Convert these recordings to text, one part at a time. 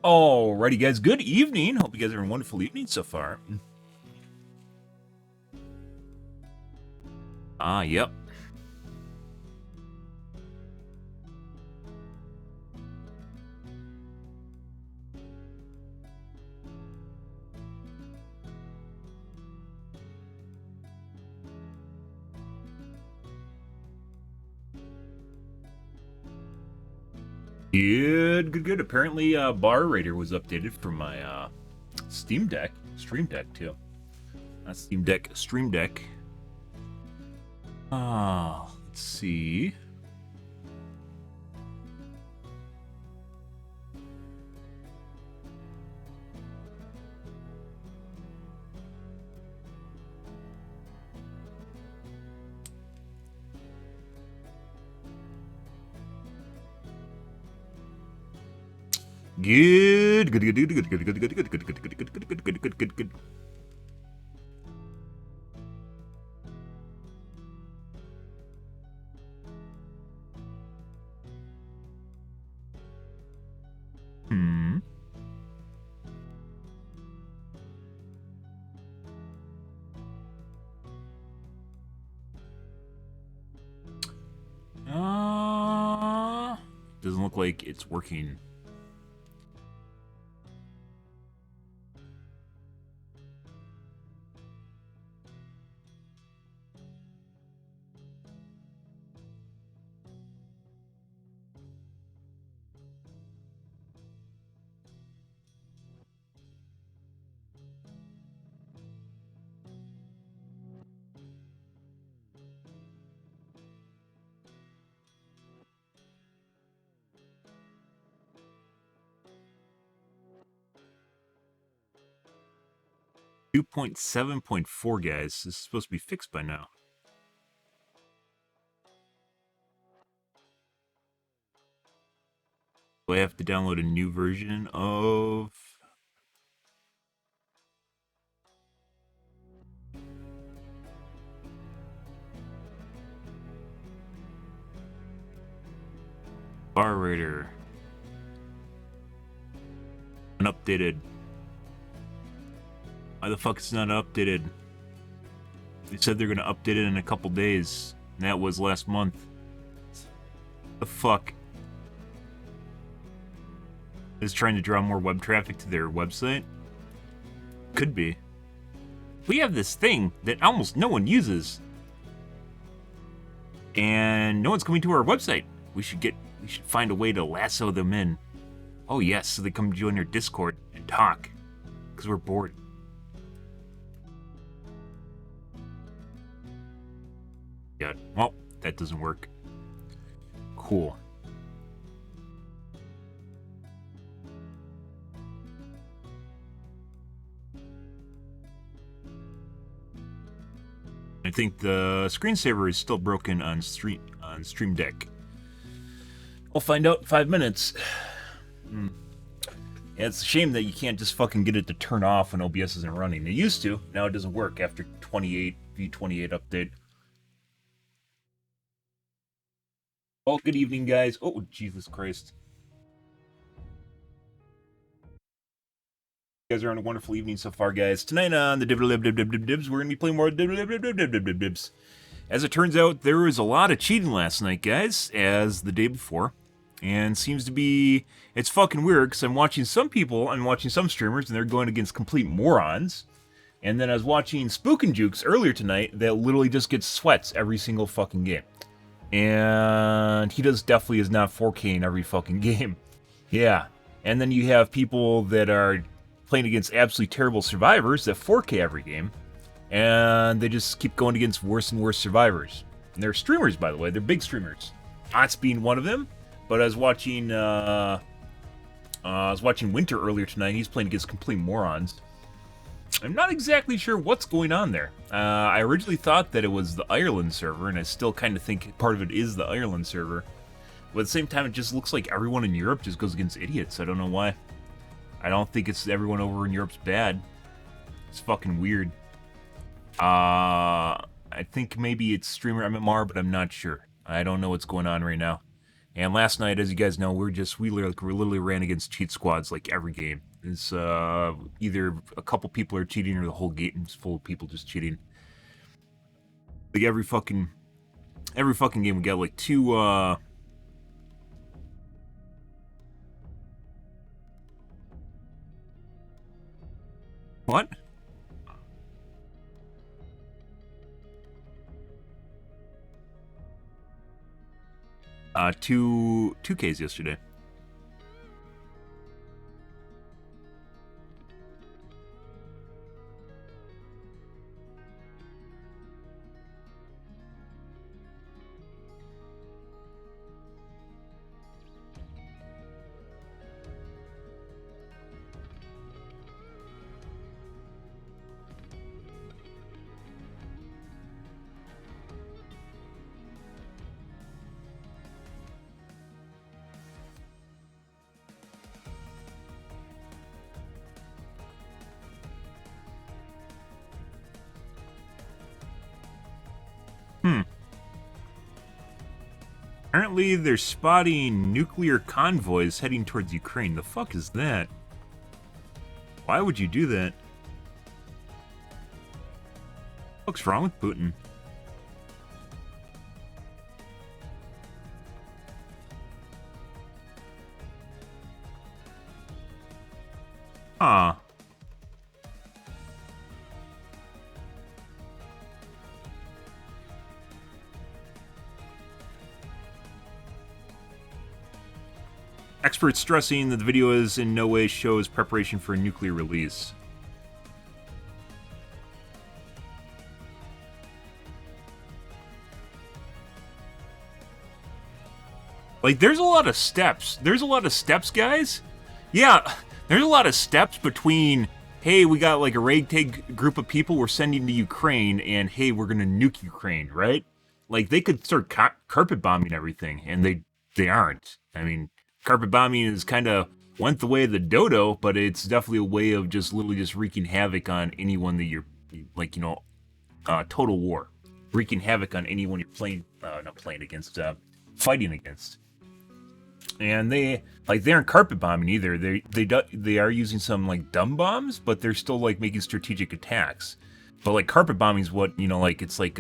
Alrighty, guys. Good evening. Hope you guys are having a wonderful evening so far. Yep. Good. Apparently, Bar Raider was updated for my Steam Deck, Stream Deck too. Not Steam Deck, Stream Deck. Let's see. Good. Hmm. Doesn't look like it's working. Two 2.7.4, guys. This is supposed to be fixed by now. Do I have to download a new version of... Bar Raider? Unupdated. Why the fuck is it not updated? They said they're gonna update it in a couple days, and that was last month. The fuck? Is trying to draw more web traffic to their website? Could be. We have this thing that almost no one uses, and no one's coming to our website. We should find a way to lasso them in. Oh yes, so they come join our Discord and talk, because we're bored. Yeah, well, that doesn't work. Cool. I think the screensaver is still broken on Stream Deck. We'll find out in 5 minutes. Yeah, it's a shame that you can't just fucking get it to turn off when OBS isn't running. It used to. Now it doesn't work after V28 update. Oh, good evening, guys. Oh, Jesus Christ. You guys are on a wonderful evening so far, guys. Tonight on the Dibs, we're going to be playing more Dibs. As it turns out, there was a lot of cheating last night, guys, as the day before. And seems to be... It's fucking weird, because I'm watching some streamers, and they're going against complete morons. And then I was watching Spookin' Jukes earlier tonight that literally just gets sweats every single fucking game. And he definitely is not 4K in every fucking game. Yeah. And then you have people that are playing against absolutely terrible survivors that 4K every game. And they just keep going against worse and worse survivors. And they're streamers, by the way. They're big streamers. Ots being one of them. But I was watching Winter earlier tonight. He's playing against complete morons. I'm not exactly sure what's going on there. I originally thought that it was the Ireland server, and I still kind of think part of it is the Ireland server. But at the same time, it just looks like everyone in Europe just goes against idiots. I don't know why. I don't think it's everyone over in Europe's bad. It's fucking weird. I think maybe it's streamer MMR, but I'm not sure. I don't know what's going on right now. And last night, as you guys know, we literally ran against cheat squads like every game. It's either a couple people are cheating or the whole game's full of people just cheating. Like every fucking game we got like two what? Two Ks yesterday. Apparently, they're spotting nuclear convoys heading towards Ukraine. The fuck is that? Why would you do that? What's wrong with Putin? Ah. Experts stressing that the video is in no way shows preparation for a nuclear release. Like, there's a lot of steps. There's a lot of steps, guys. Yeah, there's a lot of steps between, hey, we got like a ragtag group of people we're sending to Ukraine, and hey, we're gonna nuke Ukraine, right? Like, they could start carpet bombing everything, and they aren't. I mean, carpet bombing is kind of went the way of the dodo, but it's definitely a way of just literally just wreaking havoc on anyone that you're, like, total war. Wreaking havoc on anyone you're fighting against. And they aren't carpet bombing either. They are using some like dumb bombs, but they're still like making strategic attacks. But like carpet bombing is what like it's like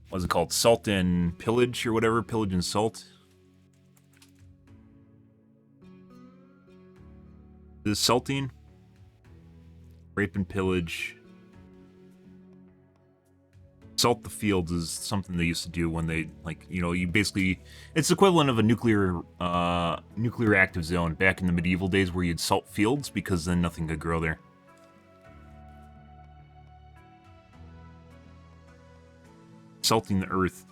what's it called? Salt and pillage or whatever, pillage and salt. This is salting, rape and pillage. Salt the fields is something they used to do when they you basically, it's equivalent of a nuclear active zone back in the medieval days where you'd salt fields because then nothing could grow there. Salting the earth.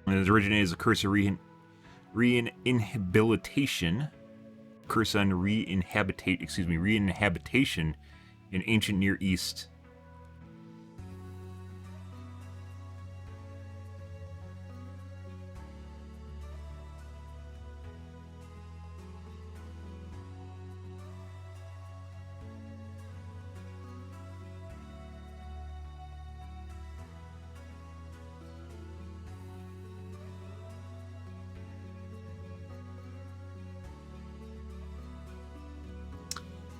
And it originated as a curse of reinhabilitation. Curse on reinhabitation in ancient Near East.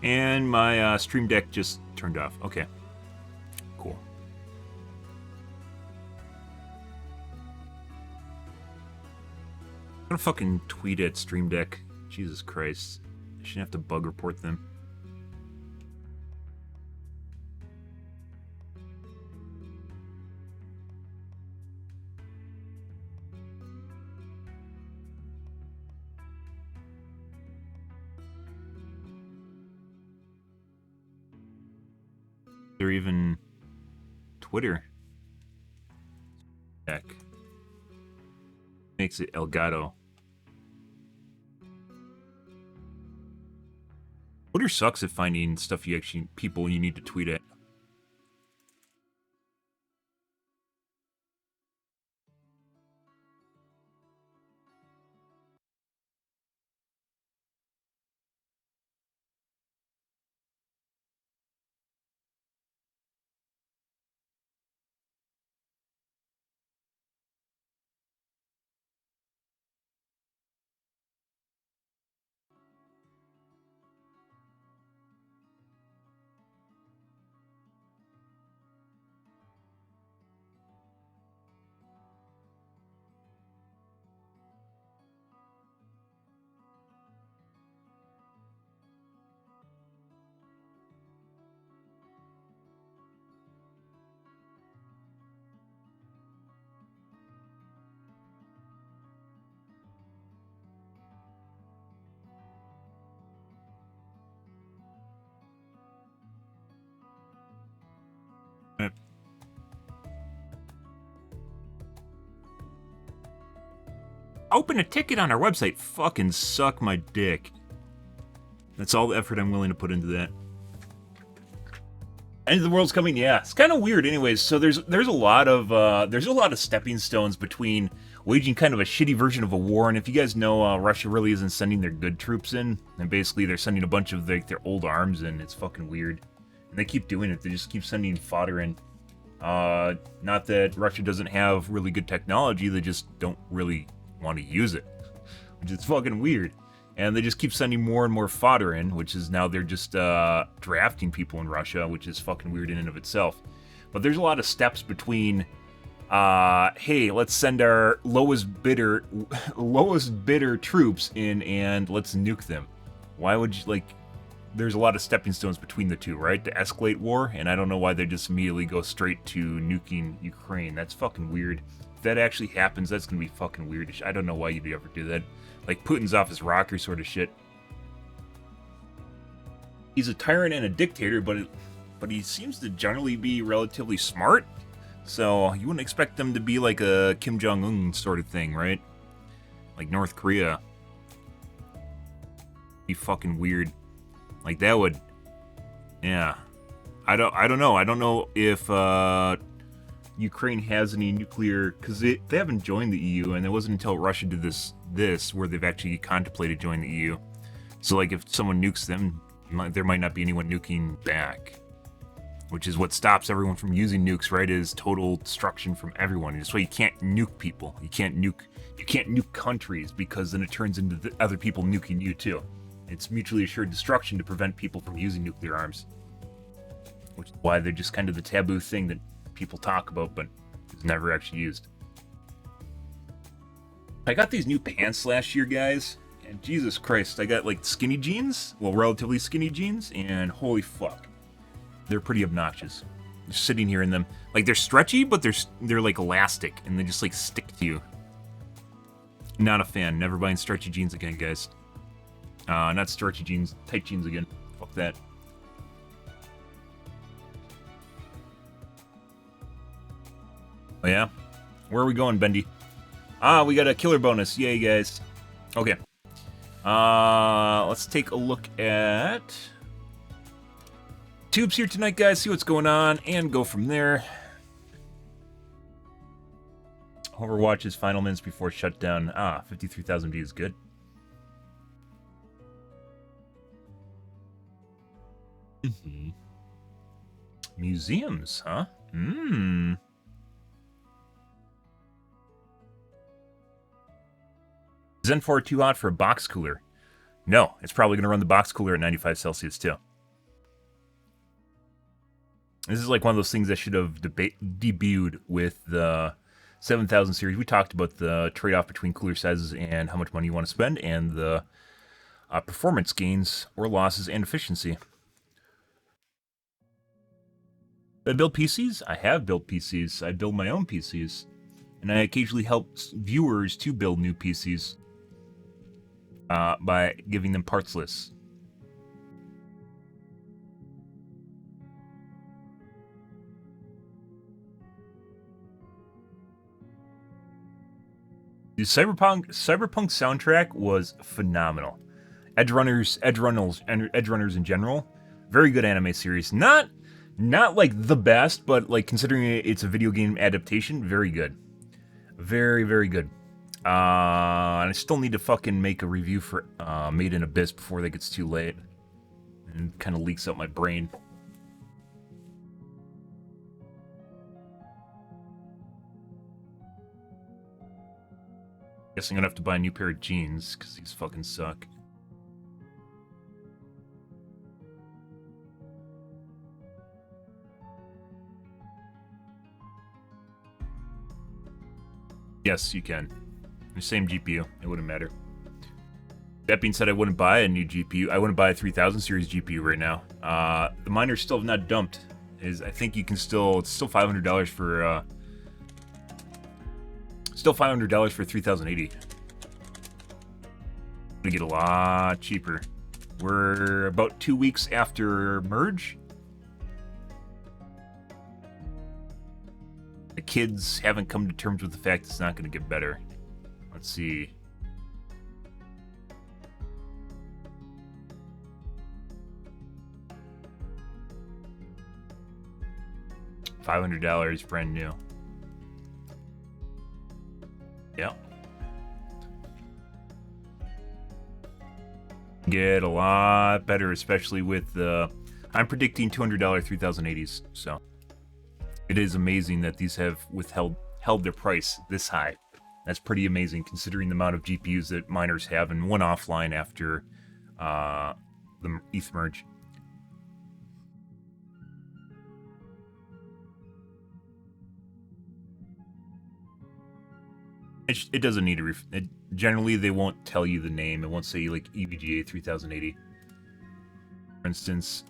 And my Stream Deck just turned off. Okay. Cool. I'm gonna fucking tweet at Stream Deck. Jesus Christ. I shouldn't have to bug report them. Or even Twitter. Heck. Makes it Elgato. Twitter sucks at finding stuff people you need to tweet at. Open a ticket on our website. Fucking suck my dick. That's all the effort I'm willing to put into that. End of the world's coming. Yeah, it's kind of weird. Anyways, so there's a lot of stepping stones between waging kind of a shitty version of a war, and if you guys know, Russia really isn't sending their good troops in, and basically they're sending a bunch of their old arms in. It's fucking weird, and they keep doing it. They just keep sending fodder in. Not that Russia doesn't have really good technology, they just don't really want to use it, which is fucking weird. And they just keep sending more and more fodder in, which is now they're just drafting people in Russia, which is fucking weird in and of itself. But there's a lot of steps between, hey, let's send our lowest bidder troops in and let's nuke them. Why would you, like, there's a lot of stepping stones between the two, right? To escalate war, and I don't know why they just immediately go straight to nuking Ukraine. That's fucking weird. If that actually happens, that's gonna be fucking weird. I don't know why you'd ever do that. Like, Putin's off his rocker sort of shit. He's a tyrant and a dictator, but he seems to generally be relatively smart. So you wouldn't expect them to be like a Kim Jong-un sort of thing, right? Like North Korea. Be fucking weird. Like that would, yeah. I don't know. I don't know if Ukraine has any nuclear, because they haven't joined the EU, and it wasn't until Russia did this where they've actually contemplated joining the EU. So like if someone nukes them, there might not be anyone nuking back, which is what stops everyone from using nukes, right? Is total destruction from everyone. That's why you can't nuke people. You can't nuke countries, because then it turns into the other people nuking you too. It's mutually assured destruction to prevent people from using nuclear arms, which is why they're just kind of the taboo thing that people talk about, but it's never actually used. I got these new pants last year, guys, and Jesus Christ, I got like skinny jeans, well, relatively skinny jeans, and holy fuck, they're pretty obnoxious. Just sitting here in them, like they're stretchy, but they're like elastic, and they just like stick to you. Not a fan. Never buying stretchy jeans again, guys. Not stretchy jeans, tight jeans again. Fuck that. Oh yeah? Where are we going, Bendy? We got a killer bonus. Yay, guys. Okay. Let's take a look at tubes here tonight, guys. See what's going on and go from there. Overwatch's final minutes before shutdown. 53,000 views. Good. Museums, huh? Zen 4 too hot for a box cooler? No, it's probably going to run the box cooler at 95 Celsius too. This is like one of those things that should have debuted with the 7000 series. We talked about the trade-off between cooler sizes and how much money you want to spend, and the performance gains or losses and efficiency. I build PCs? I have built PCs. I build my own PCs. And I occasionally help viewers to build new PCs by giving them parts lists. The Cyberpunk soundtrack was phenomenal. Edge Runners in general, very good anime series. Not like the best, but like considering it's a video game adaptation, very good. Very, very good. And I still need to fucking make a review for Made in Abyss before that gets too late. And kind of leaks out my brain. Guess I'm gonna have to buy a new pair of jeans, because these fucking suck. Yes, you can. The same GPU. It wouldn't matter. That being said, I wouldn't buy a new GPU. I wouldn't buy a 3000 series GPU right now. The miners still have not dumped. I think you can still... It's still $500 for... Still $500 for 3080. Gonna get a lot cheaper. We're about 2 weeks after merge. The kids haven't come to terms with the fact it's not going to get better. Let's see. $500 brand new. Yep. Get a lot better, especially with the... I'm predicting $200 3080s, so... It is amazing that these have held their price this high. That's pretty amazing, considering the amount of GPUs that miners have and went offline after the ETH merge. It doesn't need a generally, they won't tell you the name. It won't say, like, EVGA 3080. For instance...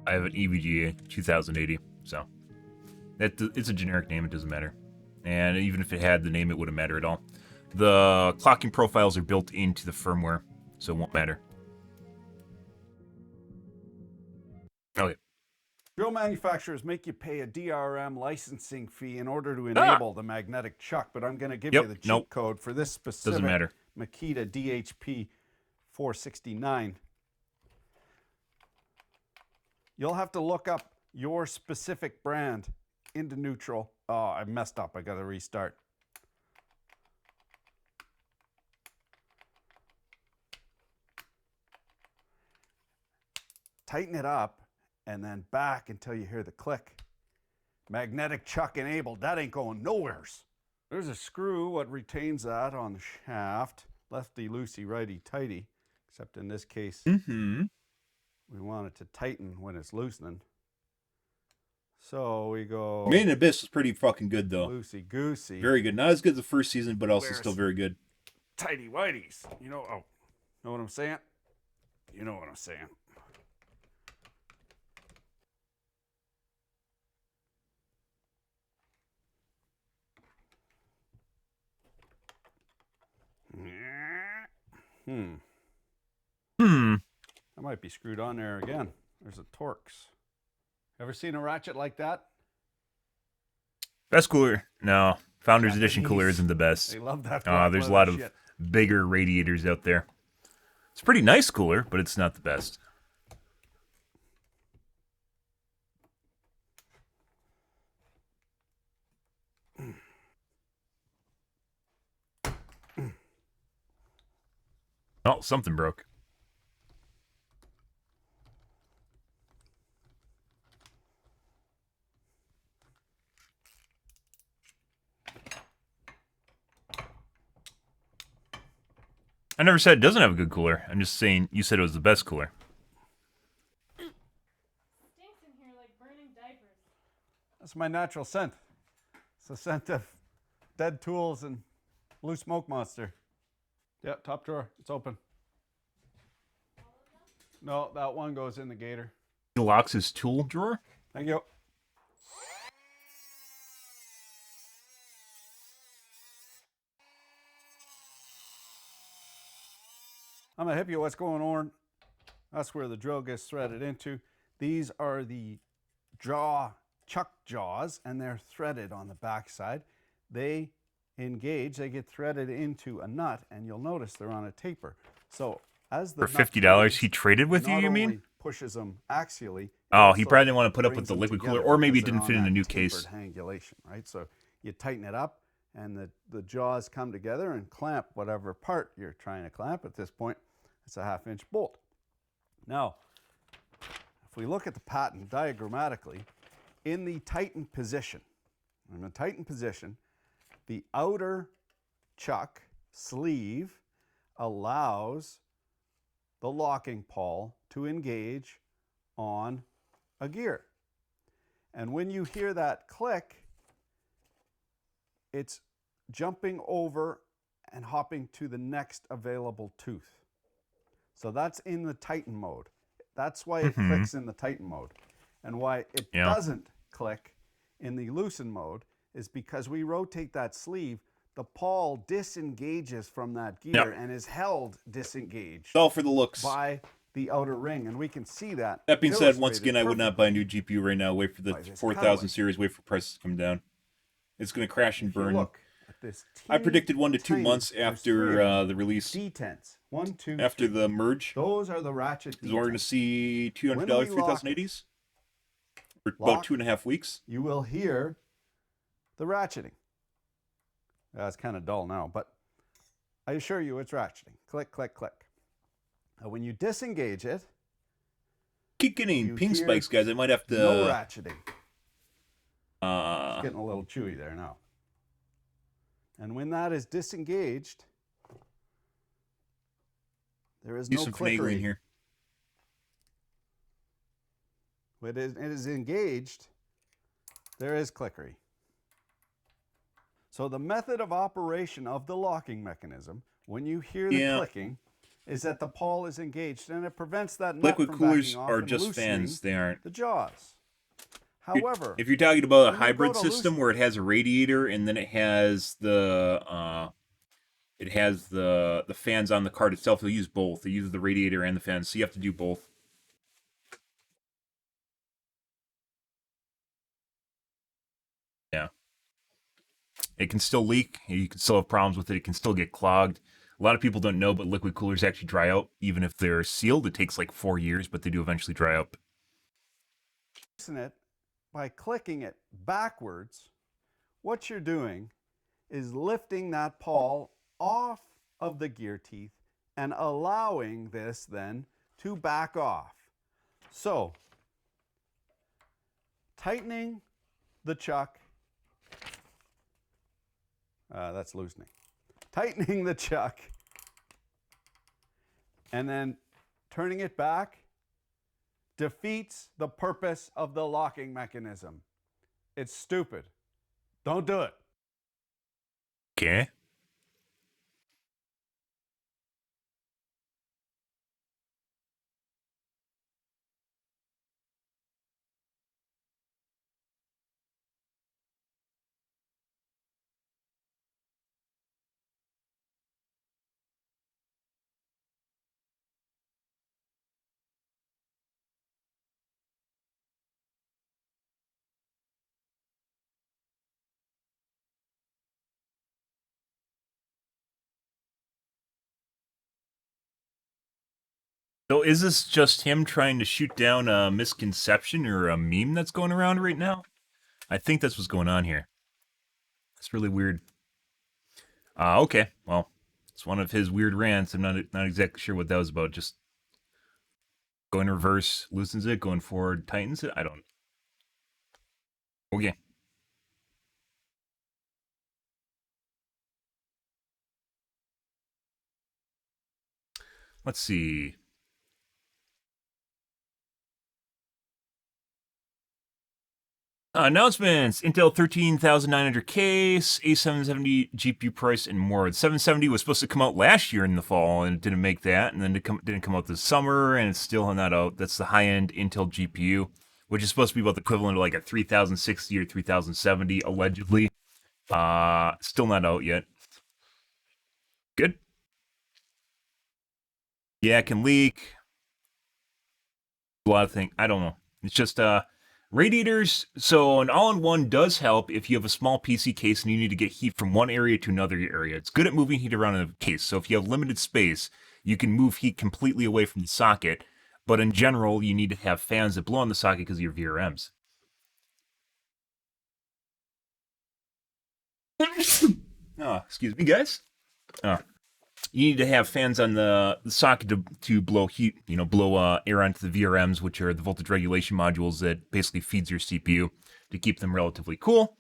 I have an EVGA 2080, so it's a generic name. It doesn't matter, and even if it had the name, it wouldn't matter at all. The clocking profiles are built into the firmware, so it won't matter. Okay. Drill manufacturers make you pay a DRM licensing fee in order to enable the magnetic chuck, but I'm going to give you the cheat code for this specific Makita DHP 469. You'll have to look up your specific brand into neutral. Oh, I messed up. I got to restart. Tighten it up and then back until you hear the click. Magnetic chuck enabled. That ain't going nowheres. There's a screw what retains that on the shaft. Lefty loosey, righty tighty. Except in this case, we want it to tighten when it's loosening. So we go... Made in Abyss is pretty fucking good, though. Loosey-goosey. Very good. Not as good as the first season, but also still very good. Tighty-whities. You know, know what I'm saying? You know what I'm saying. That might be screwed on there again. There's a Torx. Ever seen a ratchet like that? Best cooler? No. Founders Edition cooler isn't the best. They love that. There's a lot of bigger radiators out there. It's a pretty nice cooler, but it's not the best. Oh, something broke. I never said it doesn't have a good cooler. I'm just saying you said it was the best cooler. Stinks in here like burning diapers. That's my natural scent. It's the scent of dead tools and blue smoke monster. Yep, top drawer. It's open. No, that one goes in the gator. He locks his tool drawer? Thank you. I'm a hippie. What's going on? That's where the drill gets threaded into. These are the chuck jaws, and they're threaded on the back side. They engage, they get threaded into a nut, and you'll notice they're on a taper. So as the for $50 he traded with you mean? Pushes them axially. Oh, he probably didn't want to put up with the liquid cooler, or maybe it didn't fit in a new case. Hangulation, right? So you tighten it up, and the jaws come together and clamp whatever part you're trying to clamp. At this point, it's a 1/2-inch bolt. Now, if we look at the patent diagrammatically, in the tightened position, the outer chuck sleeve allows the locking pawl to engage on a gear. And when you hear that click, it's jumping over and hopping to the next available tooth. So that's in the tighten mode. That's why it clicks in the tighten mode. And why it doesn't click in the loosen mode is because we rotate that sleeve, the pawl disengages from that gear and is held disengaged. All for the looks. By the outer ring, and we can see that. That being said, once again, I would not buy a new GPU right now. Wait for the 4000 series, wait for prices to come down. It's going to crash and burn at this I predicted 1 to 2 tiny- months there's three of after them. the release. D10s. 1, 2, After 3. the merge. Those are the ratchet Because we're going to D10s. see When we $200, lock 3080s. For Lock. about 2.5 weeks. You will hear the ratcheting. It's kind of dull now, but I assure you it's ratcheting. Click, click, click. When you disengage it, Keep getting you ping hear spikes, guys. I might have to. no ratcheting. It's getting a little chewy there now. And when that is disengaged, there is Do no some clickery. finagling here. When it is engaged, there is clickery. So the method of operation of the locking mechanism, when you hear the clicking, is that the pawl is engaged, and it prevents that nut Liquid from coolers backing off are and just loosening fans. They aren't. the jaws. However, If you're talking about a when you go hybrid to system loosen- where it has a radiator and then it has the fans on the card itself, they'll use both. They use the radiator and the fans, so you have to do both. Yeah. It can still leak. You can still have problems with it. It can still get clogged. A lot of people don't know, but liquid coolers actually dry out. Even if they're sealed, it takes like 4 years, but they do eventually dry out. loosen it by clicking it backwards, what you're doing is lifting that pawl off of the gear teeth and allowing this then to back off. So, tightening the chuck, that's loosening. Tightening the chuck and then turning it back defeats the purpose of the locking mechanism. It's stupid. Don't do it. Okay. So is this just him trying to shoot down a misconception or a meme that's going around right now? I think that's what's going on here. It's really weird. Okay. Well, it's one of his weird rants. I'm not exactly sure what that was about. Just going reverse, loosens it. Going forward, tightens it. I don't. Okay. Let's see. Announcements: Intel 13900K, A770 GPU price, and more. The 770 was supposed to come out last year in the fall, and it didn't make that, and then it didn't come out this summer, and it's still not out. That's the high-end Intel GPU, which is supposed to be about the equivalent of like a 3060 or 3070, allegedly. Still not out yet. Good. Yeah, it can leak. A lot of things. I don't know. It's just radiators. So an all-in-one does help if you have a small PC case and you need to get heat from one area to another area. It's good at moving heat around in a case. So if you have limited space, you can move heat completely away from the socket. But in general, you need to have fans that blow on the socket because of your VRMs. Oh, excuse me, guys. You need to have fans on the socket to blow heat, blow air onto the VRMs, which are the voltage regulation modules that basically feeds your CPU to keep them relatively cool.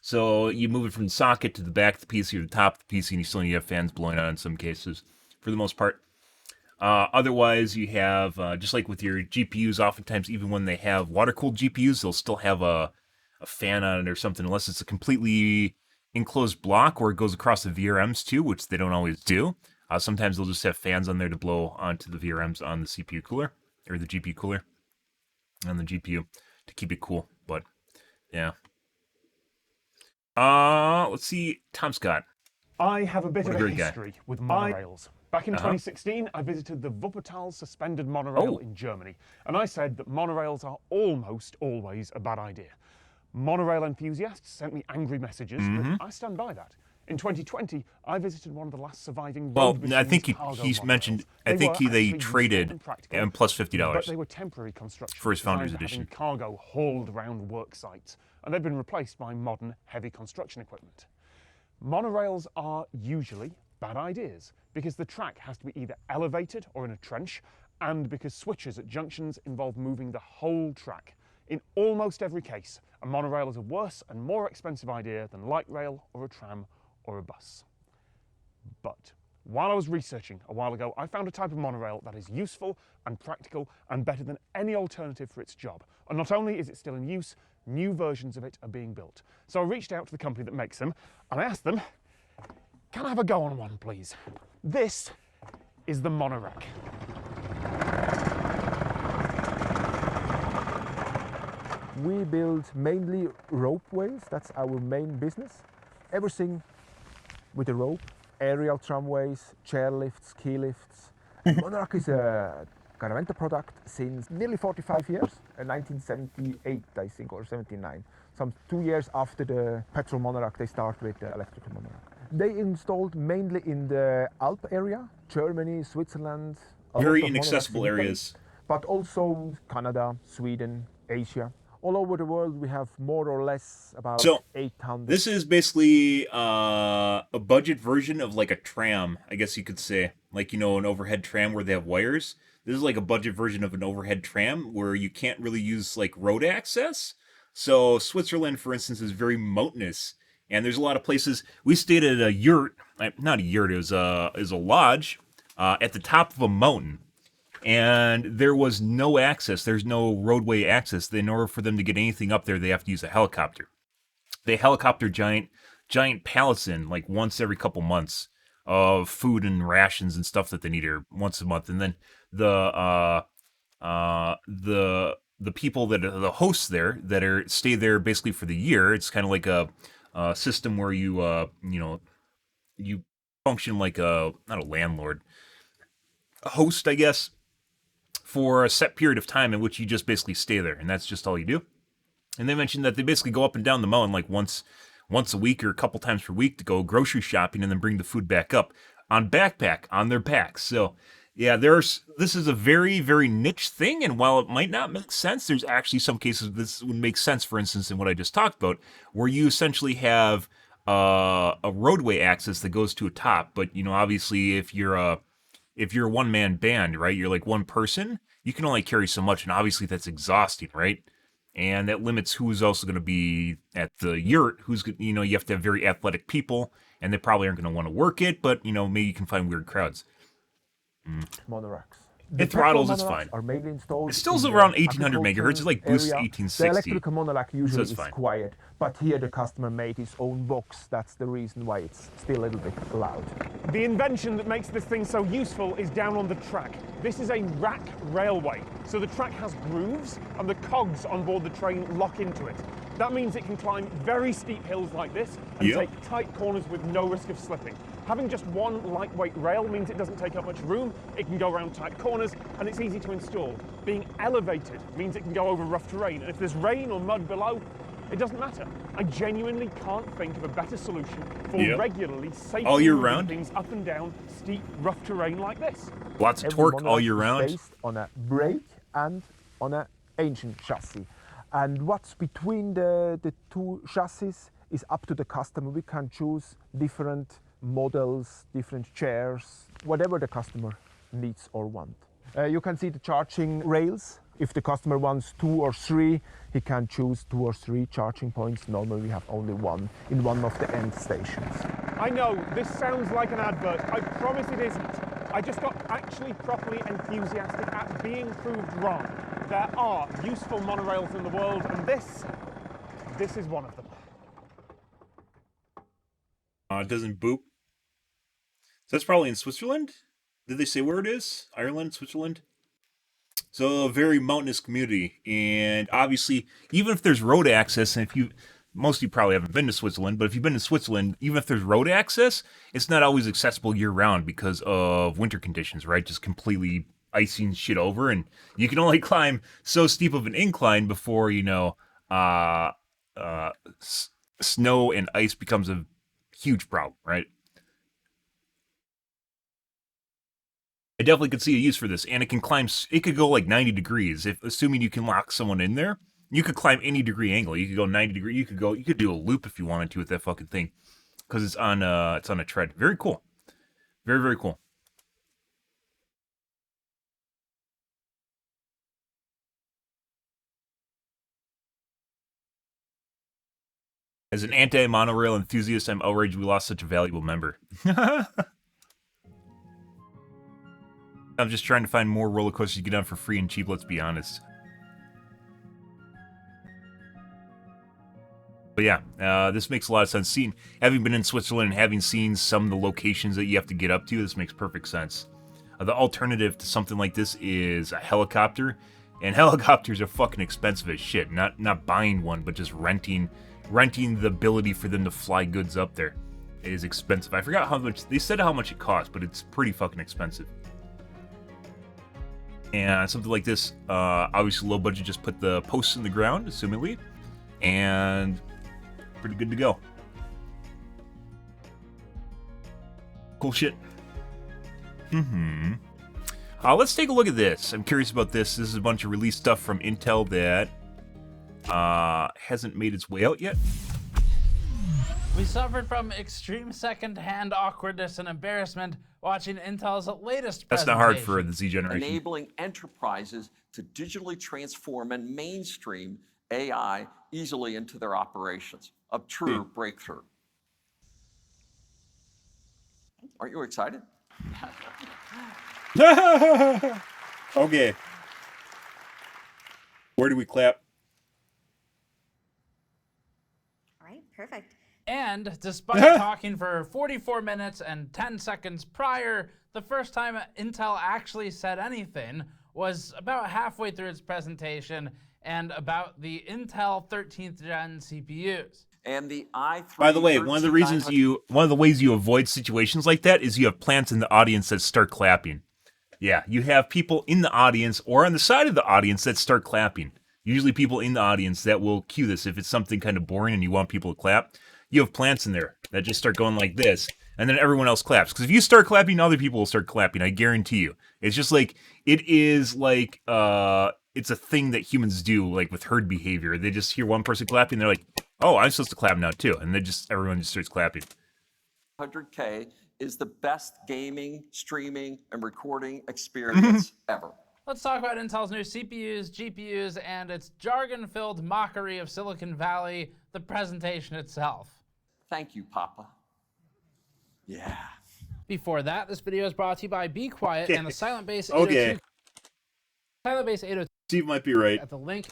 So you move it from the socket to the back of the PC or the top of the PC, and you still need to have fans blowing on in some cases, for the most part. Otherwise, you have, just like with your GPUs, oftentimes even when they have water-cooled GPUs, they'll still have a fan on it or something, unless it's a completely enclosed block or it goes across the VRMs too, which they don't always do. Sometimes they'll just have fans on there to blow onto the VRMs on the CPU cooler, or the GPU cooler on the GPU to keep it cool. But, yeah. Let's see. Tom Scott. I have a bit What of a a great guy. history with monorails. Back in 2016, I visited the Wuppertal suspended monorail in Germany, and I said that monorails are almost always a bad idea. Monorail enthusiasts sent me angry messages, but I stand by that. In 2020, I visited one of the last surviving road I think cargo he's monorails. mentioned. I They think were they actually traded useful and practical, and plus but $50 they were temporary construction for his Founders designed for having Edition. cargo hauled around work sites, and they've been replaced by modern heavy construction equipment. Monorails are usually bad ideas because the track has to be either elevated or in a trench, and because switches at junctions involve moving the whole track. In almost every case, a monorail is a worse and more expensive idea than light rail or a tram or a bus. But while I was researching a while ago, I found a type of monorail that is useful and practical and better than any alternative for its job. And not only is it still in use, new versions of it are being built. So I reached out to the company that makes them and I asked them, can I have a go on one, please? This is the Monorack. We build mainly ropeways, that's our main business. Everything with a rope, aerial tramways, chairlifts, key lifts. Monorack is a Caraventa product since nearly 45 years, 1978 I think, or 79. Some 2 years after the petrol monorack, they start with the electrical monorack. They installed mainly in the Alp area, Germany, Switzerland. Very inaccessible areas. But also Canada, Sweden, Asia. All over the world we have more or less about 800. This is basically a budget version of like a tram, I guess you could say. Like, an overhead tram where they have wires. This is like a budget version of an overhead tram where you can't really use like road access. So Switzerland, for instance, is very mountainous. And there's a lot of places. We stayed at a yurt, not a yurt, it was a lodge at the top of a mountain. And there was no access. There's no roadway access. In order for them to get anything up there, they have to use a helicopter. They helicopter giant pallets in like once every couple months of food and rations and stuff that they need, or once a month. And then the people that are the hosts there that stay there basically for the year. It's kind of like a system where you function like not a landlord, a host, I guess, for a set period of time in which you just basically stay there, and that's just all you do. And they mentioned that they basically go up and down the mountain like once a week or a couple times per week to go grocery shopping and then bring the food back up on backpack on their backs. So yeah, this is a very, very niche thing, and while it might not make sense, there's actually some cases this would make sense, for instance, in what I just talked about, where you essentially have a roadway access that goes to a top, but obviously if you're a one-man band, right? You're like one person, you can only carry so much, and obviously that's exhausting, right? And that limits who's also going to be at the yurt, you have to have very athletic people, and they probably aren't going to want to work it, but, maybe you can find weird crowds. Monoracks. It throttles, it's fine. Are mainly installed It's still in around the 1800 megahertz. It's like boost area. 1860. The electrical monorack usually it's is fine. quiet, but here the customer made his own box. That's the reason why it's still a little bit loud. The invention that makes this thing so useful is down on the track. This is a rack railway, so the track has grooves and the cogs on board the train lock into it. That means it can climb very steep hills like this and take tight corners with no risk of slipping. Having just one lightweight rail means it doesn't take up much room, it can go around tight corners, and it's easy to install. Being elevated means it can go over rough terrain, and if there's rain or mud below, it doesn't matter. I genuinely can't think of a better solution for regularly safely all year moving round things up and down steep, rough terrain like this. Lots of torque all year round. Based on a brake and on an ancient chassis. And what's between the two chassis is up to the customer. We can choose different models, different chairs, whatever the customer needs or want. You can see the charging rails. If the customer wants 2 or 3, he can choose 2 or 3 charging points. Normally we have only one in one of the end stations. I know, this sounds like an advert. I promise it isn't. I just got actually properly enthusiastic at being proved wrong. There are useful monorails in the world, and this is one of them. It doesn't boop. So that's probably in Switzerland? Did they say where it is? Ireland, Switzerland? So a very mountainous community, and obviously, even if there's road access, and most of you probably haven't been to Switzerland, but if you've been to Switzerland, even if there's road access, it's not always accessible year-round because of winter conditions, right? Just completely icing shit over, and you can only climb so steep of an incline before, snow and ice becomes a huge problem, right? I definitely could see a use for this, and it can climb. It could go like 90 degrees, if assuming you can lock someone in there. You could climb any degree angle. You could go 90 degree. You could do a loop if you wanted to with that fucking thing, because it's on a tread. Very cool. Very, very cool. As an anti-monorail enthusiast, I'm outraged we lost such a valuable member. I'm just trying to find more roller coasters to get on for free and cheap, let's be honest. But yeah, this makes a lot of sense. Having been in Switzerland and having seen some of the locations that you have to get up to, this makes perfect sense. The alternative to something like this is a helicopter, and helicopters are fucking expensive as shit. Not buying one, but just renting the ability for them to fly goods up there is expensive. I forgot how much they said how much it cost, but it's pretty fucking expensive. And something like this, obviously low budget, just put the posts in the ground, assumingly, and pretty good to go. Cool shit. Let's take a look at this. I'm curious about this. This is a bunch of release stuff from Intel that hasn't made its way out yet. We suffered from extreme second-hand awkwardness and embarrassment watching Intel's latest That's presentation. not hard for the Z generation. Enabling enterprises to digitally transform and mainstream AI easily into their operations. A true breakthrough. Aren't you excited? Okay. Where do we clap? All right, perfect. And despite talking for 44 minutes and 10 seconds prior, the first time Intel actually said anything was about halfway through its presentation and about the Intel 13th gen CPUs. And the i3. By the way, one of the ways you avoid situations like that is you have plants in the audience that start clapping. Yeah, you have people in the audience or on the side of the audience that start clapping. Usually people in the audience that will cue this if it's something kind of boring and you want people to clap. You have plants in there that just start going like this, and then everyone else claps. Because if you start clapping, other people will start clapping. I guarantee you. It's just like, it is like, it's a thing that humans do, like with herd behavior. They just hear one person clapping, they're like, oh, I'm supposed to clap now too. And everyone just starts clapping. 100K is the best gaming, streaming, and recording experience ever. Let's talk about Intel's new CPUs, GPUs, and its jargon-filled mockery of Silicon Valley, the presentation itself. Thank you, Papa. Yeah. Before that, this video is brought to you by Be Quiet and the Silent Base 802. Okay. Silent Base 802 Steve might be right. at the link.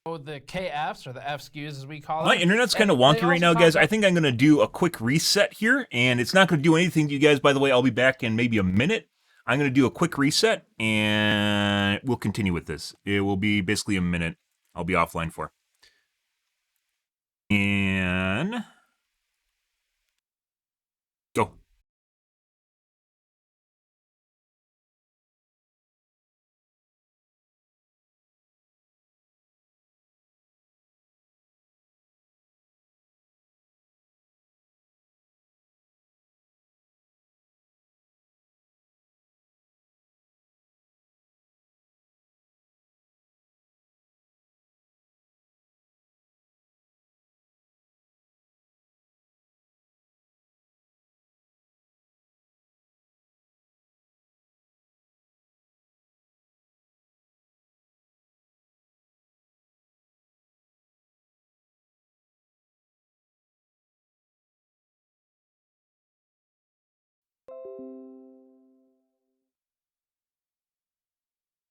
The KFs, or the FSKUs as we call them. My internet's kind of wonky right now, guys. I think I'm going to do a quick reset here, and it's not going to do anything to you guys. By the way, I'll be back in maybe a minute. I'm going to do a quick reset, and we'll continue with this. It will be basically a minute I'll be offline for. And go.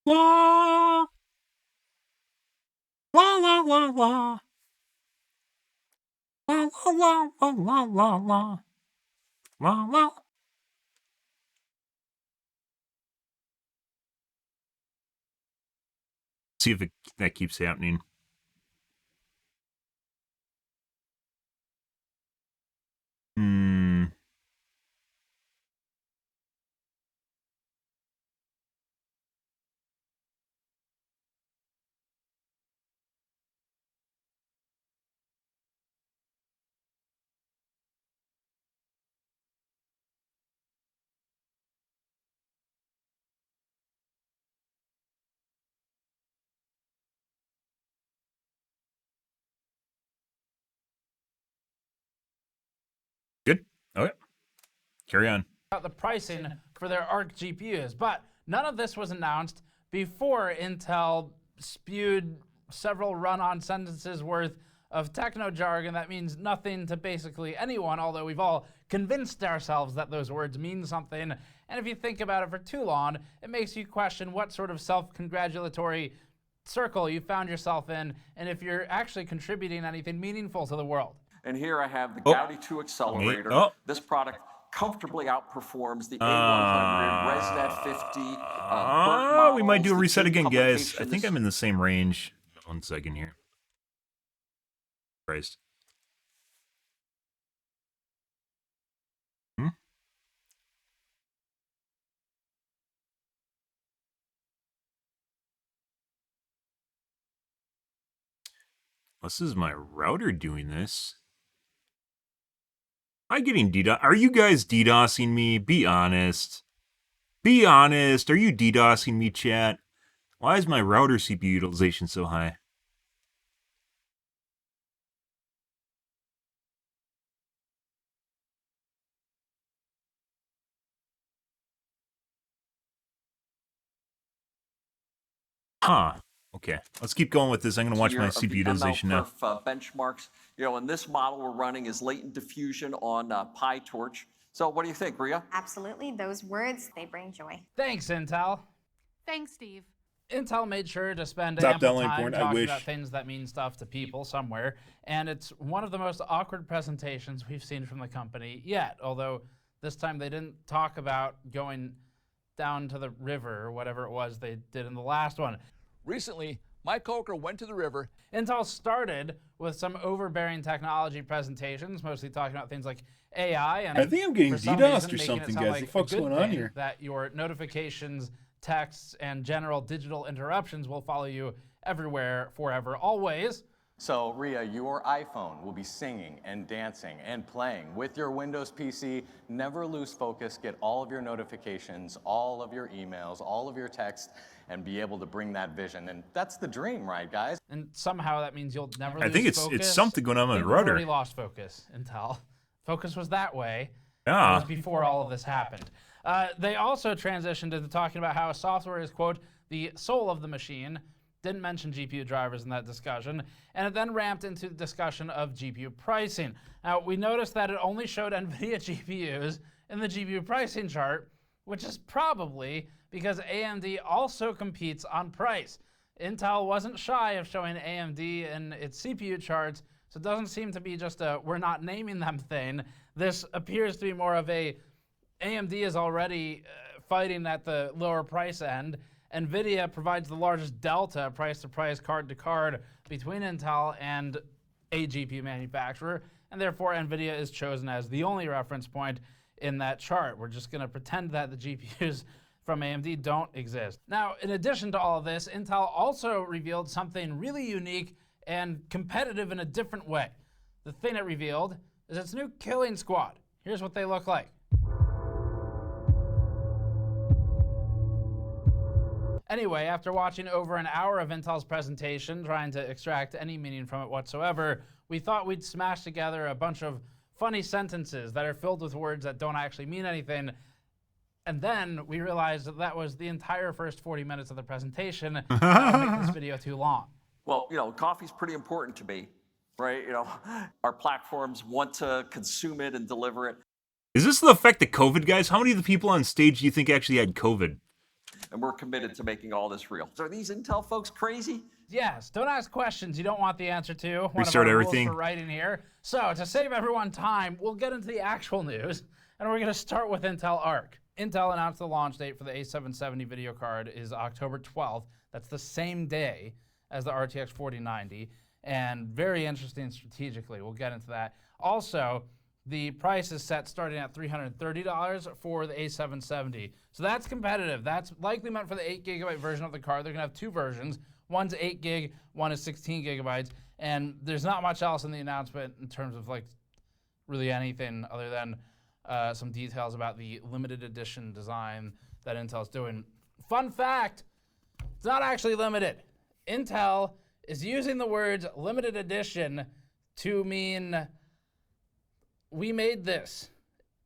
La la la la la la la la la la la la la. See if that keeps happening. Okay. Carry on. About the pricing for their Arc GPUs, but none of this was announced before Intel spewed several run-on sentences worth of techno jargon that means nothing to basically anyone, although we've all convinced ourselves that those words mean something. And if you think about it for too long, it makes you question what sort of self-congratulatory circle you found yourself in, and if you're actually contributing anything meaningful to the world. And here I have the Gaudi 2 accelerator. Oh. This product comfortably outperforms the A100, ResNet 50. We might do a the reset key again, guys. I publication. think I'm in the same range. 1 second here. Christ. This is my router doing this. Am I getting DDoS? Are you guys DDoSing me? Be honest. Be honest. Are you DDoSing me, chat? Why is my router CPU utilization so high? Huh. Okay. Let's keep going with this. I'm going to watch my CPU utilization now. Benchmarks. You know, in this model we're running is latent diffusion on PyTorch. So what do you think, Ria? Absolutely. Those words, they bring joy. Thanks, Intel. Thanks, Steve. Intel made sure to spend Stop ample downloading time porn, I talking wish. about things that mean stuff to people somewhere, and it's one of the most awkward presentations we've seen from the company yet, although this time they didn't talk about going down to the river or whatever it was they did in the last one. Recently, my coworker went to the river. Intel started with some overbearing technology presentations, mostly talking about things like AI, and I think I'm getting for some DDoSed reason, or making it something, sound guys. like The fuck's a good going on thing here? That your notifications, texts, and general digital interruptions will follow you everywhere, forever, always. So, Ria, your iPhone will be singing and dancing and playing with your Windows PC. Never lose focus. Get all of your notifications, all of your emails, all of your texts, and be able to bring that vision. And that's the dream, right, guys? And somehow that means you'll never lose I think it's focus. something going on with I the think we've router. already lost focus, Intel. Focus was that way. Yeah. It was before all of this happened. They also transitioned into talking about how software is, quote, the soul of the machine. Didn't mention GPU drivers in that discussion. And it then ramped into the discussion of GPU pricing. Now, we noticed that it only showed NVIDIA GPUs in the GPU pricing chart, which is probably because AMD also competes on price. Intel wasn't shy of showing AMD in its CPU charts, so it doesn't seem to be just a we're not naming them thing. This appears to be more of a AMD is already fighting at the lower price end. NVIDIA provides the largest delta, price-to-price, card-to-card, between Intel and a GPU manufacturer, and therefore NVIDIA is chosen as the only reference point in that chart. We're just going to pretend that the GPUs from AMD don't exist. Now, in addition to all of this, Intel also revealed something really unique and competitive in a different way. The thing it revealed is its new killing squad. Here's what they look like. Anyway, after watching over an hour of Intel's presentation, trying to extract any meaning from it whatsoever, we thought we'd smash together a bunch of funny sentences that are filled with words that don't actually mean anything. And then we realized that that was the entire first 40 minutes of the presentation. That would make this video too long. Well, you know, coffee's pretty important to me, right? You know, our platforms want to consume it and deliver it. Is this the effect of COVID, guys? How many of the people on stage do you think actually had COVID? And we're committed to making all this real. So are these Intel folks crazy? Yes, don't ask questions you don't want the answer to. One Restart of our everything. rules for writing here. So to save everyone time, we'll get into the actual news, and we're going to start with Intel Arc. Intel announced the launch date for the A770 video card is October 12th. That's the same day as the RTX 4090, and very interesting strategically. We'll get into that. Also, the price is set starting at $330 for the A770. So that's competitive. That's likely meant for the 8GB version of the card. They're going to have two versions. One's 8 gig, one is 16 gigabytes. And there's not much else in the announcement in terms of like really anything other than some details about the limited edition design that Intel's doing. Fun fact, it's not actually limited. Intel is using the words limited edition to mean we made this.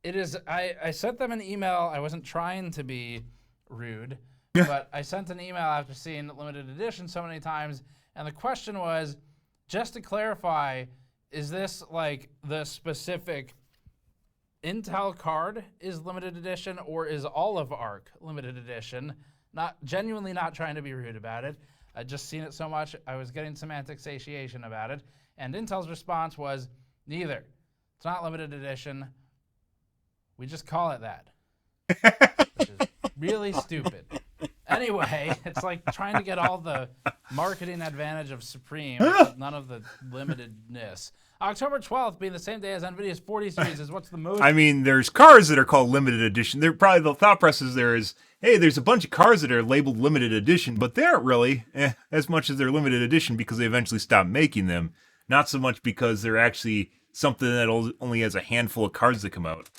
It is. I sent them an email. I wasn't trying to be rude, but I sent an email after seeing limited edition so many times, and the question was, just to clarify, is this like the specific Intel card is limited edition, or is all of ARC limited edition? Genuinely not trying to be rude about it. I just seen it so much, I was getting semantic satiation about it. And Intel's response was, neither. It's not limited edition. We just call it that. Which is really stupid. Anyway, it's like trying to get all the marketing advantage of Supreme, but none of the limitedness. October 12th being the same day as NVIDIA's 40 series is what's the most... I mean, there's cars that are called limited edition. They're probably the thought process there is, hey, there's a bunch of cars that are labeled limited edition, but they aren't really as much as they're limited edition because they eventually stopped making them. Not so much because they're actually something that only has a handful of cars that come out.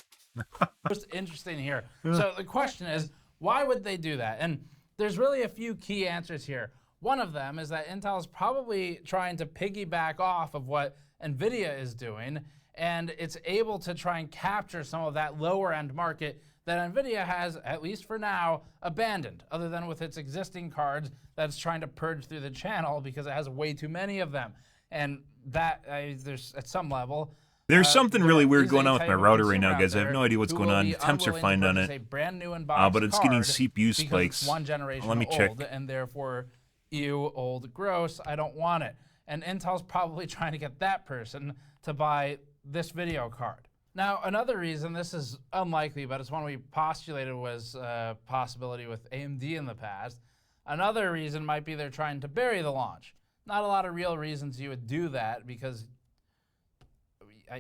Most interesting here. So the question is, why would they do that? And there's really a few key answers here. One of them is that Intel is probably trying to piggyback off of what NVIDIA is doing, and it's able to try and capture some of that lower end market that NVIDIA has, at least for now, abandoned, other than with its existing cards that it's trying to purge through the channel because it has way too many of them. And that, there's at some level... There's something really weird going on with my router right now, guys. I have no idea what's going on. Temps are fine on it, but it's getting CPU spikes. One generation Let me check. old, and therefore, ew, old, gross, I don't want it. And Intel's probably trying to get that person to buy this video card. Now, another reason, this is unlikely, but it's one we postulated was a possibility with AMD in the past. Another reason might be they're trying to bury the launch. Not a lot of real reasons you would do that because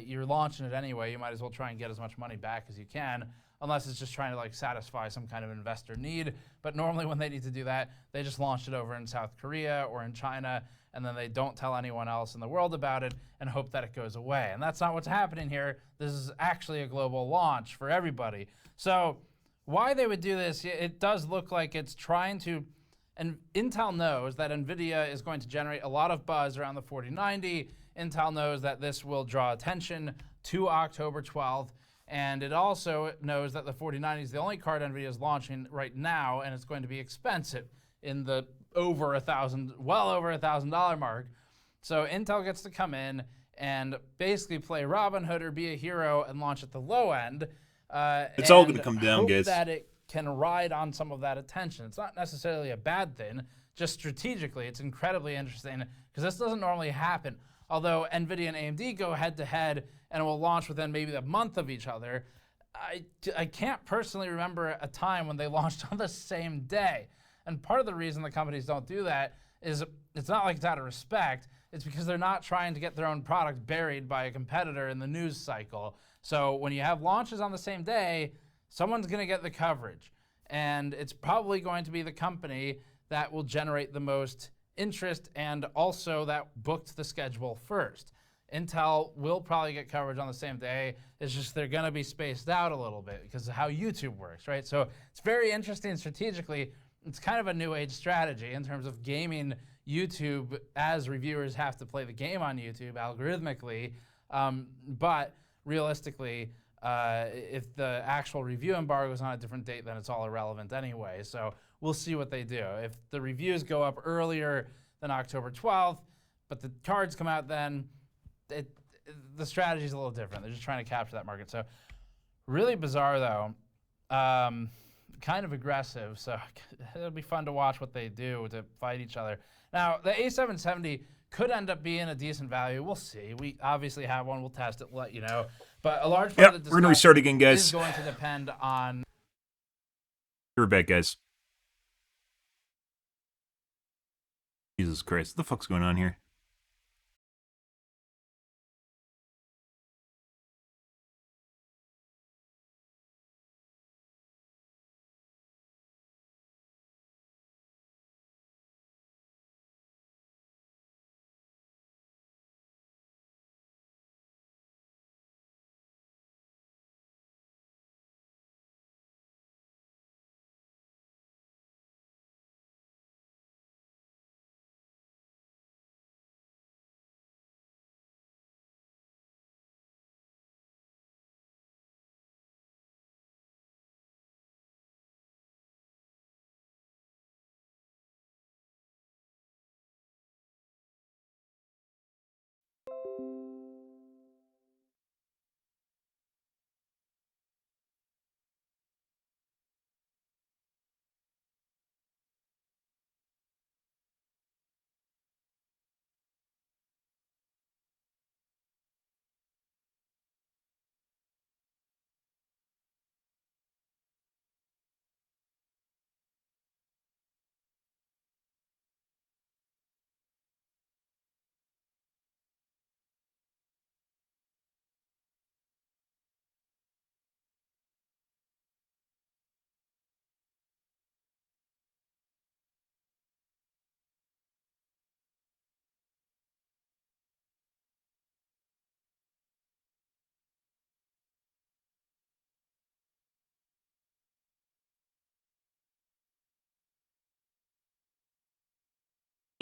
you're launching it anyway. You might as well try and get as much money back as you can, unless it's just trying to like satisfy some kind of investor need. But normally when they need to do that, they just launch it over in South Korea or in China, and then they don't tell anyone else in the world about it and hope that it goes away. And that's not what's happening here. This is actually a global launch for everybody. So why they would do this, it does look like it's trying to, and Intel knows that NVIDIA is going to generate a lot of buzz around the 4090. Intel knows that this will draw attention to October 12th, and it also knows that the 4090 is the only card NVIDIA is launching right now, and it's going to be expensive in the well over $1,000 mark. So Intel gets to come in and basically play Robin Hood or be a hero and launch at the low end. It's all going to come down, guys. That it can ride on some of that attention. It's not necessarily a bad thing. Just strategically, it's incredibly interesting because this doesn't normally happen. Although NVIDIA and AMD go head-to-head and will launch within maybe a month of each other, I can't personally remember a time when they launched on the same day. And part of the reason the companies don't do that is it's not like it's out of respect. It's because they're not trying to get their own product buried by a competitor in the news cycle. So when you have launches on the same day, someone's going to get the coverage. And it's probably going to be the company that will generate the most interest and also that booked the schedule first. Intel will probably get coverage on the same day. It's just they're going to be spaced out a little bit because of how YouTube works, right? So it's very interesting strategically. It's kind of a new age strategy in terms of gaming YouTube as reviewers have to play the game on YouTube algorithmically. But realistically, if the actual review embargo is on a different date, then it's all irrelevant anyway. So we'll see what they do. If the reviews go up earlier than October 12th, but the cards come out then, the strategy is a little different. They're just trying to capture that market. So really bizarre though, kind of aggressive. So it'll be fun to watch what they do to fight each other. Now the A770 could end up being a decent value. We'll see. We obviously have one. We'll test it. We'll let you know. But a large part of the we're gonna restart again, guys. is going to depend on. You're back, guys. Jesus Christ, what the fuck's going on here?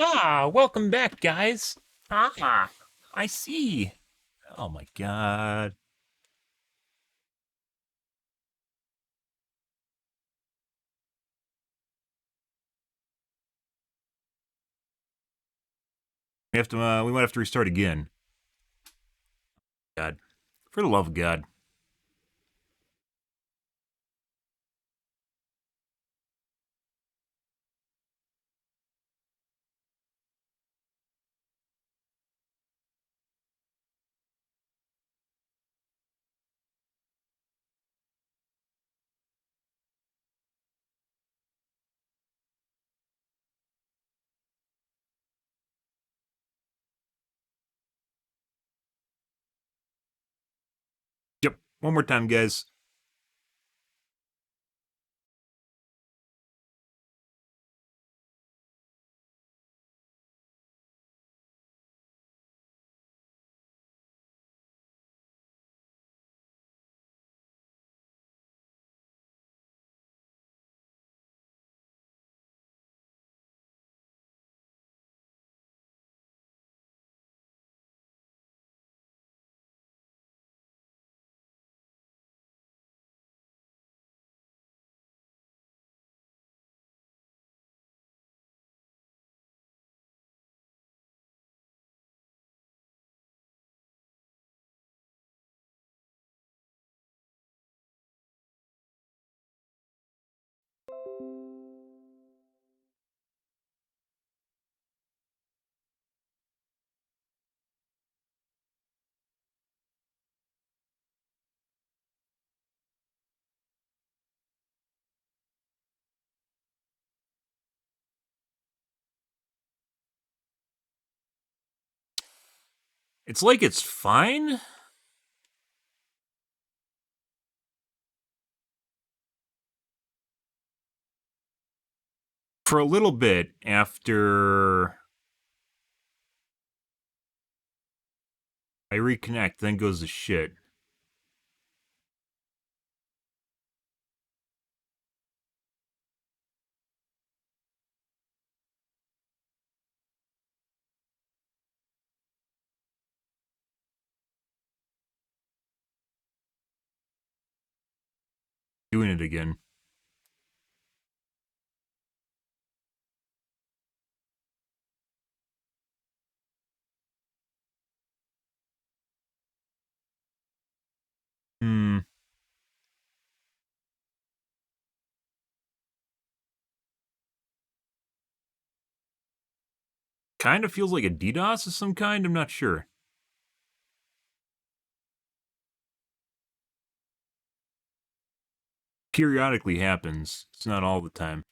Ah, welcome back, guys. Ah, I see. Oh my god. We have to. We might have to restart again. God, for the love of God. Yep. One more time, guys. It's like it's fine. For a little bit after I reconnect, then goes to shit. Doing it again. Hmm. Kind of feels like a DDoS of some kind. I'm not sure. Periodically happens. It's not all the time.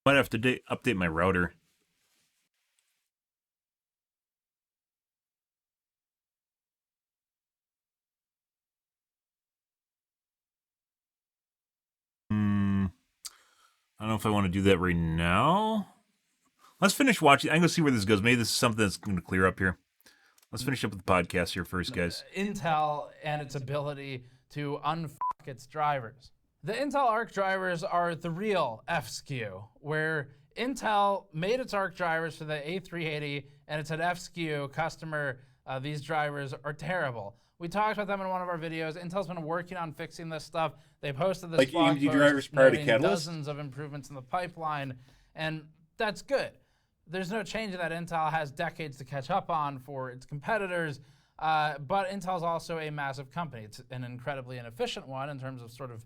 Might have to update my router. I don't know if I want to do that right now. Let's finish watching. I'm going to see where this goes. Maybe this is something that's going to clear up here. Let's finish up with the podcast here first, guys. Intel and its ability to unfuck its drivers. The Intel Arc drivers are the real F-SKU, where Intel made its Arc drivers for the A380, and it said F-SKU, customer, these drivers are terrible. We talked about them in one of our videos. Intel's been working on fixing this stuff. They posted this Like blog AMD post drivers prior to noting Catalyst? dozens of improvements in the pipeline, and that's good. There's no change in that. Intel has decades to catch up on for its competitors, but Intel's also a massive company. It's an incredibly inefficient one in terms of sort of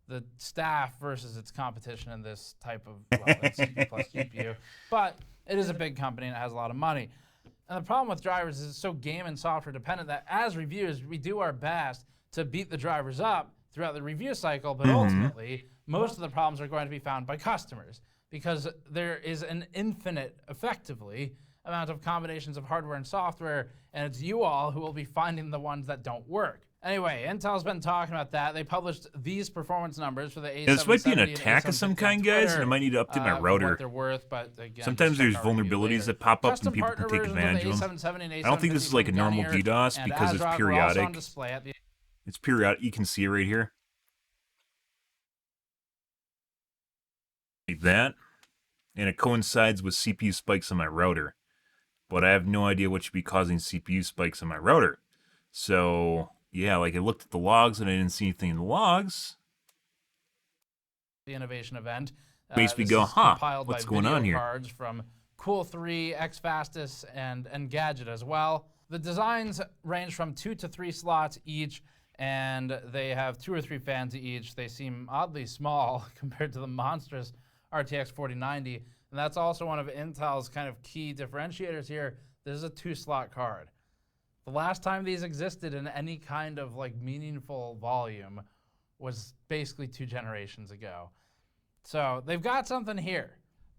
the staff versus its competition in this type of, well, it's CPU plus GPU. But it is a big company and it has a lot of money. And the problem with drivers is it's so game and software dependent that as reviewers, we do our best to beat the drivers up throughout the review cycle, but ultimately, most of the problems are going to be found by customers because there is an infinite, effectively, amount of combinations of hardware and software, and it's you all who will be finding the ones that don't work. Anyway, Intel's been talking about that. They published these performance numbers for the A770 This might be an and attack of some A750 kind, guys, and I might need to update my for router. what they're worth, but again, Sometimes just there's check our review vulnerabilities later. that pop up Custom and people partner can take versions of the advantage of them. A770 and I don't think this is like a A750 down normal here, DDoS and because as it's rock, we're also on periodic. display at the It's periodic. You can see it right here. Like that. And it coincides with CPU spikes on my router. But I have no idea what should be causing CPU spikes on my router. So, yeah, like I looked at the logs and I didn't see anything in the logs. the innovation event. Makes me This go, is huh, compiled what's by going on video here? cards from Cool3, XFastest, and Gadget as well. The designs range from 2 to 3 slots each, and they have 2 or 3 fans each. They seem oddly small compared to the monstrous RTX 4090, and that's also one of Intel's kind of key differentiators here. This is a 2-slot card. The last time these existed in any kind of like meaningful volume was basically 2 generations ago. So they've got something here.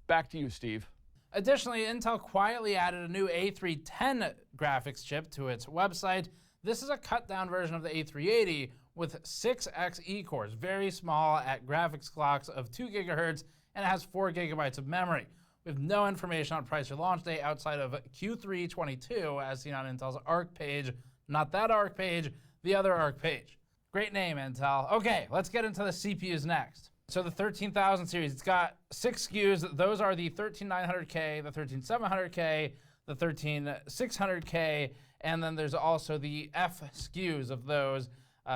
Back to you, Steve. Additionally, Intel quietly added a new A310 graphics chip to its website. This is a cut-down version of the A380 with 6x E-cores, very small at graphics clocks of 2 gigahertz, and it has 4 gigabytes of memory. We have no information on price or launch date outside of Q3 22, as seen on Intel's ARC page. Not that ARC page, the other ARC page. Great name, Intel. Okay, let's get into the CPUs next. So the 13000 series, it's got 6 SKUs. Those are the 13900K, the 13700K, the 13600K, and then there's also the F SKUs of those.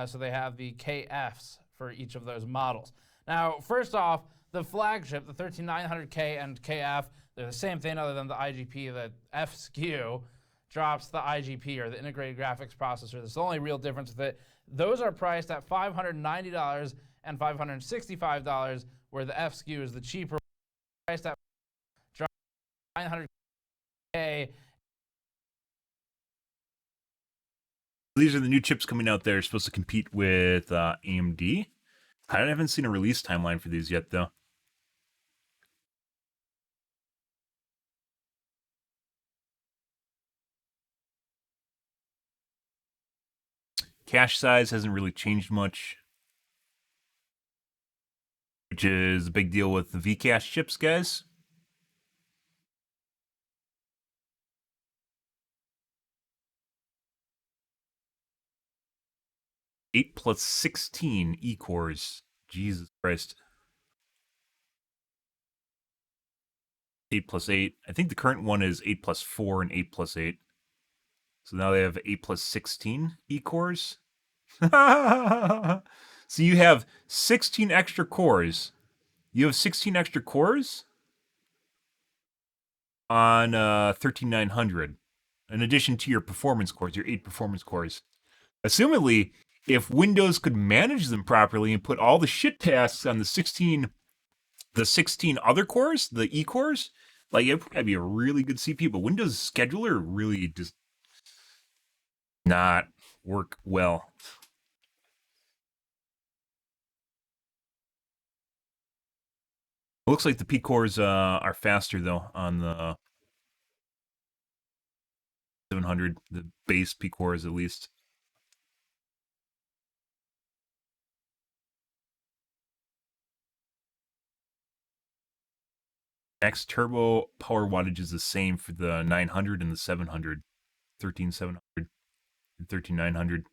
So they have the KFs for each of those models. Now, first off, the flagship, the 13900K and KF, they're the same thing other than the IGP. The F SKU drops the IGP, or the integrated graphics processor. That's the only real difference with it. Those are priced at $590 and $565, where the F SKU is the cheaper, priced at $900K. These are the new chips coming out there, supposed to compete with AMD. I haven't seen a release timeline for these yet, though. Cache size hasn't really changed much, which is a big deal with the Vcache chips, guys. Eight plus 16 E-cores. Jesus Christ. 8 plus 8. I think the current one is 8 plus 4 and 8 plus 8. So now they have 8 plus 16 E-cores. So you have 16 extra cores. You have 16 extra cores on 13900, in addition to your performance cores, your 8 performance cores. Assumedly, if Windows could manage them properly and put all the shit tasks on the 16 other cores, the E cores, like it'd probably be a really good CPU. But Windows scheduler really does not work well. It looks like the P cores are faster though on the 700, the base P cores at least. Max turbo power wattage is the same for the 900 and the 700. 13700 and 13900.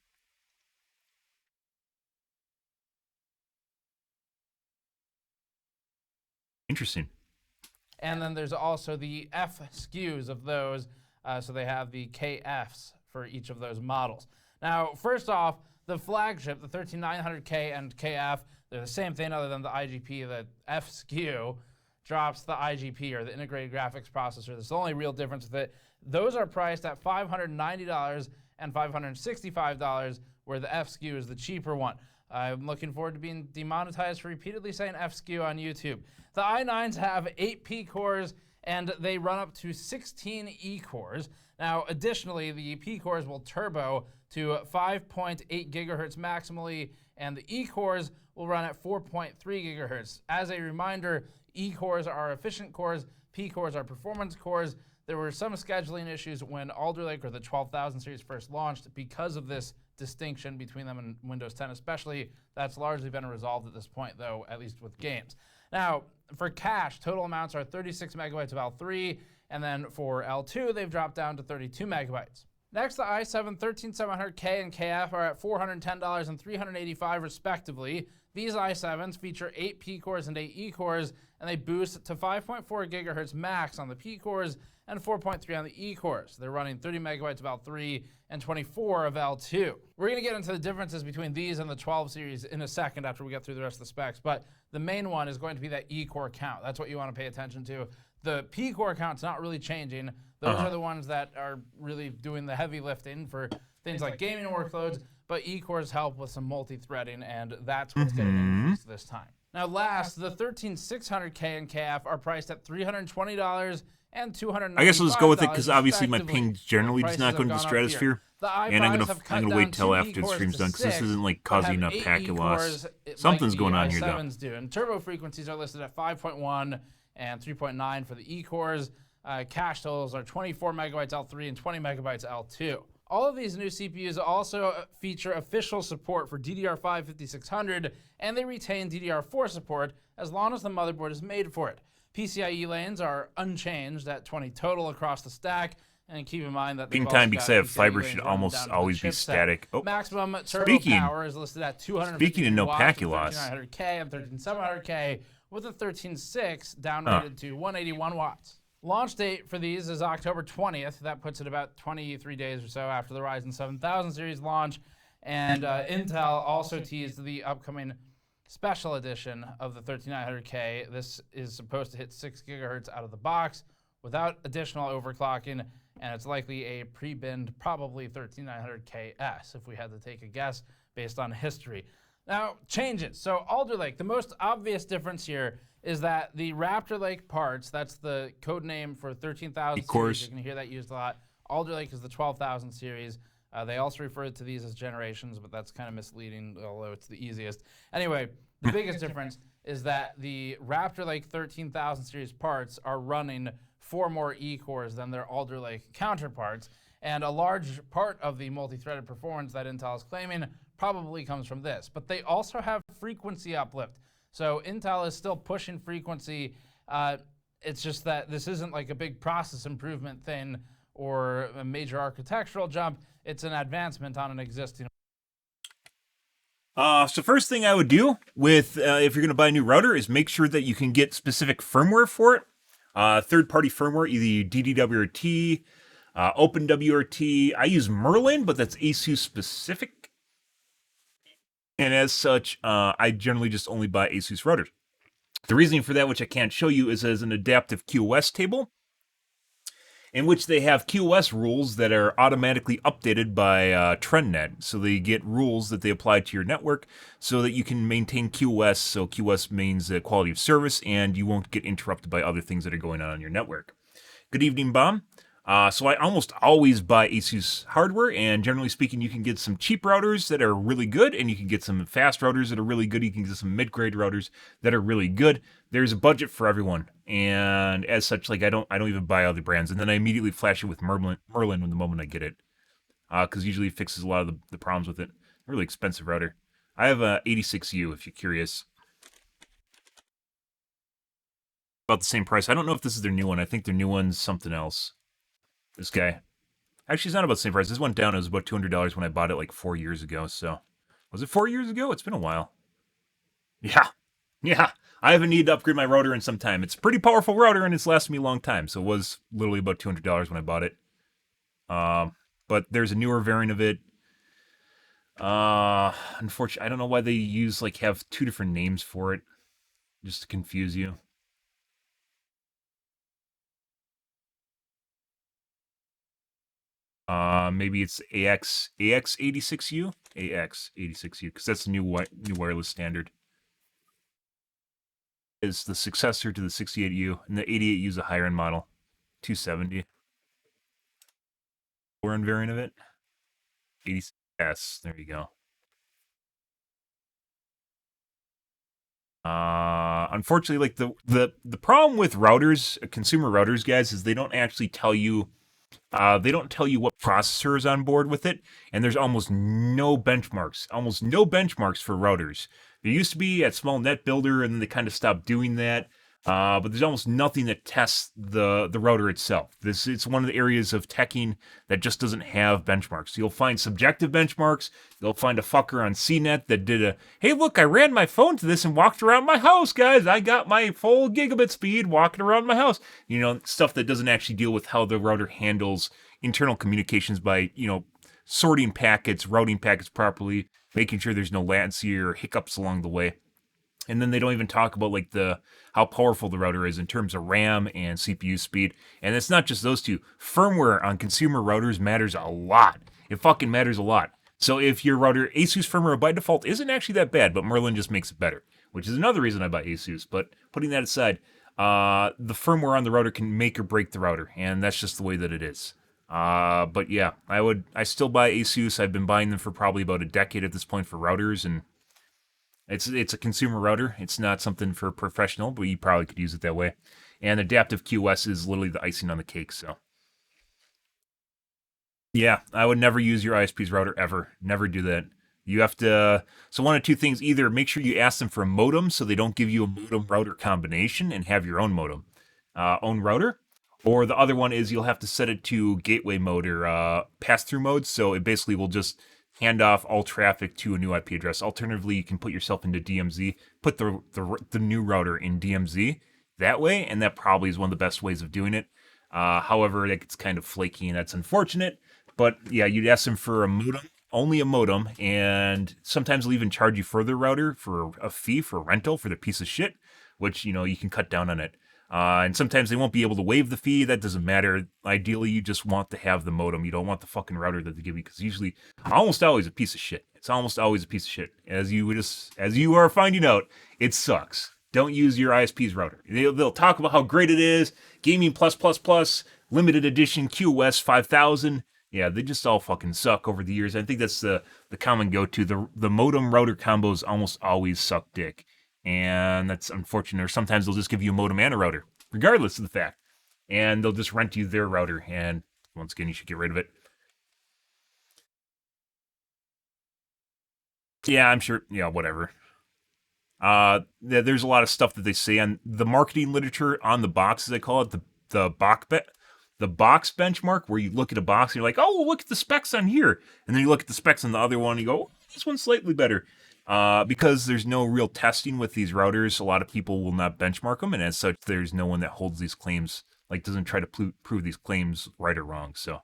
Interesting. And then there's also the F SKUs of those. So they have the KFs for each of those models. Now, first off, the flagship, the 13900K and KF, they're the same thing other than the IGP. The F SKU drops the IGP, or the integrated graphics processor. That's the only real difference with it. Those are priced at $590 and $565, where the F SKU is the cheaper one. I'm looking forward to being demonetized for repeatedly saying F SKU on YouTube. The i9s have 8 P cores, and they run up to 16 E cores. Now, additionally, the P cores will turbo to 5.8 gigahertz maximally, and the E cores will run at 4.3 gigahertz. As a reminder, E cores are efficient cores, P cores are performance cores. There were some scheduling issues when Alder Lake or the 12,000 series first launched because of this distinction between them and Windows 10 especially. That's largely been resolved at this point, though, at least with games. Now, for cache, total amounts are 36 megabytes of L3, and then for L2, they've dropped down to 32 megabytes. Next, the i7 13700K and KF are at $410 and $385 respectively. These i7s feature 8 P cores and 8 E cores, and they boost to 5.4 gigahertz max on the P cores and 4.3 on the E cores. They're running 30 megabytes of L3 and 24 of L2. We're going to get into the differences between these and the 12 series in a second after we get through the rest of the specs, but the main one is going to be that E core count. That's what you want to pay attention to. The P core count's not really changing. Those are the ones that are really doing the heavy lifting for things like gaming workloads, but E cores help with some multi-threading, and that's what's getting increased this time. Now last, the 13600K and KF are priced at $320 and $295. I guess let's go with it because obviously my ping generally does not go into the stratosphere. And I'm gonna wait till after the stream's done because this isn't like causing enough packet loss. Something's going on here though. Do. And turbo frequencies are listed at 5.1 and 3.9 for the E cores. Cache totals are 24 megabytes L3 and 20 megabytes L2. All of these new CPUs also feature official support for DDR5 5600, and they retain DDR4 support as long as the motherboard is made for it. PCIe lanes are unchanged at 20 total across the stack, and keep in mind that Ping time because I have fiber should almost always be static. Oh. Maximum turbo power is listed at 250 Speaking of no packet loss, 13900K and 13700K with a 136 downrated to 181 watts. Launch date for these is October 20th. That puts it about 23 days or so after the Ryzen 7000 series launch. And Intel also teased the upcoming special edition of the 13900K. This is supposed to hit 6 gigahertz out of the box without additional overclocking, and it's likely a pre-binned, probably 13900KS, if we had to take a guess based on history. Now, changes. So Alder Lake, the most obvious difference here is that the Raptor Lake parts, that's the code name for 13,000 series. You're going to hear that used a lot. Alder Lake is the 12,000 series. They also refer to these as generations, but that's kind of misleading, although it's the easiest. Anyway, the biggest difference is that the Raptor Lake 13,000 series parts are running 4 more E cores than their Alder Lake counterparts, and a large part of the multi-threaded performance that Intel is claiming probably comes from this. But they also have frequency uplift. So Intel is still pushing frequency. It's just that this isn't like a big process improvement thing or a major architectural jump. It's an advancement on an existing. So first thing I would do with if you're going to buy a new router is make sure that you can get specific firmware for it. Third-party firmware, either DDWRT, OpenWRT. I use Merlin, but that's ASUS specific. And as such, I generally just only buy ASUS routers. The reasoning for that, which I can't show you, is as an adaptive QoS table, in which they have QoS rules that are automatically updated by TrendNet. So they get rules that they apply to your network so that you can maintain QoS. So QoS means quality of service, and you won't get interrupted by other things that are going on your network. Good evening, Bomb. So I almost always buy ASUS hardware, and generally speaking, you can get some cheap routers that are really good, and you can get some fast routers that are really good. You can get some mid-grade routers that are really good. There's a budget for everyone, and as such, like I don't even buy other brands, and then I immediately flash it with Merlin the moment I get it, because usually it fixes a lot of the problems with it. Really expensive router. I have a 86U if you're curious. About the same price. I don't know if this is their new one. I think their new one's something else. This guy. Actually, it's not about the same price. This went down. It was about $200 when I bought it like 4 years ago. So, was it 4 years ago? It's been a while. Yeah. Yeah. I haven't needed to upgrade my router in some time. It's a pretty powerful router, and it's lasted me a long time. So it was literally about $200 when I bought it. But there's a newer variant of it. Unfortunately, I don't know why they have 2 different names for it, just to confuse you. Maybe it's AX86U, AX86U, because that's the new wireless standard. Is the successor to the 68U, and the 88U is a higher end model, 270. Lower end variant of it, 86S. There you go. Unfortunately, like the problem with routers, consumer routers, guys, is they don't actually tell you. They don't tell you what processor is on board with it, and there's almost no benchmarks for routers. There used to be at Small Net Builder, and then they kind of stopped doing that. But there's almost nothing that tests the router itself. It's one of the areas of teching that just doesn't have benchmarks. You'll find subjective benchmarks. You'll find a fucker on CNET that did hey, look, I ran my phone to this and walked around my house, guys. I got my full gigabit speed walking around my house. Stuff that doesn't actually deal with how the router handles internal communications by, sorting packets, routing packets properly, making sure there's no latency or hiccups along the way. And then they don't even talk about how powerful the router is in terms of RAM and CPU speed. And it's not just those two. Firmware on consumer routers matters a lot. It fucking matters a lot. So if your router, ASUS firmware by default isn't actually that bad, but Merlin just makes it better, which is another reason I buy ASUS. But putting that aside, the firmware on the router can make or break the router, and that's just the way that it is. But yeah, I still buy ASUS. I've been buying them for probably about a decade at this point for routers, and it's a consumer router. It's not something for professional, but you probably could use it that way. And adaptive QoS is literally the icing on the cake. So yeah, I would never use your ISP's router ever. Never do that. You have to. So one of 2 things: either make sure you ask them for a modem, so they don't give you a modem router combination, and have your own modem, own router. Or the other one is you'll have to set it to gateway mode or pass-through mode, so it basically will just hand off all traffic to a new IP address. Alternatively, you can put yourself into DMZ, put the new router in DMZ that way, and that probably is one of the best ways of doing it. However, that gets kind of flaky, and that's unfortunate. But yeah, you'd ask them for a modem, only a modem, and sometimes they'll even charge you for their router for a fee for rental for the piece of shit, which, you can cut down on it. And sometimes they won't be able to waive the fee. That doesn't matter. Ideally, you just want to have the modem. You don't want the fucking router that they give you, because usually, almost always a piece of shit. It's almost always a piece of shit. As you are finding out, it sucks. Don't use your ISP's router. They'll talk about how great it is. Gaming plus, limited edition QoS 5000. Yeah, they just all fucking suck over the years. I think that's the common go-to. The modem router combos almost always suck dick. And that's unfortunate. Or sometimes they'll just give you a modem and a router, regardless of the fact. And they'll just rent you their router. And once again, you should get rid of it. Yeah, I'm sure. Yeah, whatever. There's a lot of stuff that they say on the marketing literature on the box, as they call it, the box benchmark, where you look at a box and you're like, oh, well, look at the specs on here. And then you look at the specs on the other one and you go, oh, this one's slightly better. Because there's no real testing with these routers, a lot of people will not benchmark them, and as such, there's no one that holds these claims, doesn't try to prove these claims right or wrong. So,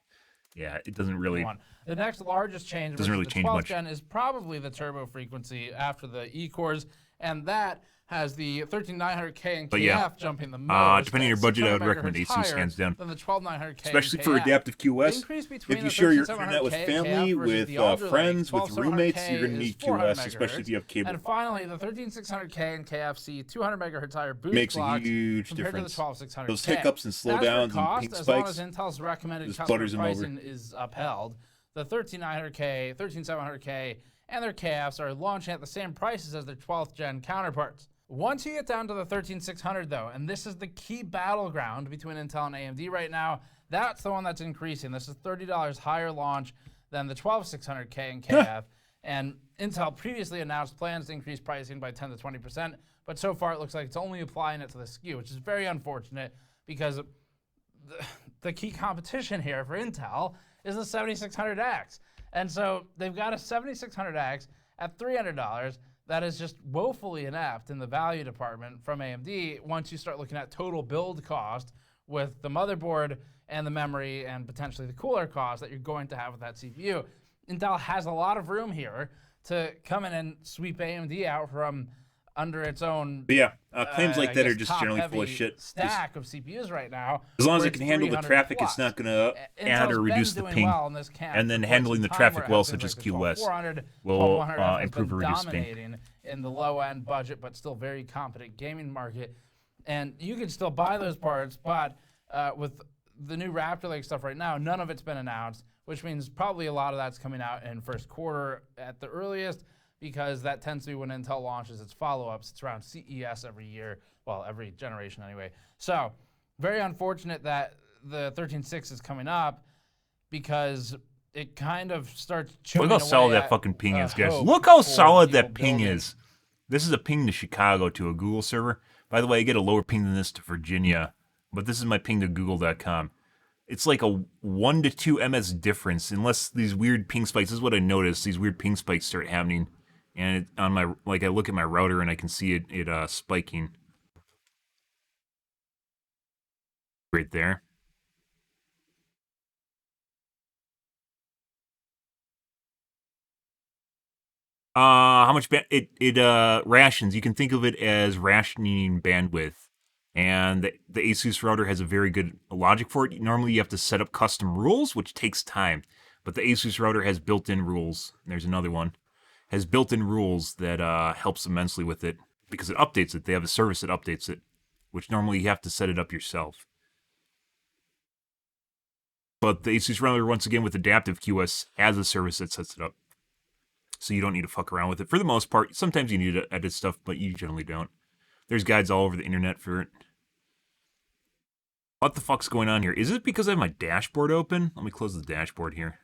yeah, it doesn't really. The next largest change doesn't really change much. Gen is probably the turbo frequency after the E-cores, and that has the 13900K and KF jumping the most. Depending on your budget, I would recommend ASUS hands down. Than the 12900K, especially for adaptive QoS. If you share your internet with family, with friends, with roommates, you're going to need QoS, especially if you have cable. And finally, the 13600K and KFC 200 megahertz higher boost makes a huge difference. Those hiccups and slowdowns and pink spikes. As long as Intel's recommended customer pricing is upheld, the 13900K, 13700K, and their KFs are launching at the same prices as their 12th gen counterparts. Once you get down to the 13600 though, and this is the key battleground between Intel and AMD right now, that's the one that's increasing. This is $30 higher launch than the 12600K and KF. And Intel previously announced plans to increase pricing by 10 to 20%, but so far it looks like it's only applying it to the SKU, which is very unfortunate because the key competition here for Intel is the 7600X. And so they've got a 7600X at $300 that is just woefully inept in the value department from AMD once you start looking at total build cost with the motherboard and the memory and potentially the cooler cost that you're going to have with that CPU. Intel has a lot of room here to come in and sweep AMD out from under its own But yeah, claims like that are just generally full of top-heavy shit. stack of CPUs right now. As long as where it can handle the 300 traffic, plus. it's not going to add Intel's or been reduce the doing ping. well in this camp And then for quite handling some the time, traffic where it well, has such things as like the QoS, 12400, will 12100F has improve or been reduce ping. dominating in the low-end budget but still very competent gaming market. And you can still buy those parts, but with the new Raptor Lake stuff right now, none of it's been announced, which means probably a lot of that's coming out in first quarter at the earliest, because that tends to be when Intel launches its follow-ups. It's around CES every year, well, every generation anyway. So very unfortunate that the 13.6 is coming up, because it kind of starts chipping Look how solid away that fucking ping at is, guys. hope Look how for solid people that ping building. is. This is a ping to Chicago to a Google server. By the way, I get a lower ping than this to Virginia, but this is my ping to google.com. It's like a 1 to 2 ms difference, unless these weird ping spikes. This is what I noticed. These weird ping spikes start happening, and it, on my I look at my router and I can see it spiking right there. How much it rations? You can think of it as rationing bandwidth, and the ASUS router has a very good logic for it. Normally, you have to set up custom rules, which takes time, but the ASUS router has built-in rules. There's another one, has built-in rules that helps immensely with it because it updates it. They have a service that updates it, which normally you have to set it up yourself. But the ASUS router, once again, with adaptive QoS, has a service that sets it up. So you don't need to fuck around with it. For the most part, sometimes you need to edit stuff, but you generally don't. There's guides all over the internet for it. What the fuck's going on here? Is it because I have my dashboard open? Let me close the dashboard here.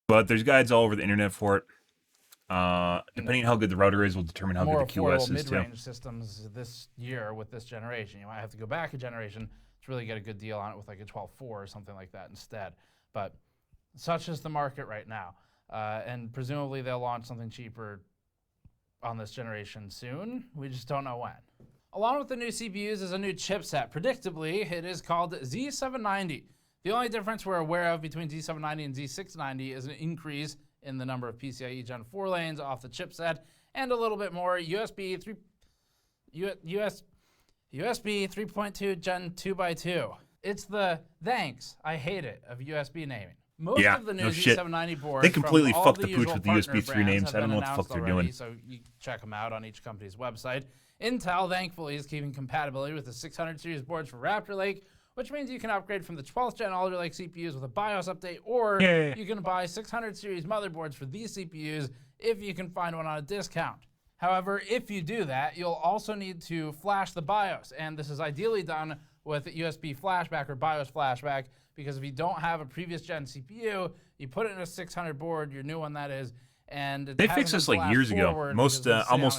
But there's guides all over the internet for it. Depending on how good the router is will determine how More good the affordable QoS is too. mid-range systems this year with this generation. You might have to go back a generation to really get a good deal on it with like a 12.4 or something like that instead. But such is the market right now. And presumably they'll launch something cheaper on this generation soon. We just don't know when. Along with the new CPUs is a new chipset. Predictably, it is called Z790. The only difference we're aware of between Z790 and Z690 is an increase in the number of PCIe Gen 4 lanes off the chipset, and a little bit more USB 3.2 Gen 2x2. It's the thanks, I hate it, of USB naming. Most of the new no shit. Z790 boards They completely from all fucked the the pooch usual with the partner USB 3 brands names. have I don't been know what the fuck announced they're already, doing. so you check them out on each company's website. Intel, thankfully, is keeping compatibility with the 600 series boards for Raptor Lake, which means you can upgrade from the 12th gen Alder Lake CPUs with a BIOS update, or you can buy 600 series motherboards for these CPUs if you can find one on a discount. However, if you do that, you'll also need to flash the BIOS, and this is ideally done with USB flashback or BIOS flashback, because if you don't have a previous gen CPU, you put it in a 600 board, your new one that is, and They fixed this like years ago. Almost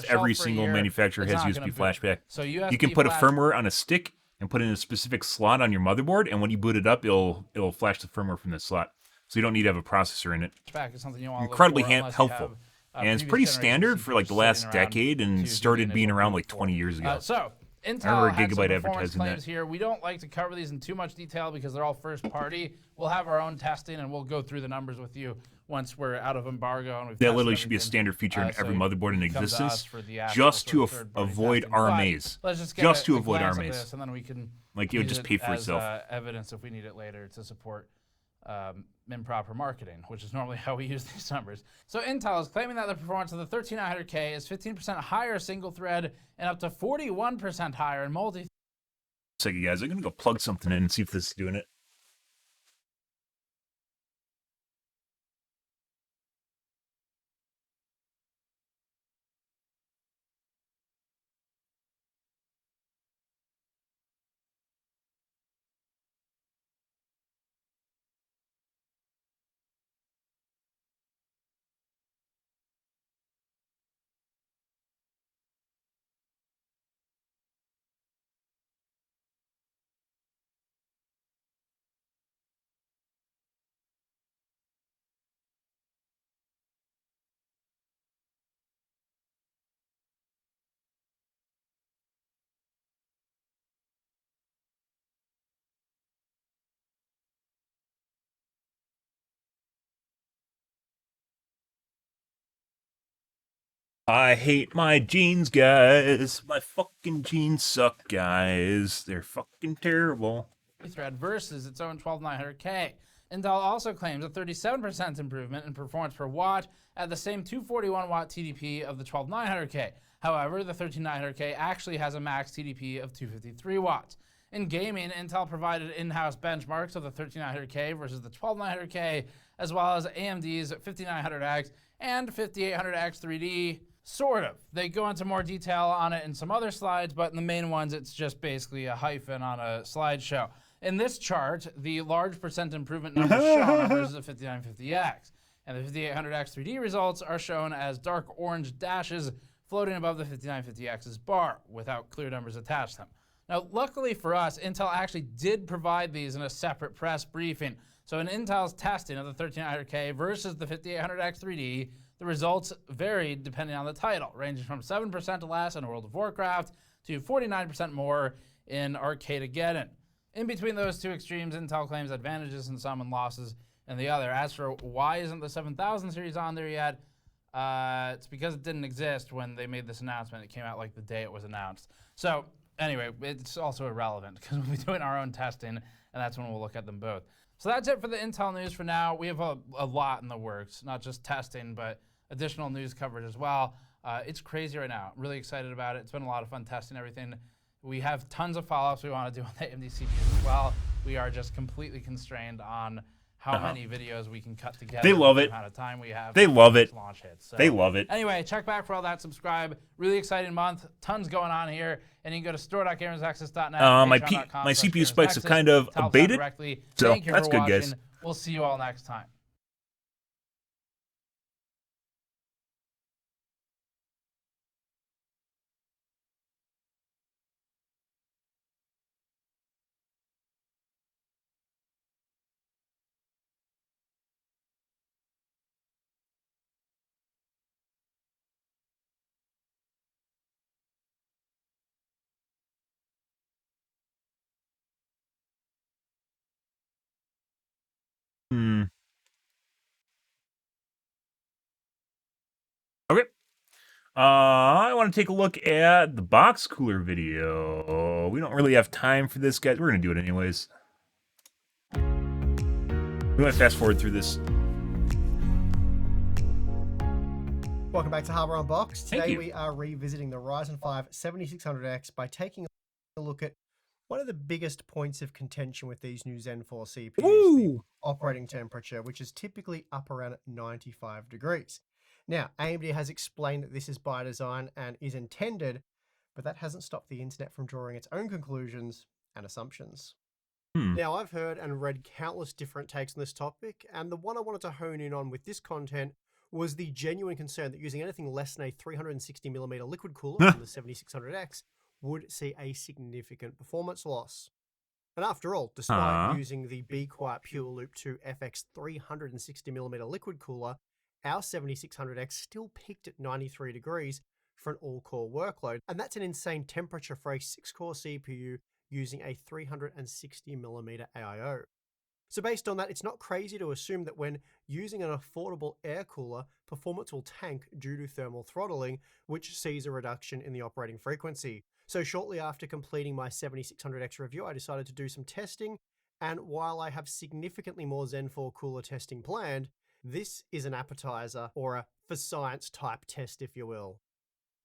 every single manufacturer has USB flashback. So USB you can put a firmware on a stick and put it in a specific slot on your motherboard, and when you boot it up, it'll flash the firmware from the slot. So you don't need to have a processor in it. Is something you want to Incredibly look for unless you helpful. have, And it's pretty standard for like the last decade, and started being around like 20 years ago. So Intel I remember had some Gigabyte performance advertising claims that. here. We don't like to cover these in too much detail because they're all first party. We'll have our own testing, and we'll go through the numbers with you once we're out of embargo. And we've That tested literally should be a everything. standard feature in every motherboard in you come to us existence, for the actual just to sort of third-party avoid testing. But RMAs. let's just get Just to a avoid glance at RMAs. this, and then we can Like, it would use just pay for as, itself. evidence if we need it later to support improper marketing, which is normally how we use these numbers. So Intel is claiming that the performance of the 13900K is 15% higher single thread and up to 41% higher in multi. Second, guys, I'm gonna go plug something in and see if this is doing it. I hate my jeans, guys. My fucking jeans suck, guys. They're fucking terrible. Thread versus its own 12900K. Intel also claims a 37% improvement in performance per watt at the same 241 watt TDP of the 12900K. However, the 13900K actually has a max TDP of 253 watts. In gaming, Intel provided in-house benchmarks of the 13900K versus the 12900K, as well as AMD's 5900X and 5800X 3D. Sort of. They go into more detail on it in some other slides, but in the main ones, it's just basically a hyphen on a slideshow. In this chart, the large percent improvement numbers shown are versus the 5950X, and the 5800X 3D results are shown as dark orange dashes floating above the 5950X's bar without clear numbers attached to them. Now, luckily for us, Intel actually did provide these in a separate press briefing. So in Intel's testing of the 13900K versus the 5800X 3D, the results varied depending on the title, ranging from 7% less in World of Warcraft to 49% more in Arcadegeddon. In between those two extremes, Intel claims advantages in some and losses in the other. As for why isn't the 7000 series on there yet, it's because it didn't exist when they made this announcement. It came out like the day it was announced. So anyway, it's also irrelevant because we'll be doing our own testing, and that's when we'll look at them both. So that's it for the Intel news for now. We have a lot in the works, not just testing, but additional news coverage as well. It's crazy right now. I'm really excited about it. It's been a lot of fun testing everything. We have tons of follow-ups we want to do on the AMD CPUs as well. We are just completely constrained on how many videos we can cut together. They love it. The amount of time we have. They love it. Launch hits. So, they love it. Anyway, check back for all that. Subscribe. Really exciting month. Tons going on here. And you can go to store.gamersaccess.net. My CPU spikes have kind of abated. So that's good, guys. We'll see you all next time. Okay. I want to take a look at the box cooler video. We don't really have time for this, guys. We're going to do it anyways. We want to fast forward through this. Welcome back to Hardware Unboxed. Today we are revisiting the Ryzen 5 7600X by taking a look at one of the biggest points of contention with these new Zen 4 CPUs, the operating temperature, which is typically up around 95 degrees. Now, AMD has explained that this is by design and is intended, but that hasn't stopped the internet from drawing its own conclusions and assumptions. Now, I've heard and read countless different takes on this topic, and the one I wanted to hone in on with this content was the genuine concern that using anything less than a 360mm liquid cooler on the 7600X would see a significant performance loss. And after all, despite using the Be Quiet Pure Loop 2 FX 360mm liquid cooler, our 7600X still peaked at 93 degrees for an all-core workload, and that's an insane temperature for a 6-core CPU using a 360mm AIO. So based on that, it's not crazy to assume that when using an affordable air cooler, performance will tank due to thermal throttling, which sees a reduction in the operating frequency. So shortly after completing my 7600X review, I decided to do some testing, and while I have significantly more Zen 4 cooler testing planned, this is an appetizer, or a for science type test, if you will.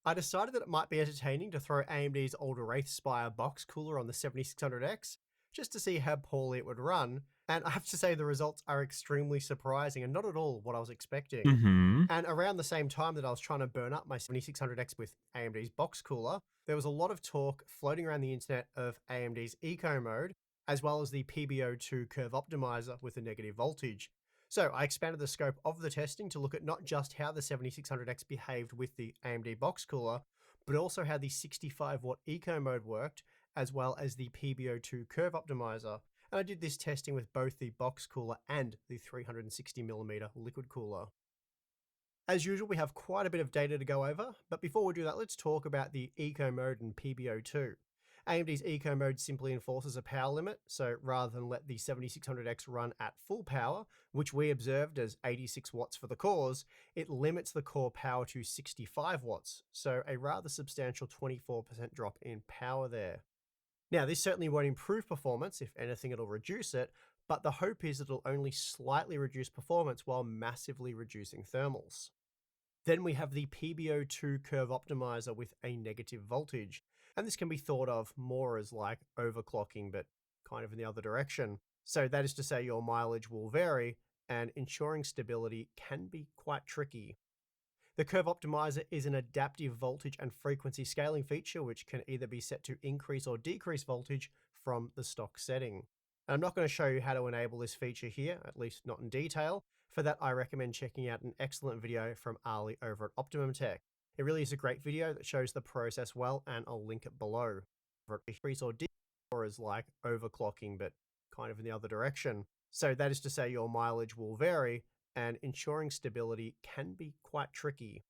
I decided that it might be entertaining to throw AMD's older Wraithspire box cooler on the 7600X, just to see how poorly it would run, and I have to say the results are extremely surprising and not at all what I was expecting. And around the same time that I was trying to burn up my 7600X with AMD's box cooler, there was a lot of talk floating around the internet of AMD's Eco mode, as well as the PBO2 curve optimizer with a negative voltage. So I expanded the scope of the testing to look at not just how the 7600X behaved with the AMD box cooler, but also how the 65-watt Eco mode worked, as well as the PBO2 curve optimizer. And I did this testing with both the box cooler and the 360mm liquid cooler. As usual, we have quite a bit of data to go over, but before we do that, let's talk about the Eco mode and PBO2. AMD's Eco mode simply enforces a power limit, so rather than let the 7600X run at full power, which we observed as 86 watts for the cores, it limits the core power to 65 watts, so a rather substantial 24% drop in power there. Now, this certainly won't improve performance, if anything it'll reduce it, but the hope is it'll only slightly reduce performance while massively reducing thermals. Then we have the PBO2 curve optimizer with a negative voltage, and this can be thought of more as like overclocking, but kind of in the other direction. So that is to say your mileage will vary, and ensuring stability can be quite tricky. The curve optimizer is an adaptive voltage and frequency scaling feature which can either be set to increase or decrease voltage from the stock setting. And I'm not going to show you how to enable this feature here, at least not in detail. For that, I recommend checking out an excellent video from Ali over at bensamTech. It really is a great video that shows the process well, and I'll link it below. Increase or decrease, or is like overclocking, but kind of in the other direction. So that is to say your mileage will vary, and ensuring stability can be quite tricky.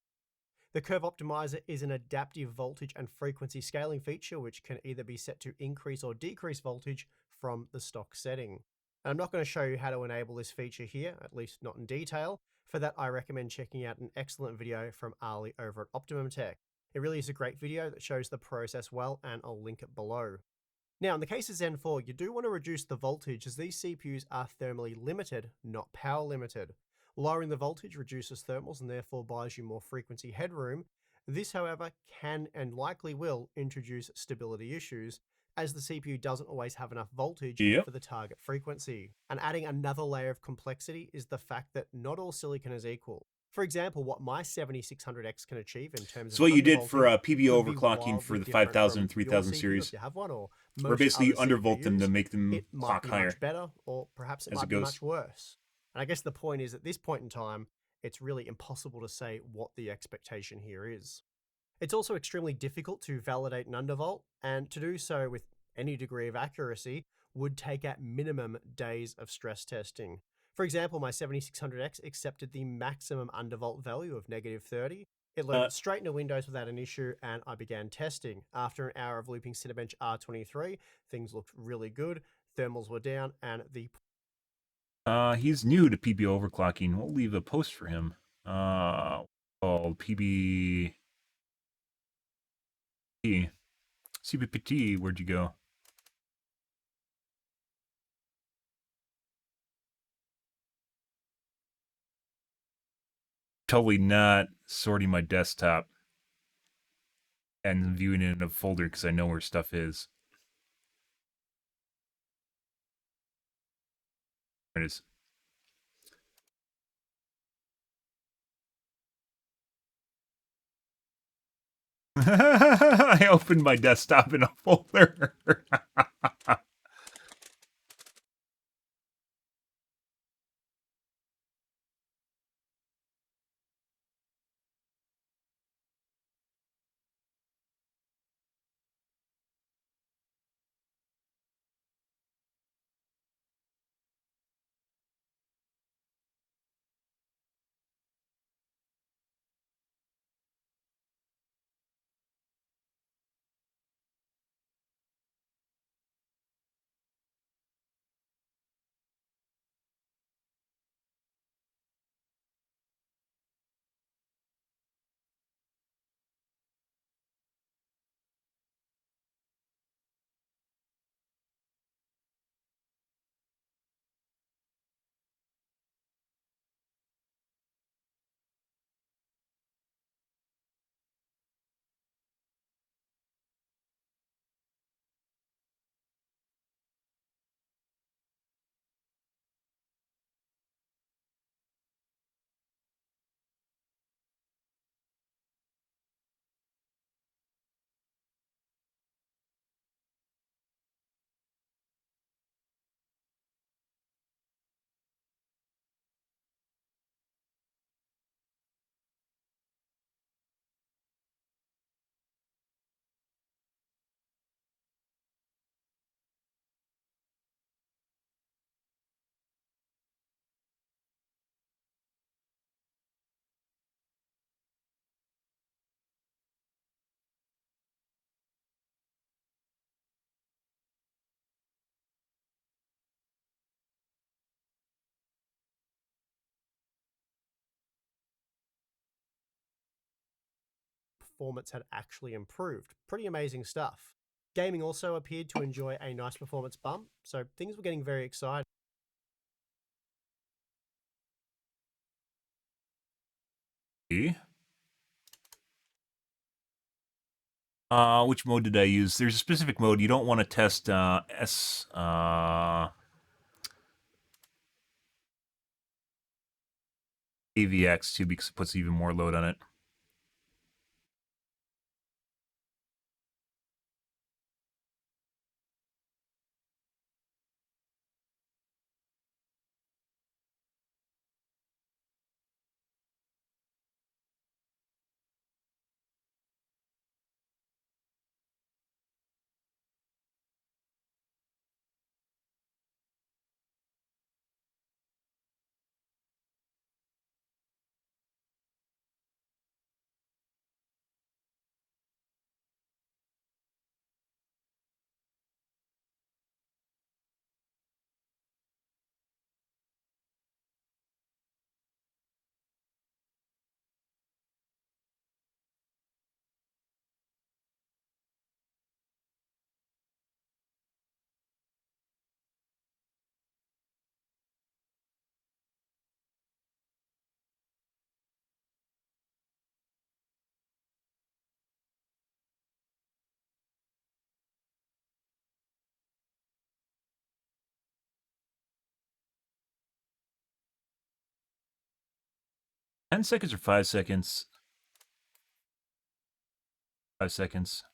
The curve optimizer is an adaptive voltage and frequency scaling feature which can either be set to increase or decrease voltage from the stock setting. And I'm not going to show you how to enable this feature here, at least not in detail. For that, I recommend checking out an excellent video from Ali over at bensamTech. It really is a great video that shows the process well, and I'll link it below. Now, in the case of Zen 4, you do want to reduce the voltage as these CPUs are thermally limited, not power limited. Lowering the voltage reduces thermals and therefore buys you more frequency headroom. This, however, can and likely will introduce stability issues, as the CPU doesn't always have enough voltage for the target frequency. And adding another layer of complexity is the fact that not all silicon is equal. For example, what my 7600X can achieve in terms of so what you did for PBO could be overclocking for the 5000 and 3000 CPU series, if you have one, or or basically you other undervolt them to CPUs, make them it might clock be higher. much better, or perhaps it as might it be goes. much worse. And I guess the point is, at this point in time, it's really impossible to say what the expectation here is. It's also extremely difficult to validate an undervolt, and to do so with any degree of accuracy would take at minimum days of stress testing. For example, my 7600X accepted the maximum undervolt value of -30. It loaded straight into Windows without an issue, and I began testing. After an hour of looping Cinebench R23, things looked really good, thermals were down, and the... He's new to PBO overclocking. We'll leave a post for him. Called PB... CPPT, where'd you go? Totally not sorting my desktop and viewing it in a folder because I know where stuff is. There it is. I opened my desktop in a folder. performance had actually improved. Pretty amazing stuff. Gaming also appeared to enjoy a nice performance bump, so things were getting very exciting. Which mode did I use? There's a specific mode. You don't want to test AVX too, because it puts even more load on it. $10 or 5 seconds? 5 seconds.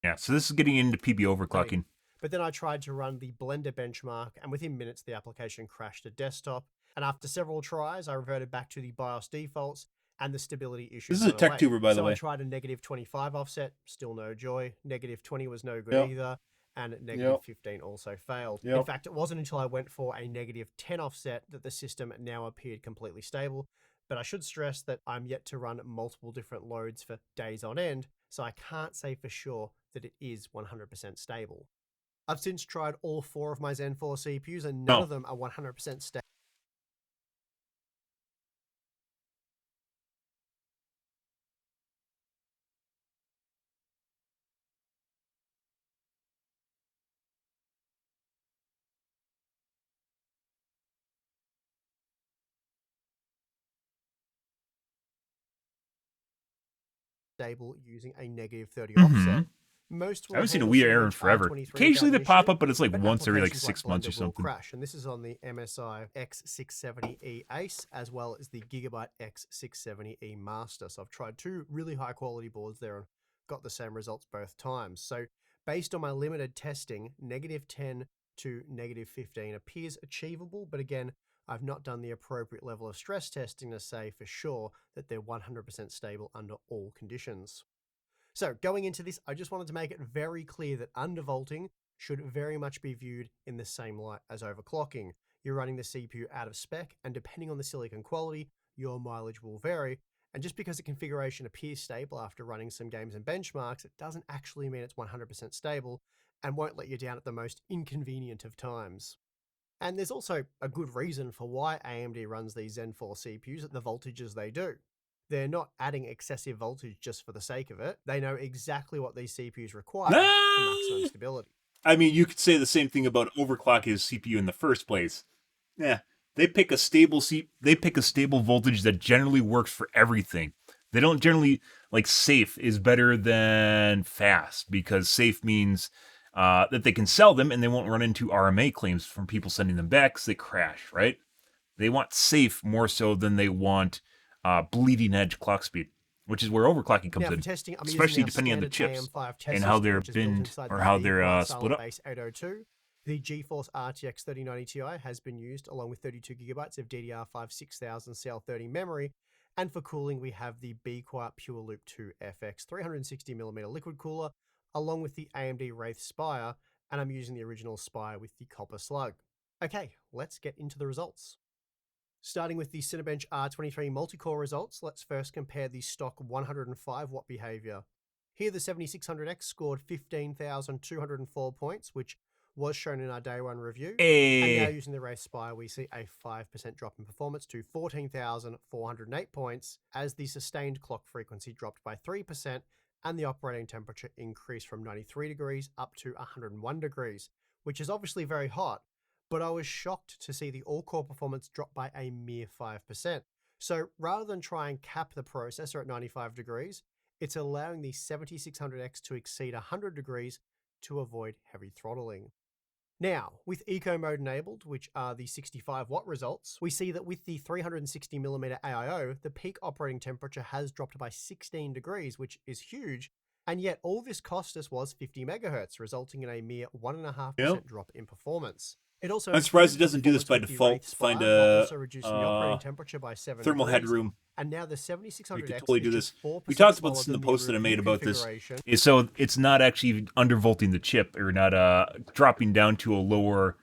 Yeah, so this is getting into PB overclocking. But then I tried to run the Blender benchmark, and within minutes the application crashed to desktop. And after several tries, I reverted back to the BIOS defaults, and the stability issues. This is a tech tuber, by the way. So I tried a -25 offset, still no joy. -20 was no good either, and -15 also failed. In fact, it wasn't until I went for a -10 offset that the system now appeared completely stable. But I should stress that I'm yet to run multiple different loads for days on end, so I can't say for sure that it is 100% stable. I've since tried all 4 of my Zen 4 CPUs, and none of them are 100% stable. Stable using a -30 offset. Most will I haven't seen a handle weird some error in bench forever. R23 Occasionally they without pop issue, up, but it's like once every like applications 6 like months or Blender will something. crash, and this is on the MSI X670E Ace as well as the Gigabyte X670E Master. So I've tried 2 really high quality boards there and got the same results both times. So based on my limited testing, -10 to -15 appears achievable, but again, I've not done the appropriate level of stress testing to say for sure that they're 100% stable under all conditions. So going into this, I just wanted to make it very clear that undervolting should very much be viewed in the same light as overclocking. You're running the CPU out of spec, and depending on the silicon quality, your mileage will vary. And just because the configuration appears stable after running some games and benchmarks, it doesn't actually mean it's 100% stable and won't let you down at the most inconvenient of times. And there's also a good reason for why AMD runs these Zen 4 CPUs at the voltages they do. They're not adding excessive voltage just for the sake of it. They know exactly what these CPUs require for maximum stability. I mean, you could say the same thing about overclocking his CPU in the first place. Yeah, they pick a stable voltage that generally works for everything. They don't generally like safe is better than fast, because safe means that they can sell them and they won't run into RMA claims from people sending them back because they crash, right? They want safe more so than they want bleeding edge clock speed, which is where overclocking comes in, testing, especially depending on the chips and how they're binned or how they're split up. 802. The GeForce RTX 3090 Ti has been used along with 32GB of DDR5 6000 CL30 memory, And for cooling, we have the Be Quiet Pure Loop 2 FX 360mm liquid cooler, along with the AMD Wraith Spire, and I'm using the original Spire with the copper slug. Okay, let's get into the results. Starting with the Cinebench R23 multi-core results, let's first compare the stock 105 watt behavior. Here the 7600X scored 15,204 points, which was shown in our day one review. And now using the Wraith Spire, we see a 5% drop in performance to 14,408 points, as the sustained clock frequency dropped by 3% and the operating temperature increased from 93 degrees up to 101 degrees, which is obviously very hot, but I was shocked to see the all-core performance drop by a mere 5%. So rather than try and cap the processor at 95 degrees, it's allowing the 7600X to exceed 100 degrees to avoid heavy throttling. Now, with Eco Mode enabled, which are the 65 watt results, we see that with the 360mm AIO, the peak operating temperature has dropped by 16 degrees, which is huge, and yet all this cost us was 50 megahertz, resulting in a mere 1.5% drop in performance. It also I'm surprised it doesn't do this by default. Find a thermal headroom. And now the 7600X you could totally do this. We talked about this in the post that I made about this. So it's not actually undervolting the chip, or not dropping down to a lower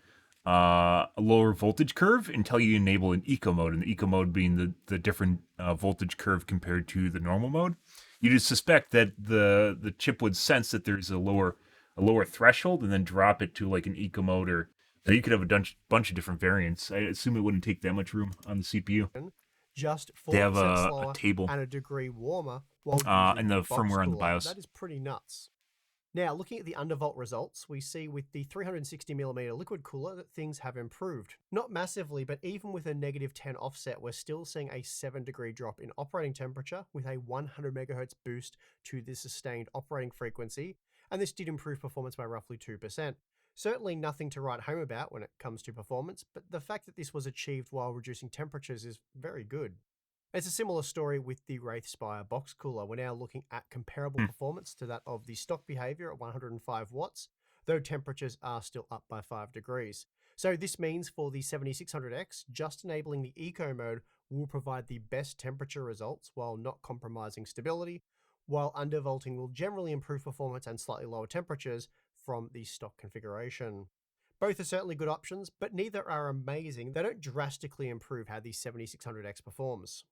voltage curve until you enable an eco mode, and the eco mode being the different voltage curve compared to the normal mode. You just suspect that the chip would sense that there's a lower threshold and then drop it to like an eco mode, or you could have a bunch of different variants. I assume it wouldn't take that much room on the CPU. Just 4% they have slower a table and a degree warmer while and the firmware on the BIOS. That is pretty nuts. Now, looking at the undervolt results, we see with the 360mm liquid cooler that things have improved. Not massively, but even with a -10 offset, we're still seeing a 7-degree drop in operating temperature with a 100 MHz boost to the sustained operating frequency, and this did improve performance by roughly 2%. Certainly nothing to write home about when it comes to performance, but the fact that this was achieved while reducing temperatures is very good. It's a similar story with the Wraith Spire box cooler. We're now looking at comparable performance to that of the stock behavior at 105 watts, though temperatures are still up by 5 degrees. So this means for the 7600X, just enabling the eco mode will provide the best temperature results while not compromising stability, while undervolting will generally improve performance and slightly lower temperatures from the stock configuration. Both are certainly good options, but neither are amazing. They don't drastically improve how the 7600X performs.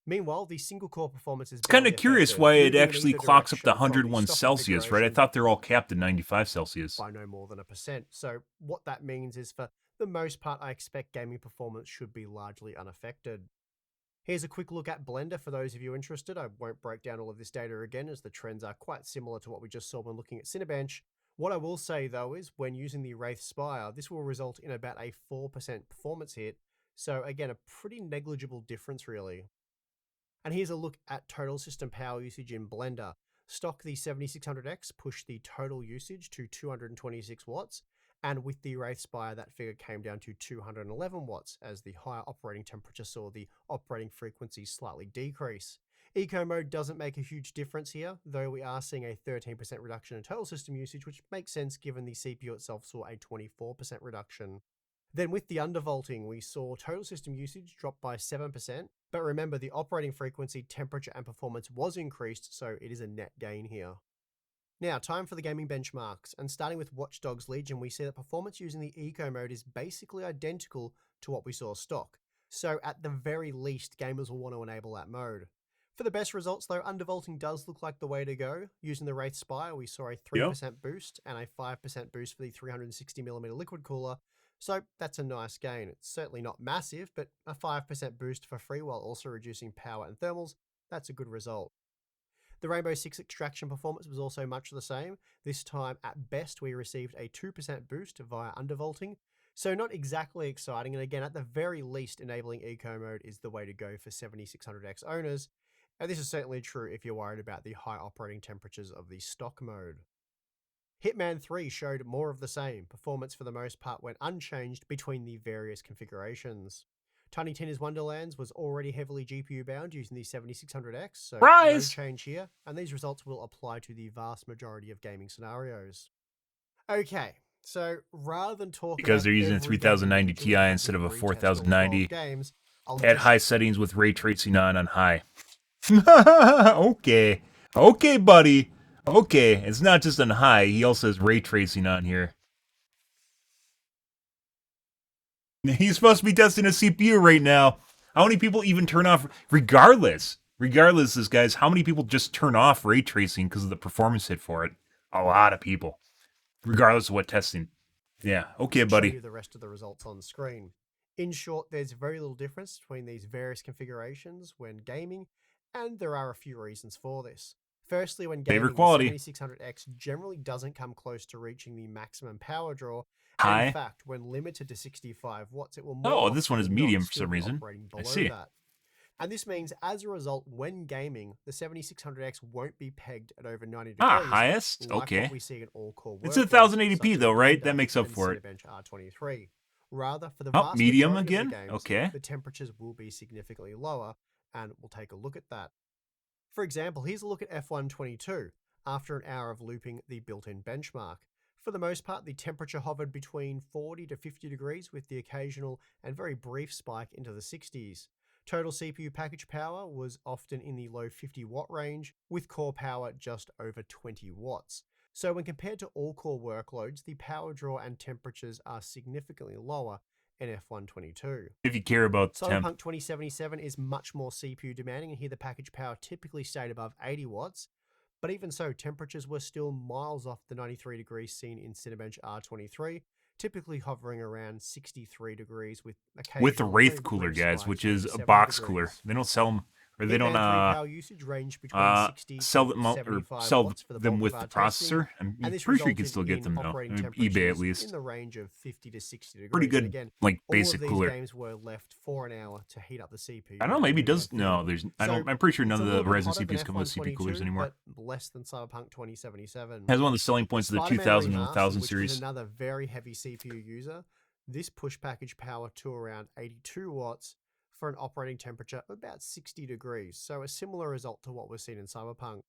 Meanwhile, the single-core performance is kind of curious why it actually clocks up to 101 Celsius, right? I thought they're all capped at 95 Celsius. By no more than 1%. So what that means is, for the most part, I expect gaming performance should be largely unaffected. Here's a quick look at Blender for those of you interested. I won't break down all of this data again, as the trends are quite similar to what we just saw when looking at Cinebench. What I will say though is, when using the Wraith Spire, this will result in about a 4% performance hit. So again, a pretty negligible difference really. And here's a look at total system power usage in Blender. Stock the 7600X pushed the total usage to 226 watts, and with the Wraith Spire that figure came down to 211 watts, as the higher operating temperature saw the operating frequency slightly decrease. Eco mode doesn't make a huge difference here, though we are seeing a 13% reduction in total system usage, which makes sense given the CPU itself saw a 24% reduction. Then with the undervolting, we saw total system usage drop by 7%, but remember the operating frequency, temperature and performance was increased, so it is a net gain here. Now, time for the gaming benchmarks, and starting with Watch Dogs Legion, we see that performance using the eco mode is basically identical to what we saw stock. So at the very least, gamers will want to enable that mode. For the best results though, undervolting does look like the way to go. Using the Wraith Spire, we saw a 3% boost and a 5% boost for the 360mm liquid cooler. So that's a nice gain. It's certainly not massive, but a 5% boost for free while also reducing power and thermals, that's a good result. The Rainbow Six extraction performance was also much the same. This time, at best, we received a 2% boost via undervolting. So not exactly exciting, and again, at the very least, enabling eco mode is the way to go for 7600X owners. And this is certainly true if you're worried about the high operating temperatures of the stock mode. Hitman 3 showed more of the same. Performance for the most part went unchanged between the various configurations. Tiny Tina's Wonderlands was already heavily GPU bound using the 7600X, so no change here, and these results will apply to the vast majority of gaming scenarios. Okay, so rather than talk because about they're using a 3090 Ti instead of a 4090, games, At high settings with ray tracing on high. Okay. Okay, buddy. Okay, it's not just on high, he also has ray tracing on here. He's supposed to be testing a CPU right now. How many people even turn off, regardless, this guys, how many people just turn off ray tracing because of the performance hit for it? A lot of people, regardless of what testing. Yeah, okay, buddy. Show you the rest of the results on screen. In short, there's very little difference between these various configurations when gaming, and there are a few reasons for this. Firstly, when gaming, the 7600X generally doesn't come close to reaching the maximum power draw. And in fact, when limited to 65 watts, it will more this one is medium for some reason. I see. That. And this means, as a result, when gaming, the 7600X won't be pegged at over 90 degrees. Highest? Like okay. What we see in all-core it's 1080p though, right? That makes up for it. R23. Rather, for the vast medium majority again? Of the games, okay. The temperatures will be significantly lower, and we'll take a look at that. For example, here's a look at F122 after an hour of looping the built-in benchmark. For the most part, the temperature hovered between 40 to 50 degrees with the occasional and very brief spike into the 60s. Total CPU package power was often in the low 50 watt range, with core power just over 20 watts. So when compared to all core workloads, the power draw and temperatures are significantly lower in F122. If you care about Cyberpunk 2077 is much more CPU demanding, and here the package power typically stayed above 80 watts. But even so, temperatures were still miles off the 93 degrees seen in Cinebench R23, typically hovering around 63 degrees with the Wraith cooler, guys, which is a box cooler. They don't sell them, or they don't power usage range between 60 sell them with the processor. I'm pretty sure you can still get them though. eBay at least. In the range of 50 to 60 degrees. Pretty good, again, like basic all of cooler. These games were left for an hour to heat up the CPU. I don't know. Maybe it does. No, there's. I'm pretty sure none of the Ryzen CPUs come with CPU coolers anymore. But less than Cyberpunk 2077. Has one of the selling points of the 2000 and 1000 which series. Is another very heavy CPU user. This push package power to around 82 watts for an operating temperature of about 60 degrees. So a similar result to what we're seeing in Cyberpunk.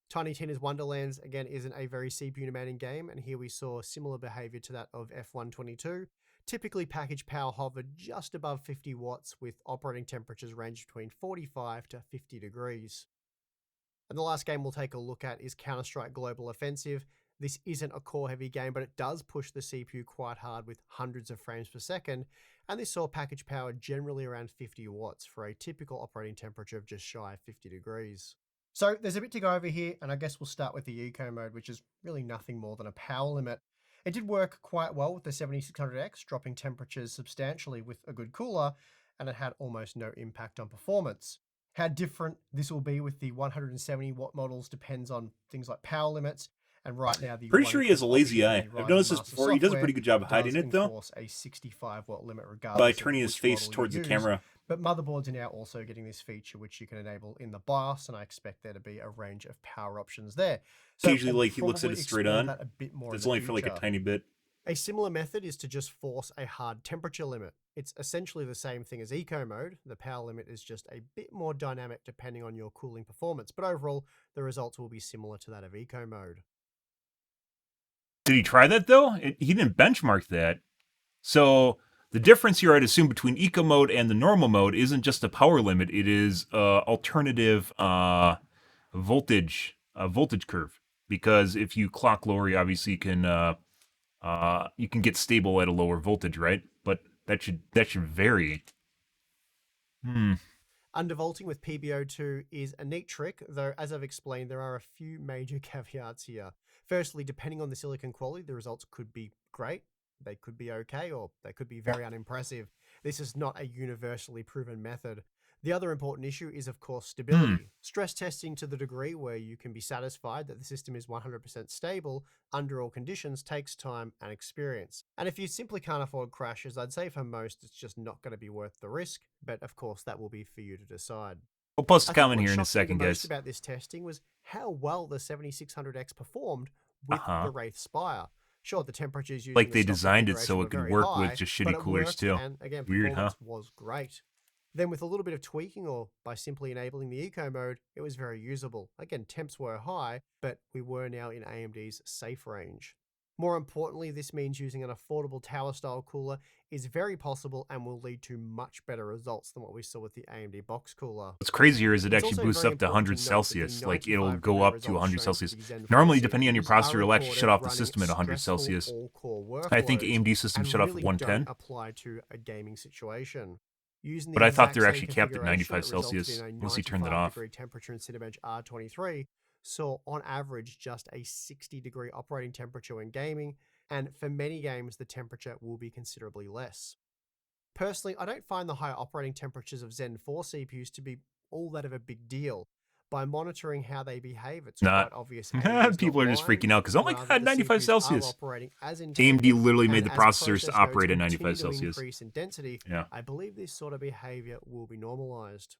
Tiny Tina's Wonderlands, again, isn't a very CPU demanding game, and here we saw similar behavior to that of F122. Typically, package power hovered just above 50 watts with operating temperatures ranged between 45 to 50 degrees. And the last game we'll take a look at is Counter-Strike Global Offensive. This isn't a core-heavy game, but it does push the CPU quite hard with hundreds of frames per second, and this saw package power generally around 50 watts for a typical operating temperature of just shy of 50 degrees. So there's a bit to go over here, and I guess we'll start with the eco mode, which is really nothing more than a power limit. It did work quite well with the 7600X, dropping temperatures substantially with a good cooler, and it had almost no impact on performance. How different this will be with the 170 watt models depends on things like power limits. And right now, the pretty sure he has a lazy eye. I've noticed this before. He does a pretty good job of hiding it, though. A 65 watt limit regardless by turning his face towards the camera. But motherboards are now also getting this feature, which you can enable in the BIOS, and I expect there to be a range of power options there. So occasionally, like he looks at it straight on. That's only for like a tiny bit. A similar method is to just force a hard temperature limit. It's essentially the same thing as eco mode. The power limit is just a bit more dynamic depending on your cooling performance, but overall, the results will be similar to that of eco mode. Did he try that though? He didn't benchmark that. So the difference here, I'd assume, between eco mode and the normal mode isn't just a power limit. It is alternative voltage curve. Because if you clock lower, you obviously can get stable at a lower voltage, right? But that should vary. Undervolting with PBO2 is a neat trick, though as I've explained, there are a few major caveats here. Firstly, depending on the silicon quality, the results could be great, they could be okay, or they could be very unimpressive. This is not a universally proven method. The other important issue is, of course, stability. Stress testing to the degree where you can be satisfied that the system is 100% stable under all conditions takes time and experience. And if you simply can't afford crashes, I'd say for most it's just not going to be worth the risk, but of course that will be for you to decide. We'll post a comment here in a second, guys. What shocked me about this testing was how well the 7600X performed with the Wraith Spire. Sure, the temperatures using like they designed it so it could work high, with just shitty coolers too. And again, weird, huh? Was great. Then with a little bit of tweaking or by simply enabling the eco mode, it was very usable. Again, temps were high, but we were now in AMD's safe range. More importantly, this means using an affordable tower-style cooler is very possible and will lead to much better results than what we saw with the AMD box cooler. What's crazier is it It's actually also boosts very up to important 100 to note that the Celsius. Like, it'll 95 go up to results 100 shown for Celsius. the Zen 4 Normally, depending on your CPUs are processor, it'll actually shut off the recorded system at 100 stressful Celsius. all-core I think workloads AMD systems and shut off really at 110. don't apply to a gaming situation. Using But the I thought exact they're same actually capped at configuration, 95 it resulted Celsius, in a unless you turn that 95 off. degree temperature in Cinebench R23, saw on average just a 60-degree operating temperature when gaming, and for many games the temperature will be considerably less. Personally, I don't find the higher operating temperatures of Zen 4 CPUs to be all that of a big deal. By monitoring how they behave, it's Not. quite obvious AMD is People not are just lying, freaking out because, oh my rather god, the 95 CPUs are Celsius. operating as intended, AMD literally made and the as processors process to nodes operate at continue 95 to Celsius. increase in density, Yeah. I believe this sort of behavior will be normalized.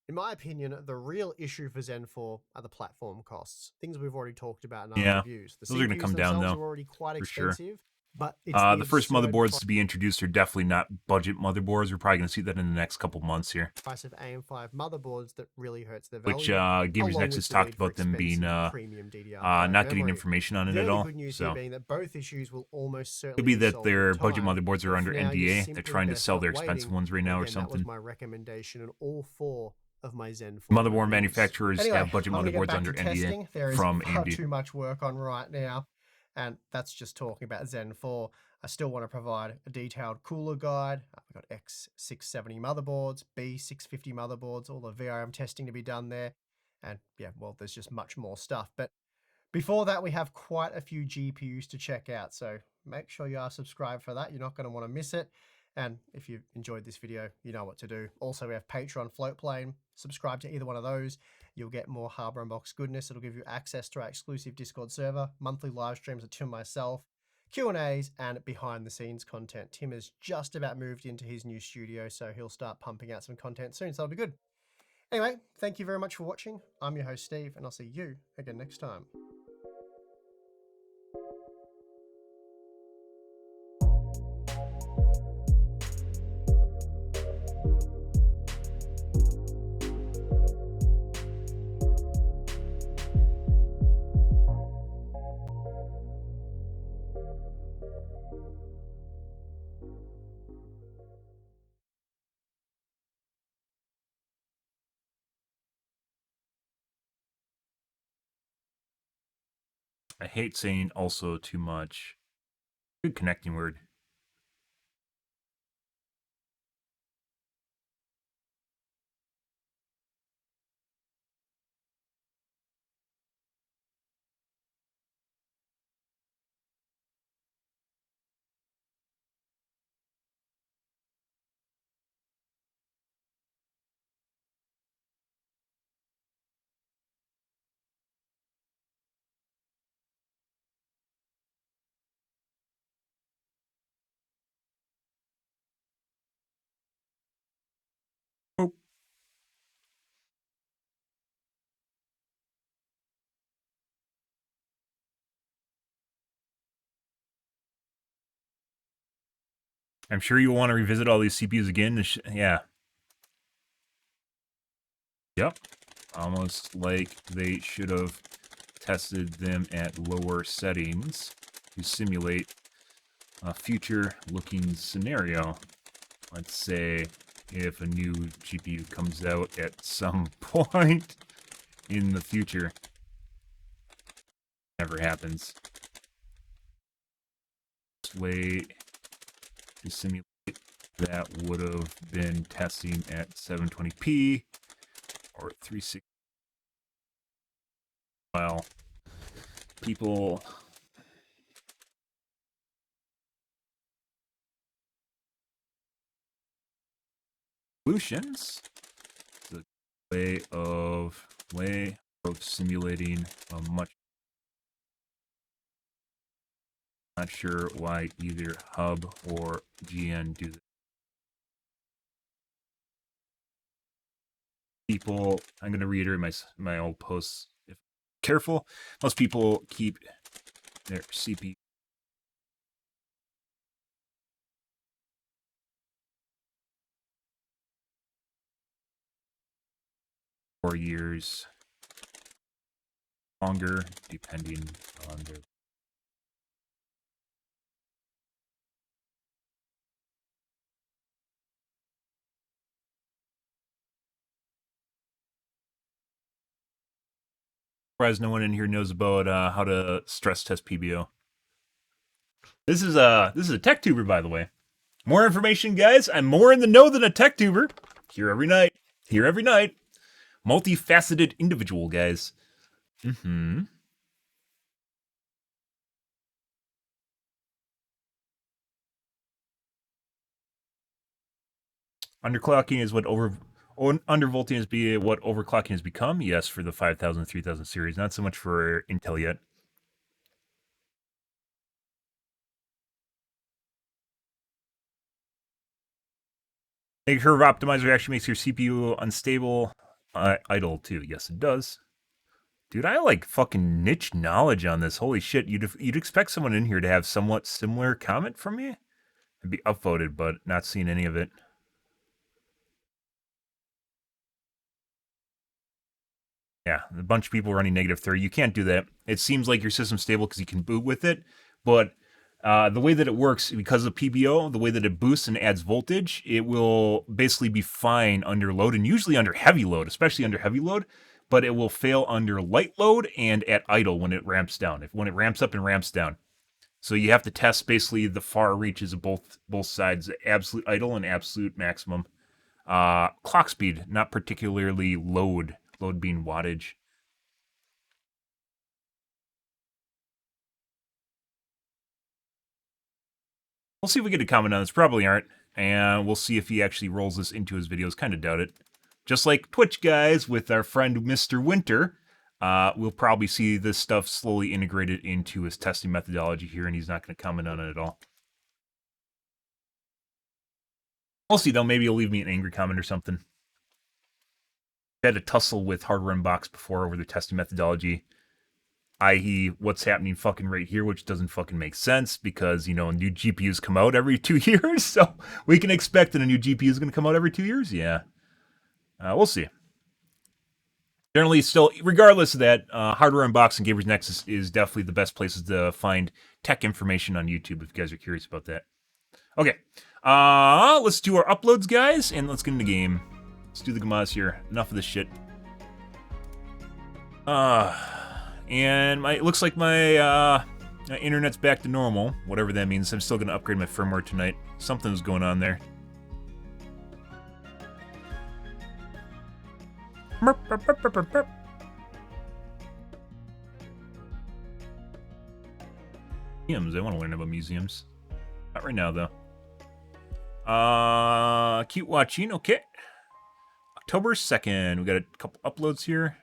In my opinion, the real issue for Zen 4 are the platform costs, things we've already talked about in our Yeah. reviews. The Those are going CPUs to come down, themselves though. are already quite For sure. expensive, but it's The first absurd motherboards to be introduced are definitely not budget motherboards. We're probably going to see that in the next couple months here. price of AM5 motherboards that really hurts their value. Which Gamers along Nexus with the talked need for about them being expensive premium DDR5 not getting memory. information on it The at only all. good news So here being that both issues will almost certainly could be that solved their in budget time, motherboards are but under for now, you're NDA. They're simply trying to best sell not their expensive waiting. ones right now or Again, that was something. my recommendation in all 4 of my Zen 4 Motherboard reviews. manufacturers Anyway, have budget I'm gonna get motherboards back under to testing. NDA There is from far AMD. too much work on right now, and that's just talking about Zen 4. I still want to provide a detailed cooler guide. We've got X670 motherboards, B650 motherboards, all the VRM testing to be done there. And yeah, well, there's just much more stuff. But before that, we have quite a few GPUs to check out. So make sure you are subscribed for that. You're not going to want to miss it. And if you enjoyed this video, you know what to do. Also, we have Patreon, Floatplane. Subscribe to either one of those. You'll get more Hardware Unboxed goodness. It'll give you access to our exclusive Discord server, monthly live streams of Tim and myself, Q&As, and behind-the-scenes content. Tim has just about moved into his new studio, so he'll start pumping out some content soon, so that'll be good. Anyway, thank you very much for watching. I'm your host, Steve, and I'll see you again next time. I hate saying also too much. Good connecting word. I'm sure you'll want to revisit all these CPUs again. Yeah. Yep. Almost like they should have tested them at lower settings to simulate a future-looking scenario. Let's say if a new GPU comes out at some point in the future. Never happens. This way to simulate that would have been testing at 720p or 360. Well, people solutions. It's a way of simulating a much. Not sure why either Hub or GN do this. People, I'm going to reiterate my old posts. If careful, most people keep their CPU for years longer, depending on their Surprised no one in here knows about how to stress test PBO. This is a tech tuber, by the way. More information, guys. I'm more in the know than a tech tuber. Here every night. Here every night. Multifaceted individual, guys. Underclocking is what undervolting is what overclocking has become. Yes, for the 5000, 3000 series. Not so much for Intel yet. A curve optimizer actually makes your CPU unstable, idle too. Yes, it does. Dude, I like fucking niche knowledge on this. Holy shit, you'd expect someone in here to have somewhat similar comment from me? I'd be upvoted, but not seeing any of it. Yeah, a bunch of people running -30. You can't do that. It seems like your system's stable because you can boot with it, but the way that it works, because of PBO, the way that it boosts and adds voltage, it will basically be fine under load, and usually under heavy load, especially under heavy load, but it will fail under light load and at idle when it ramps down, when it ramps up and ramps down. So you have to test basically the far reaches of both sides, absolute idle and absolute maximum. Clock speed, not particularly load being wattage. We'll see if we get a comment on this. Probably aren't. And we'll see if he actually rolls this into his videos. Kind of doubt it. Just like Twitch, guys, with our friend Mr. Winter, we'll probably see this stuff slowly integrated into his testing methodology here, and he's not going to comment on it at all. We'll see, though. Maybe he'll leave me an angry comment or something. I had to tussle with Hardware Unboxed before over their testing methodology, i.e. what's happening fucking right here, which doesn't fucking make sense because, you know, new GPUs come out every 2 years, so we can expect that a new GPU is going to come out every 2 years? Yeah. We'll see. Generally, still, regardless of that, Hardware Unboxed and Gamers Nexus is definitely the best places to find tech information on YouTube if you guys are curious about that. Okay. Let's do our uploads, guys, and let's get in the game. Let's do the Gamas here. Enough of this shit. And it looks like my internet's back to normal, whatever that means. I'm still going to upgrade my firmware tonight. Something's going on there. Museums. I want to learn about museums. Not right now, though. Keep watching. Okay. October 2nd. We got a couple uploads here.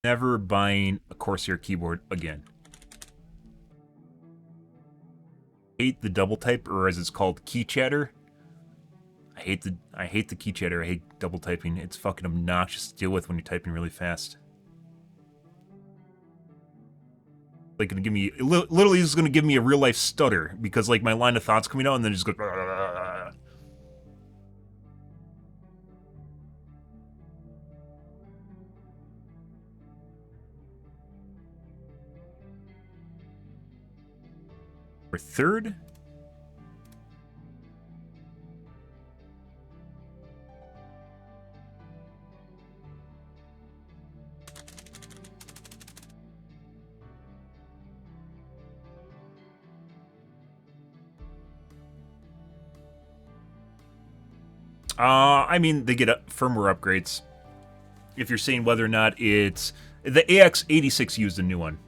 Never buying a Corsair keyboard again. Hate the double type, or as it's called, key chatter. I hate the key chatter. I hate double typing. It's fucking obnoxious to deal with when you're typing really fast. Like, gonna give me literally is gonna give me a real life stutter because like my line of thoughts coming out and then it just goes. For third. I mean, they get firmware upgrades. If you're saying whether or not it's the AX86U is the new one.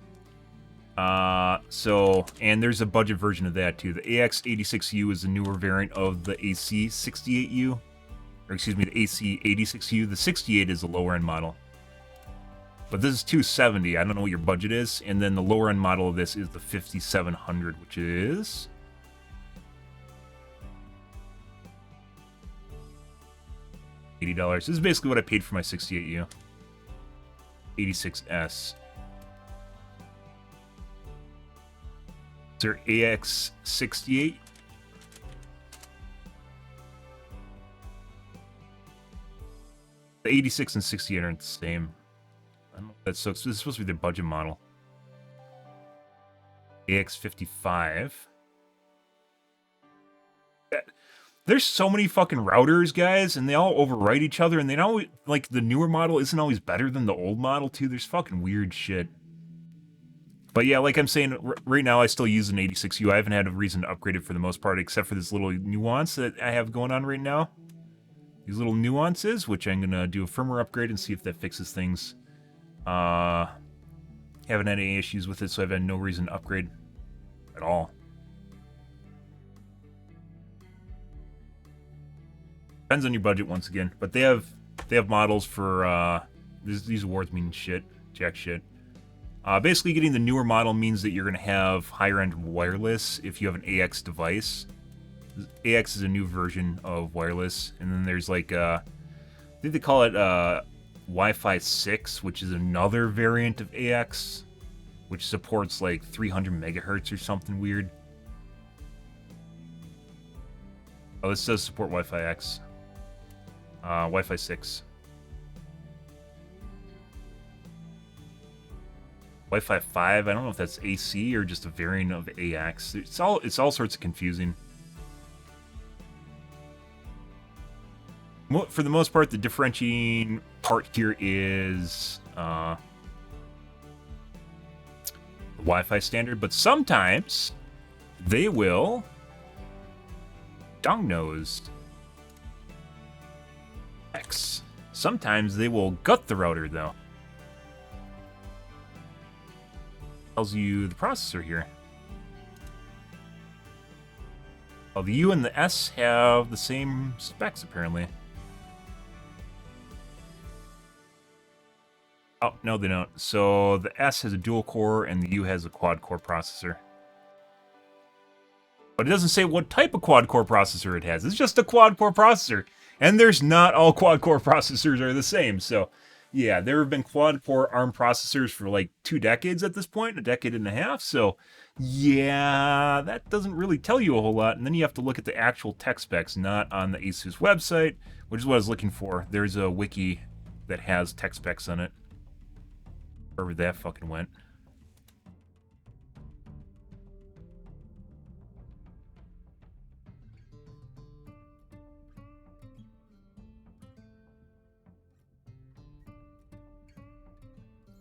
And there's a budget version of that too. The AX86U is the newer variant of the AC68U, or excuse me, the AC86U. The 68 is the lower end model. But this is 270. I don't know what your budget is. And then the lower end model of this is the 5700, which is $80. This is basically what I paid for my 68U. 86S. Is there AX68? The 86 and 68 aren't the same. I don't know if that's so. This is supposed to be their budget model. AX55. There's so many fucking routers, guys, and they all overwrite each other, and they don't, like, the newer model isn't always better than the old model, too. There's fucking weird shit. But yeah, like I'm saying, right now I still use an 86U. I haven't had a reason to upgrade it for the most part, except for this little nuance that I have going on right now. These little nuances, which I'm going to do a firmware upgrade and see if that fixes things. Haven't had any issues with it, so I've had no reason to upgrade at all. Depends on your budget once again, but they have models for these awards mean shit, jack shit. Basically, getting the newer model means that you're going to have higher end wireless if you have an AX device. AX is a new version of wireless, and then there's like I think they call it Wi-Fi 6, which is another variant of AX, which supports like 300 megahertz or something weird. Oh, this does support Wi-Fi X. Wi-Fi 6. Wi-Fi 5, I don't know if that's AC or just a variant of AX. It's all sorts of confusing. For the most part, the differentiating part here is the Wi-Fi standard, but sometimes they will dong-nosed X. Sometimes they will gut the router, though. Tells you the processor here. Well, the U and the S have the same specs, apparently. Oh, no, they don't. So the S has a dual core and the U has a quad core processor. But it doesn't say what type of quad core processor it has. It's just a quad core processor. And there's not all quad core processors are the same. So, yeah, there have been quad core ARM processors for like 2 decades at this point, a decade and a half. So, yeah, that doesn't really tell you a whole lot. And then you have to look at the actual tech specs, not on the ASUS website, which is what I was looking for. There's a wiki that has tech specs on it. Wherever that fucking went.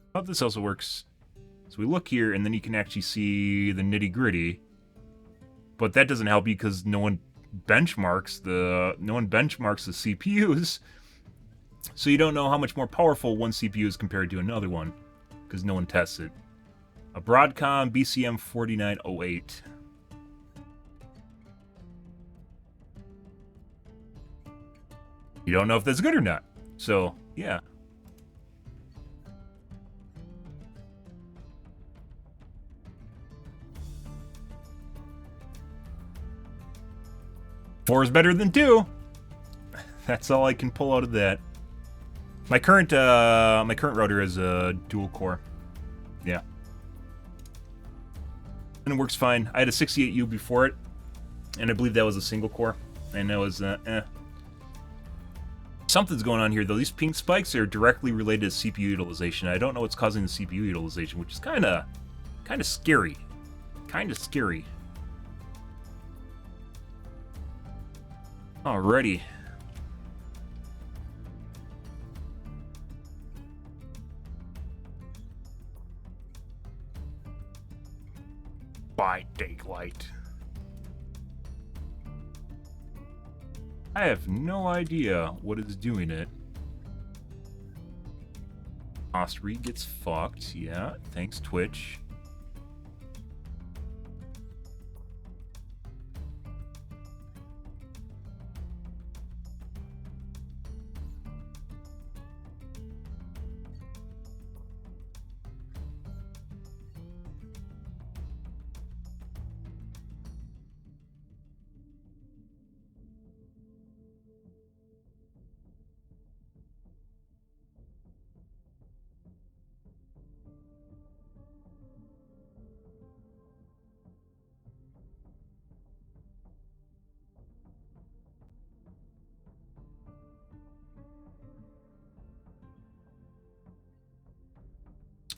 I hope this also works. So we look here, and then you can actually see the nitty-gritty. But that doesn't help you because no one benchmarks the CPUs. So you don't know how much more powerful one CPU is compared to another one, because no one tests it. A Broadcom BCM 4908. You don't know if that's good or not. So, yeah. Four is better than 2. That's all I can pull out of that. My current router is a dual core. Yeah. And it works fine. I had a 68U before it, and I believe that was a single core. And that was Something's going on here though. These ping spikes are directly related to CPU utilization. I don't know what's causing the CPU utilization, which is kind of scary. Kind of scary. Alrighty. By daylight. I have no idea what is doing it. Ostry gets fucked. Yeah, thanks Twitch.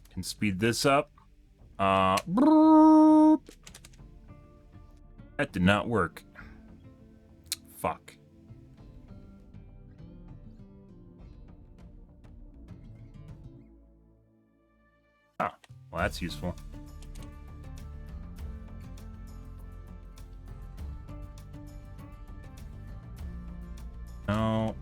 Can speed this up. Brrr. Boop. That did not work. Fuck. Ah, well, that's useful. No.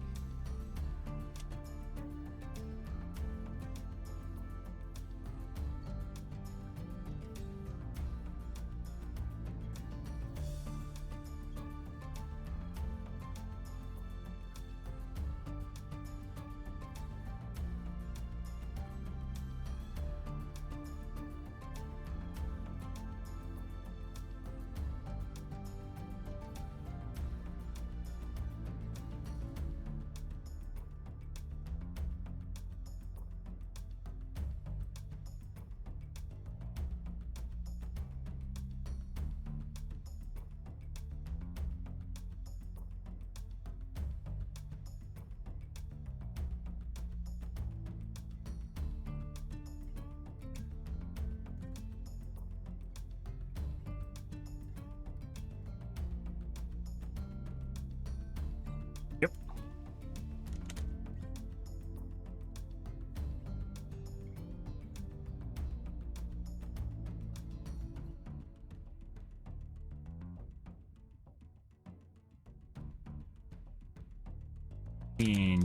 Yep.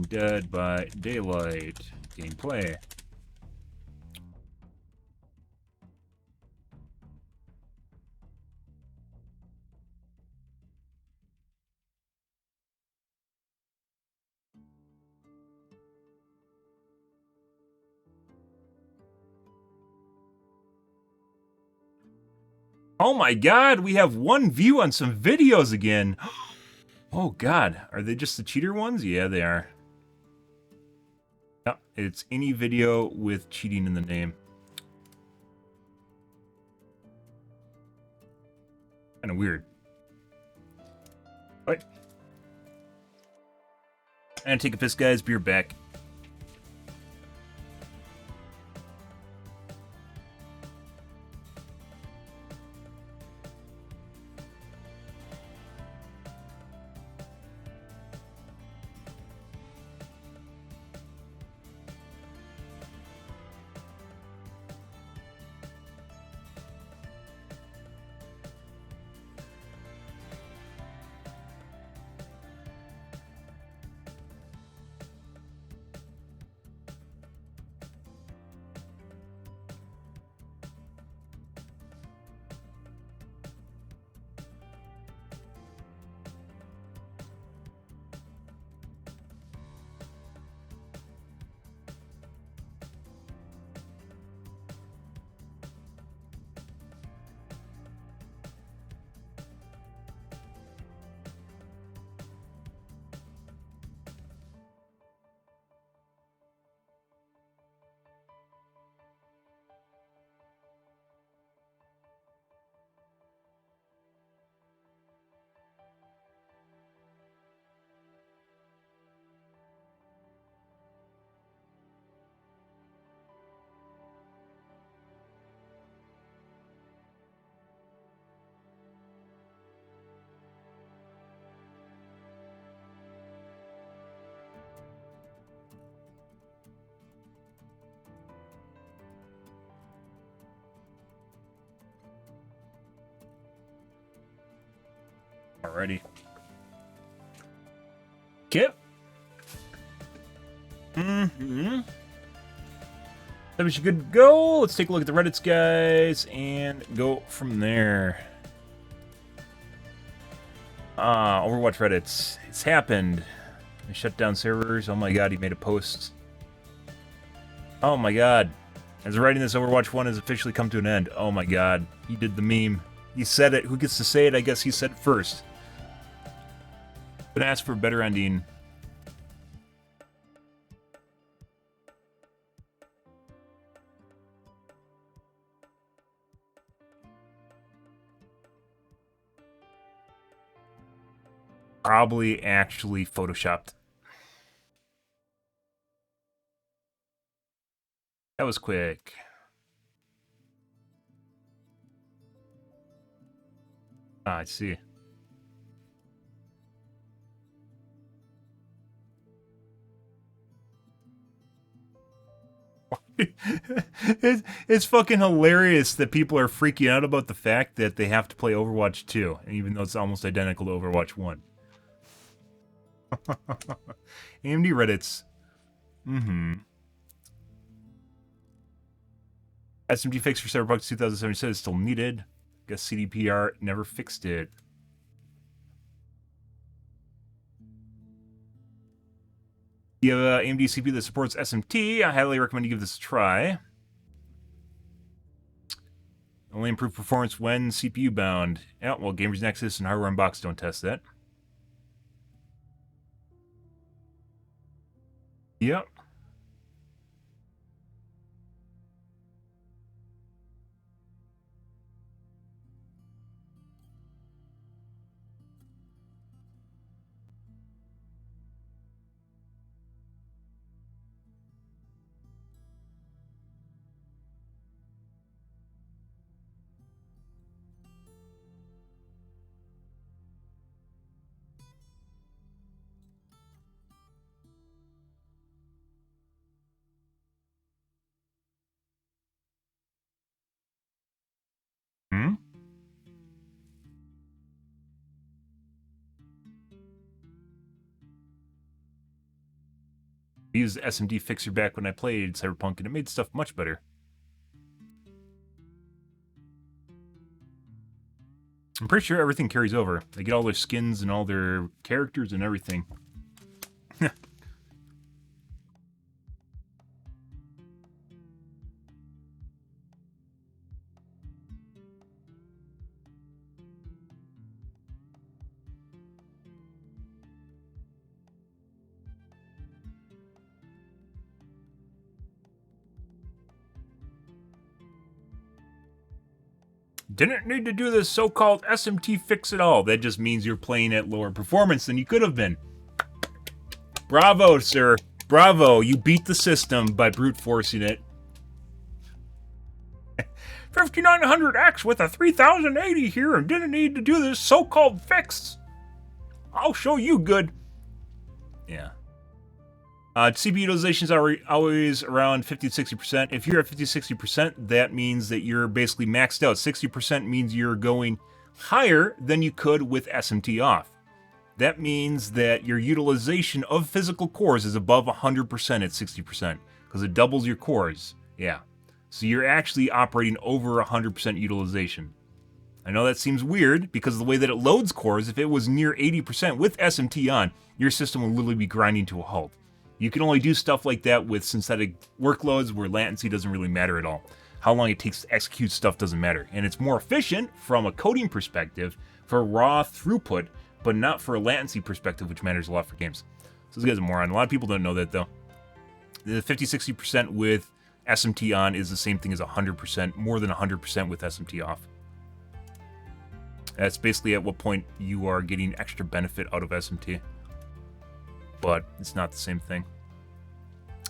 Dead by Daylight gameplay. Oh my god, we have one view on some videos again. Oh god, are they just the cheater ones? Yeah, they are. Yep, it's any video with cheating in the name. Kind of weird. Alright. And take a piss, guys. Be right back. Alrighty. Kip. That we should good to go. Let's take a look at the Reddits, guys, and go from there. Overwatch Reddits. It's happened. They shut down servers. Oh my god, he made a post. Oh my god. As of writing this, Overwatch 1 has officially come to an end. Oh my god. He did the meme. He said it. Who gets to say it? I guess he said it first. But ask for a better ending. Probably actually photoshopped. That was quick. Ah, I see. It's fucking hilarious that people are freaking out about the fact that they have to play Overwatch 2, even though it's almost identical to Overwatch 1. AMD Reddits. SMG fix for Cyberpunk 2077 is still needed. Guess CDPR never fixed it. You have an AMD CPU that supports SMT. I highly recommend you give this a try. Only improve performance when CPU bound. Yeah, well, Gamers Nexus and Hardware Unbox don't test that. Yep. Hmm? I used the SMD fixer back when I played Cyberpunk, and it made stuff much better. I'm pretty sure everything carries over. They get all their skins and all their characters and everything. Didn't need to do this so-called SMT fix at all. That just means you're playing at lower performance than you could have been. Bravo, sir. Bravo. You beat the system by brute forcing it. 5900X with a 3080 here and didn't need to do this so-called fix. I'll show you good. Yeah. CPU utilization is always around 50 to 60%. If you're at 50 to 60%, that means that you're basically maxed out. 60% means you're going higher than you could with SMT off. That means that your utilization of physical cores is above 100% at 60%, because it doubles your cores. Yeah. So you're actually operating over 100% utilization. I know that seems weird, because of the way that it loads cores, if it was near 80% with SMT on, your system will literally be grinding to a halt. You can only do stuff like that with synthetic workloads where latency doesn't really matter at all. How long it takes to execute stuff doesn't matter. And it's more efficient from a coding perspective for raw throughput, but not for a latency perspective, which matters a lot for games. So this guy's a moron. A lot of people don't know that, though. The 50-60% with SMT on is the same thing as 100%, more than 100% with SMT off. That's basically at what point you are getting extra benefit out of SMT. But it's not the same thing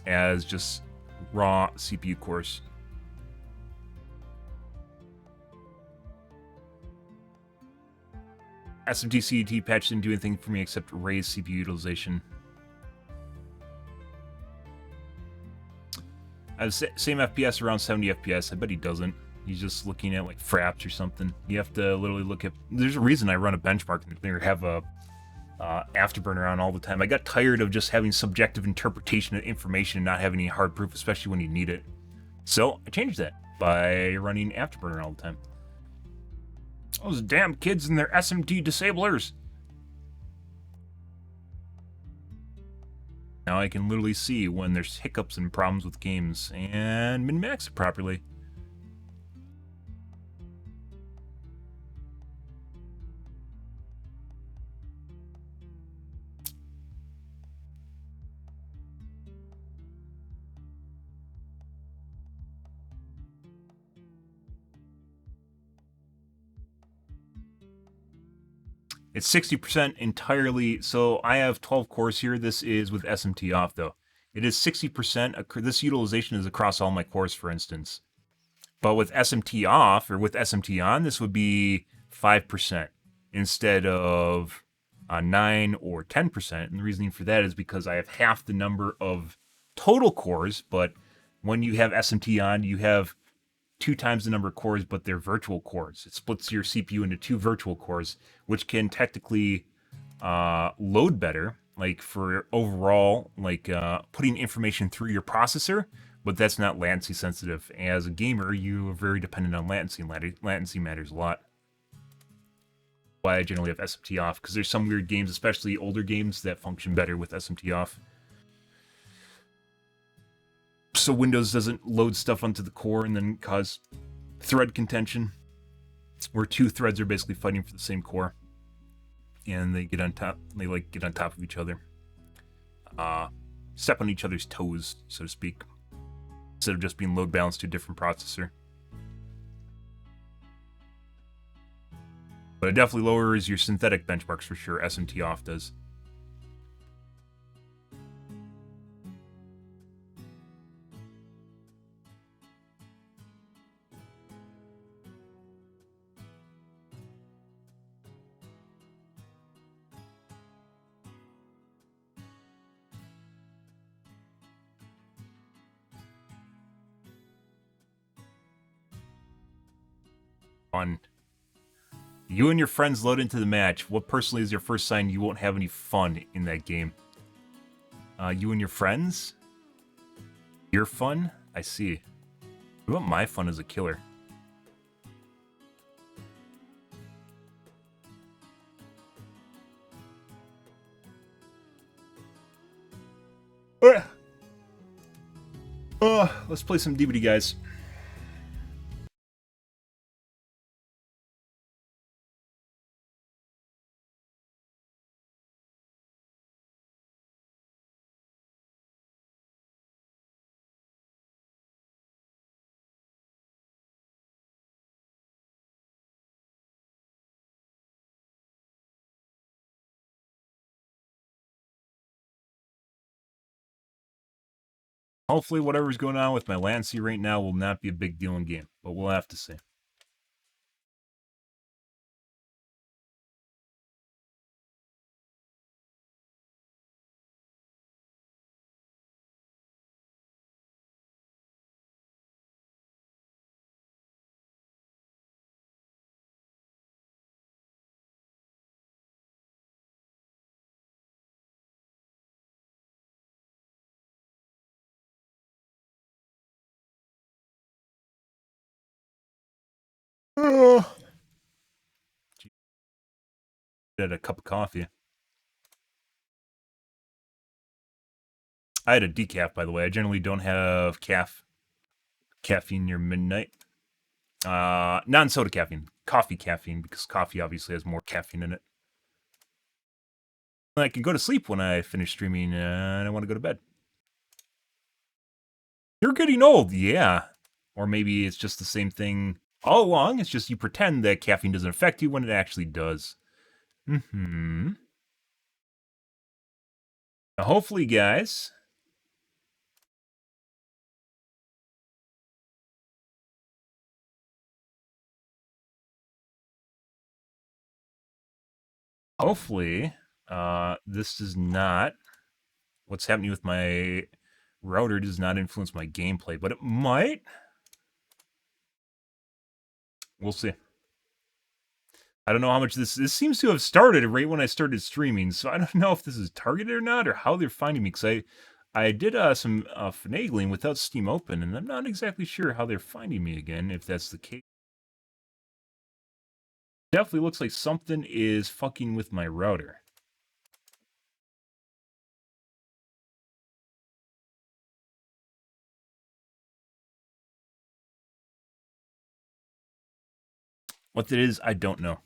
as just raw CPU cores. SMT CDT patch didn't do anything for me except raise CPU utilization. I have same FPS, around 70 FPS. I bet he doesn't. He's just looking at like fraps or something. You have to literally look at... There's a reason I run a benchmark and have a Afterburner on all the time. I got tired of just having subjective interpretation of information and not having any hard proof, especially when you need it. So I changed that by running Afterburner all the time. Those damn kids and their SMT disablers. Now I can literally see when there's hiccups and problems with games and min-max it properly. It's 60% entirely, so I have 12 cores here. This is with SMT off, though. It is 60%. This utilization is across all my cores, for instance. But with SMT off, or with SMT on, this would be 5%. instead of 9 or 10%. And the reasoning for that is because I have half the number of total cores, but when you have SMT on, you have 2 times the number of cores, but they're virtual cores. It splits your CPU into 2 virtual cores, which can technically load better, like for overall, like putting information through your processor, but that's not latency sensitive. As a gamer, you are very dependent on latency, and latency matters a lot. Why I generally have SMT off, because there's some weird games, especially older games, that function better with SMT off. So Windows doesn't load stuff onto the core and then cause thread contention, where 2 threads are basically fighting for the same core, and they get on top. They like get on top of each other, step on each other's toes, so to speak, instead of just being load balanced to a different processor. But it definitely lowers your synthetic benchmarks for sure. SMT off does. Fun. You and your friends load into the match. What personally is your first sign you won't have any fun in that game? You and your friends? Your fun? I see. What about my fun as a killer? Let's play some DVD, guys. Hopefully whatever's going on with my latency right now will not be a big deal in game, but we'll have to see. Had a cup of coffee. I had a decaf, by the way. I generally don't have caffeine near midnight. Non-soda caffeine. Coffee caffeine, because coffee obviously has more caffeine in it. I can go to sleep when I finish streaming and I want to go to bed. You're getting old, yeah. Or maybe it's just the same thing all along. It's just you pretend that caffeine doesn't affect you when it actually does. Now, hopefully, guys, this does not, what's happening with my router does not influence my gameplay, but it might. We'll see. I don't know how much this seems to have started right when I started streaming, so I don't know if this is targeted or not, or how they're finding me, because I did some finagling without Steam open, and I'm not exactly sure how they're finding me again, if that's the case. Definitely looks like something is fucking with my router. What it is, I don't know.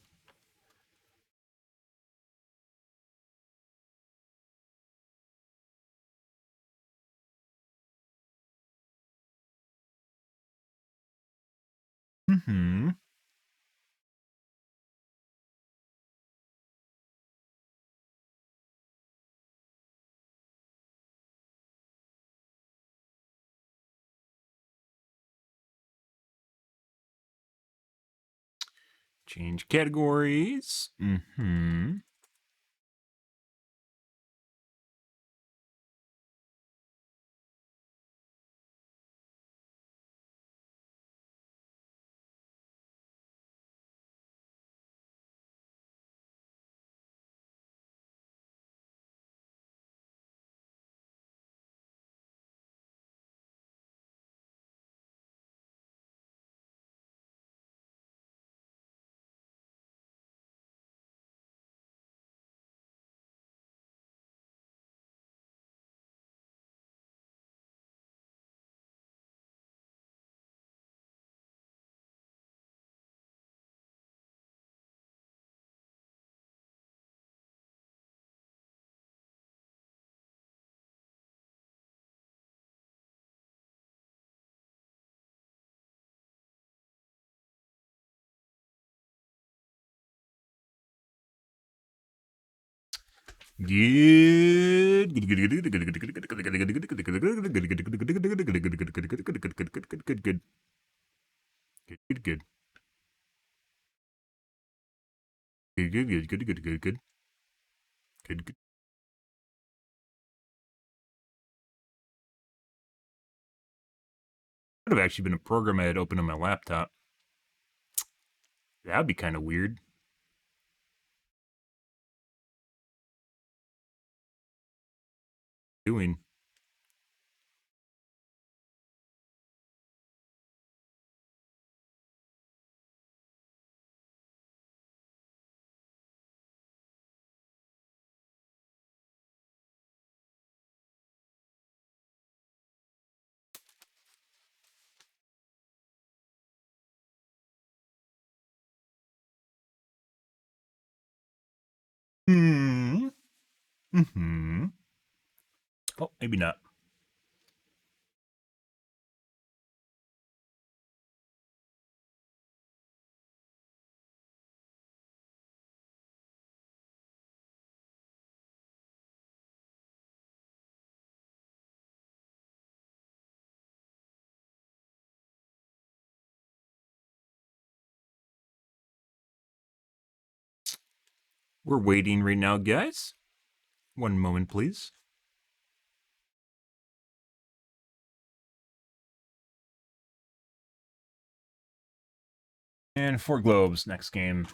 Change categories. Mm-hmm. Good. Could have actually been a program I had open on my laptop. That'd be kind of weird. Doing. Hmm. Mm-hmm. Oh, maybe not. We're waiting right now, guys. One moment, please. And 4 globes, next game.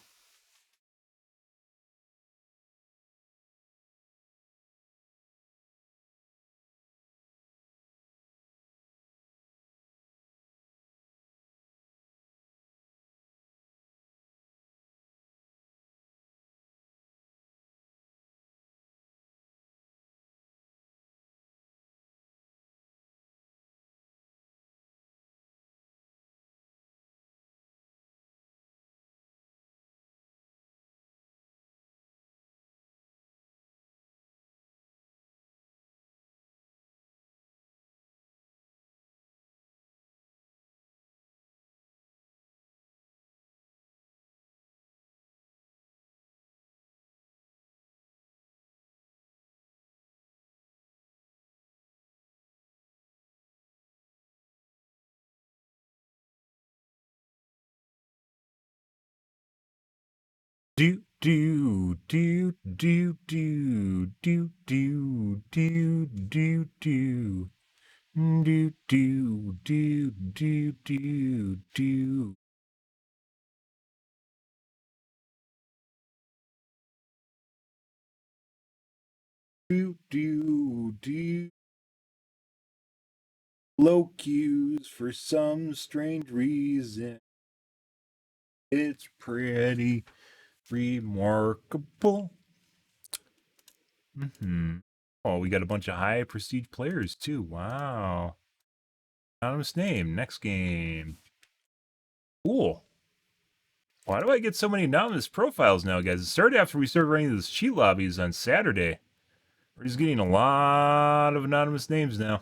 Do do do do do do do do do do do do do do do do. Do. Low cues for some strange reason. It's pretty remarkable. Mm-hmm. Oh, we got a bunch of high prestige players too. Wow. Anonymous name. Next game. Cool. Why do I get so many anonymous profiles now, guys? It started after we started running those cheat lobbies on Saturday. We're just getting a lot of anonymous names now.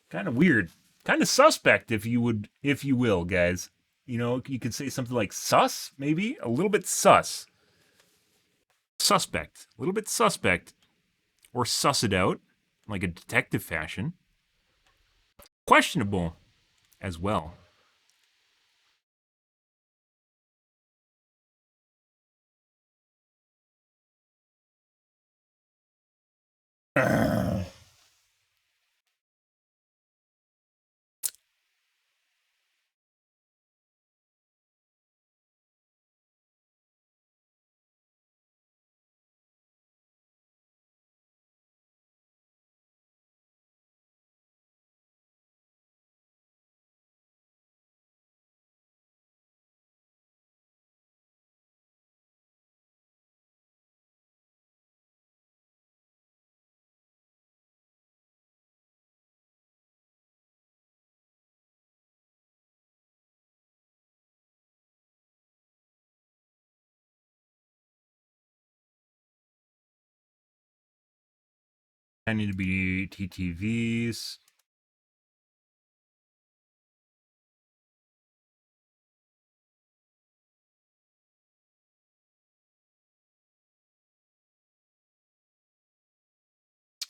Kind of weird. Kind of suspect, if you will, guys. You know, you could say something like sus, maybe? A little bit sus. Suspect. A little bit suspect. Or suss it out, like a detective fashion. Questionable as well. I need to be TTVs.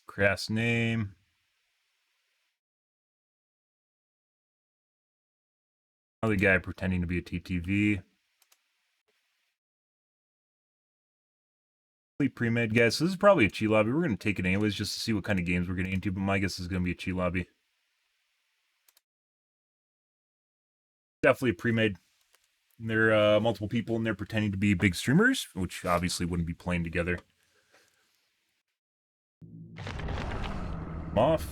Crass name. Another guy pretending to be a TTV. Pre-made, guys. So this is probably a cheat lobby. We're going to take it anyways just to see what kind of games we're getting into, but my guess is going to be a cheat lobby. Definitely a pre-made. There are multiple people in there pretending to be big streamers, which obviously wouldn't be playing together. I'm off.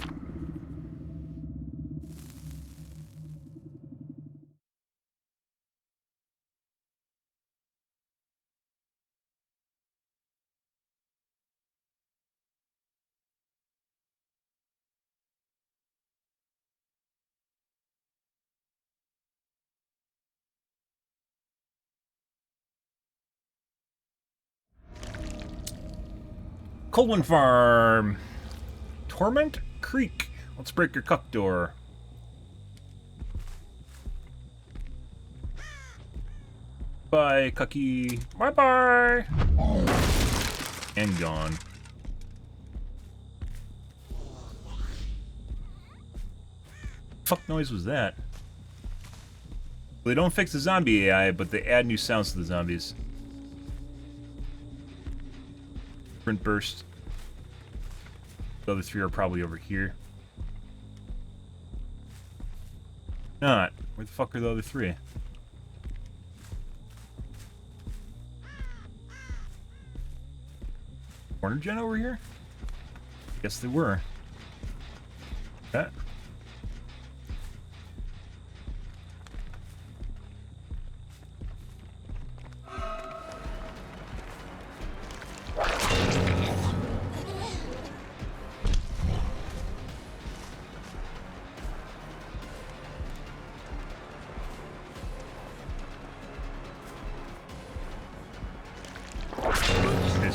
Colwyn Farm. Torment Creek. Let's break your cup door. Bye, Cucky. Bye-bye. And gone. Fuck noise was that? They don't fix the zombie AI, but they add new sounds to the zombies. Sprint burst. The other three are probably over here. Not. Where the fuck are the other three? Corner gen over here? Guess they were. That.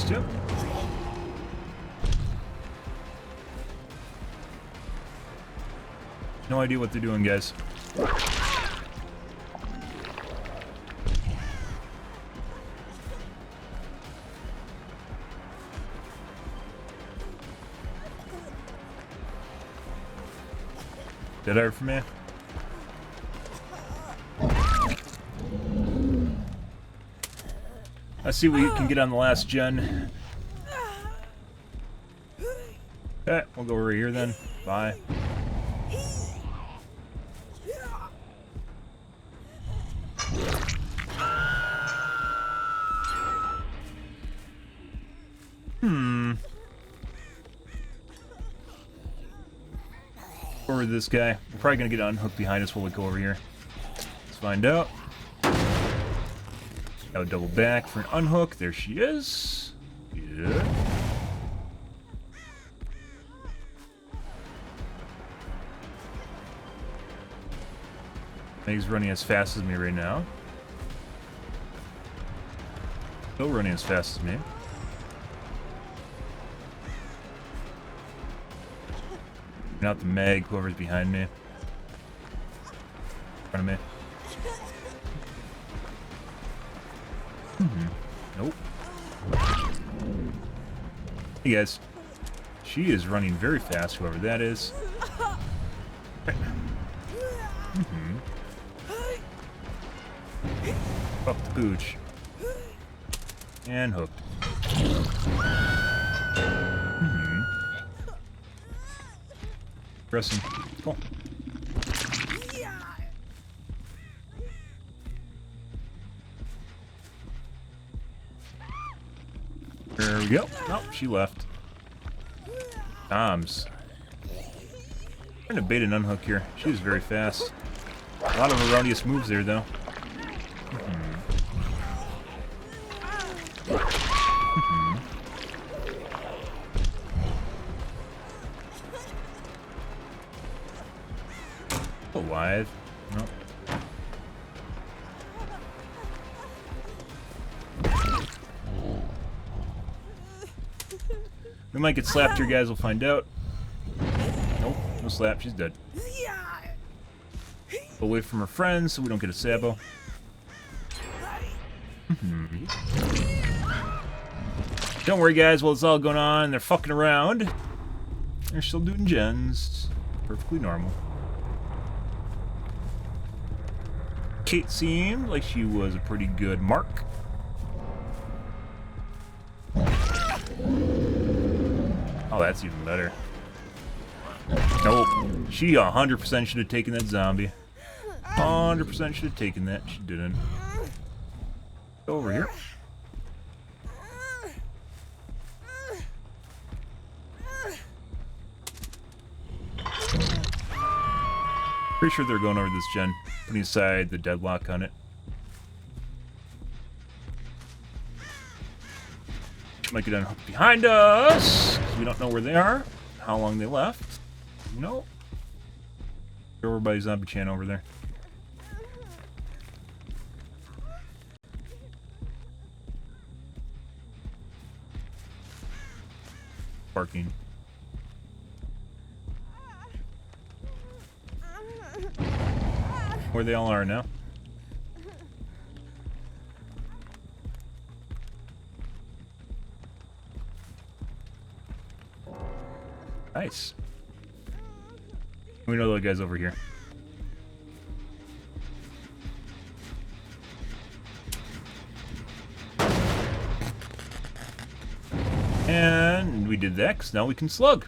Yep. No idea what they're doing, guys. Dead eye for me. Let's see what we can get on the last gen. Okay, we'll go over here then. Bye. Over to this guy. We're probably gonna get unhooked behind us while we go over here. Let's find out. I'll double back for an unhook. There she is. Yeah. He's running as fast as me right now. Still running as fast as me. Out the Meg, whoever's behind me. In front of me. Nope. Hey guys. She is running very fast, whoever that is. Fuck the pooch. And hooked. Pressing. Cool. There we go. Oh, she left. Toms. Trying to bait and unhook here. She was very fast. A lot of erroneous moves there, though. Alive. Nope. We might get slapped here, guys. We'll find out. Nope, no slap. She's dead. Away from her friends so we don't get a sabo. Don't worry, guys. While it's all going on, they're fucking around. They're still doing gens. Perfectly normal. Kate seemed like she was a pretty good mark. Oh, that's even better. Nope. She 100% should have taken that zombie. 100% should have taken that. She didn't. Go over here. Pretty sure they're going over this gen. Putting aside the deadlock on it. Might get unhooked behind us, because we don't know where they are, how long they left. Nope. They're over by Zombie Chan over there. Barking. Where they all are now. Nice. We know the guy's over here. And we did that, because now we can slug.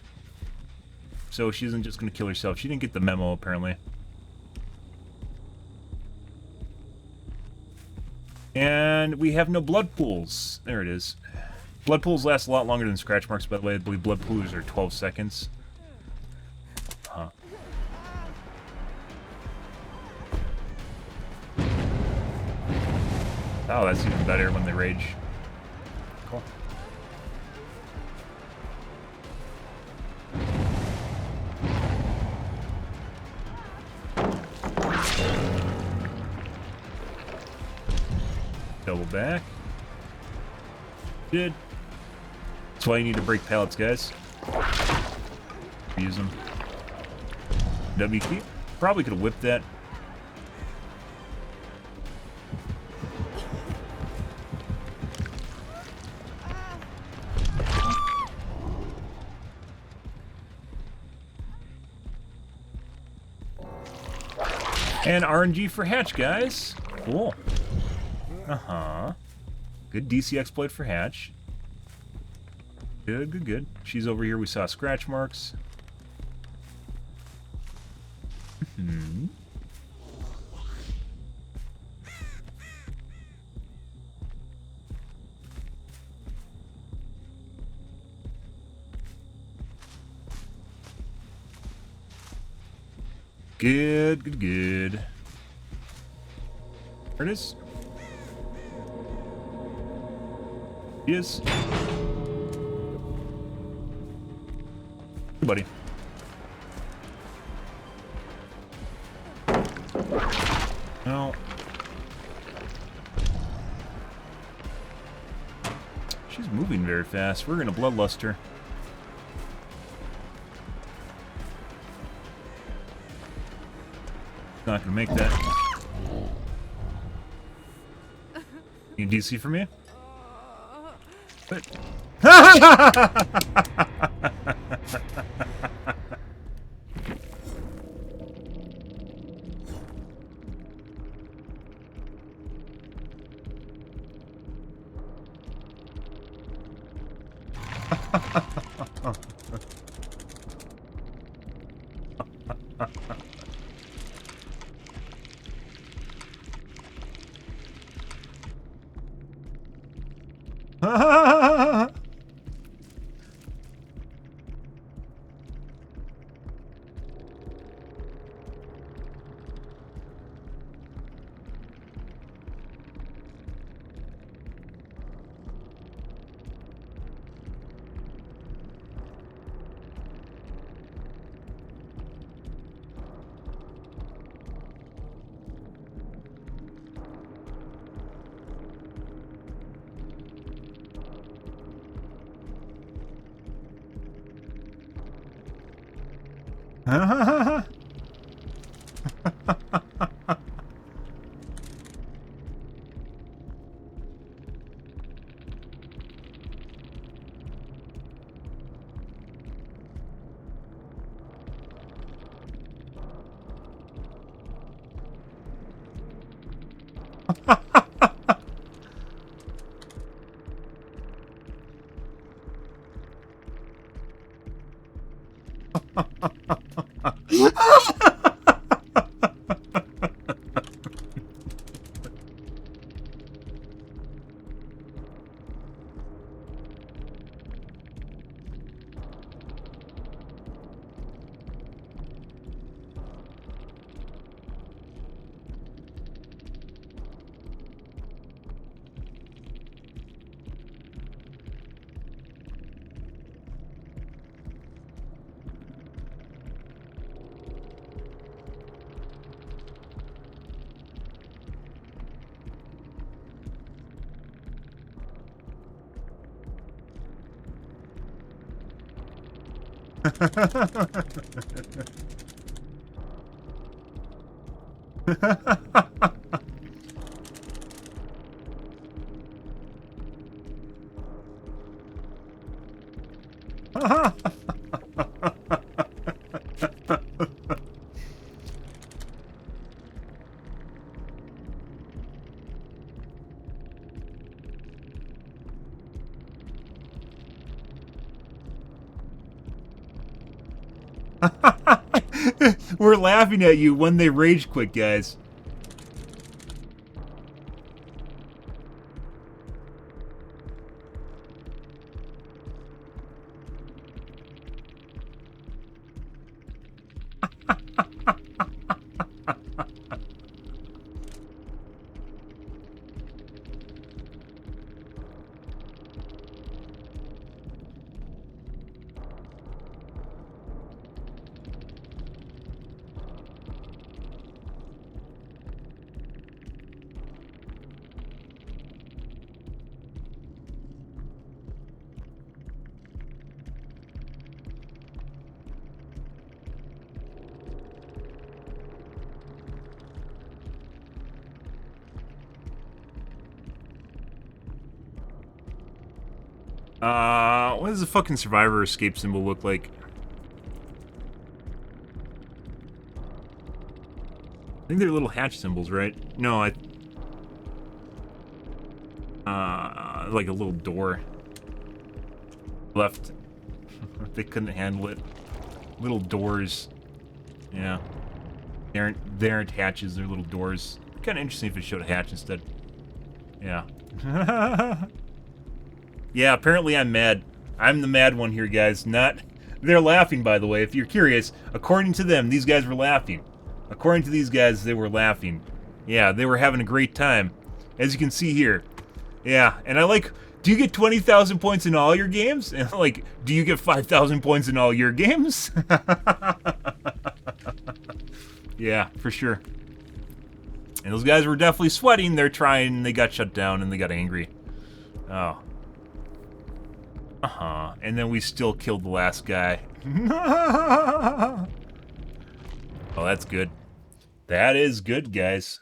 So she isn't just going to kill herself. She didn't get the memo, apparently. And we have no blood pools. There it is. Blood pools last a lot longer than scratch marks, by the way. I believe blood pools are 12 seconds. Huh. Oh, that's even better when they rage. Cool. Double back. Good. That's why you need to break pallets, guys. Use them. W key. Probably could have whipped that. And RNG for Hatch, guys. Cool. Uh-huh. Good DC exploit for Hatch. Good, good, good. She's over here. We saw scratch marks. Hmm. Good, good, good. There it is. Yes. Hey, buddy. No. She's moving very fast. We're gonna bloodlust her. Not gonna make that. You DC for me? But We're laughing at you when they rage quit, guys. What does the fucking survivor escape symbol look like? I think they're little hatch symbols, right? No, like a little door. Left. They couldn't handle it. Little doors. Yeah. They aren't hatches, they're little doors. Kind of interesting if it showed a hatch instead. Yeah. Yeah, apparently I'm mad. I'm the mad one here, guys. Not... They're laughing, by the way. If you're curious, according to them, these guys were laughing. According to these guys, they were laughing. Yeah, they were having a great time. As you can see here. Yeah, and I like... Do you get 20,000 points in all your games? And like, do you get 5,000 points in all your games? Yeah, for sure. And those guys were definitely sweating. They're trying, they got shut down, and they got angry. Oh. Uh-huh. And then we still killed the last guy. Oh, that's good. That is good, guys.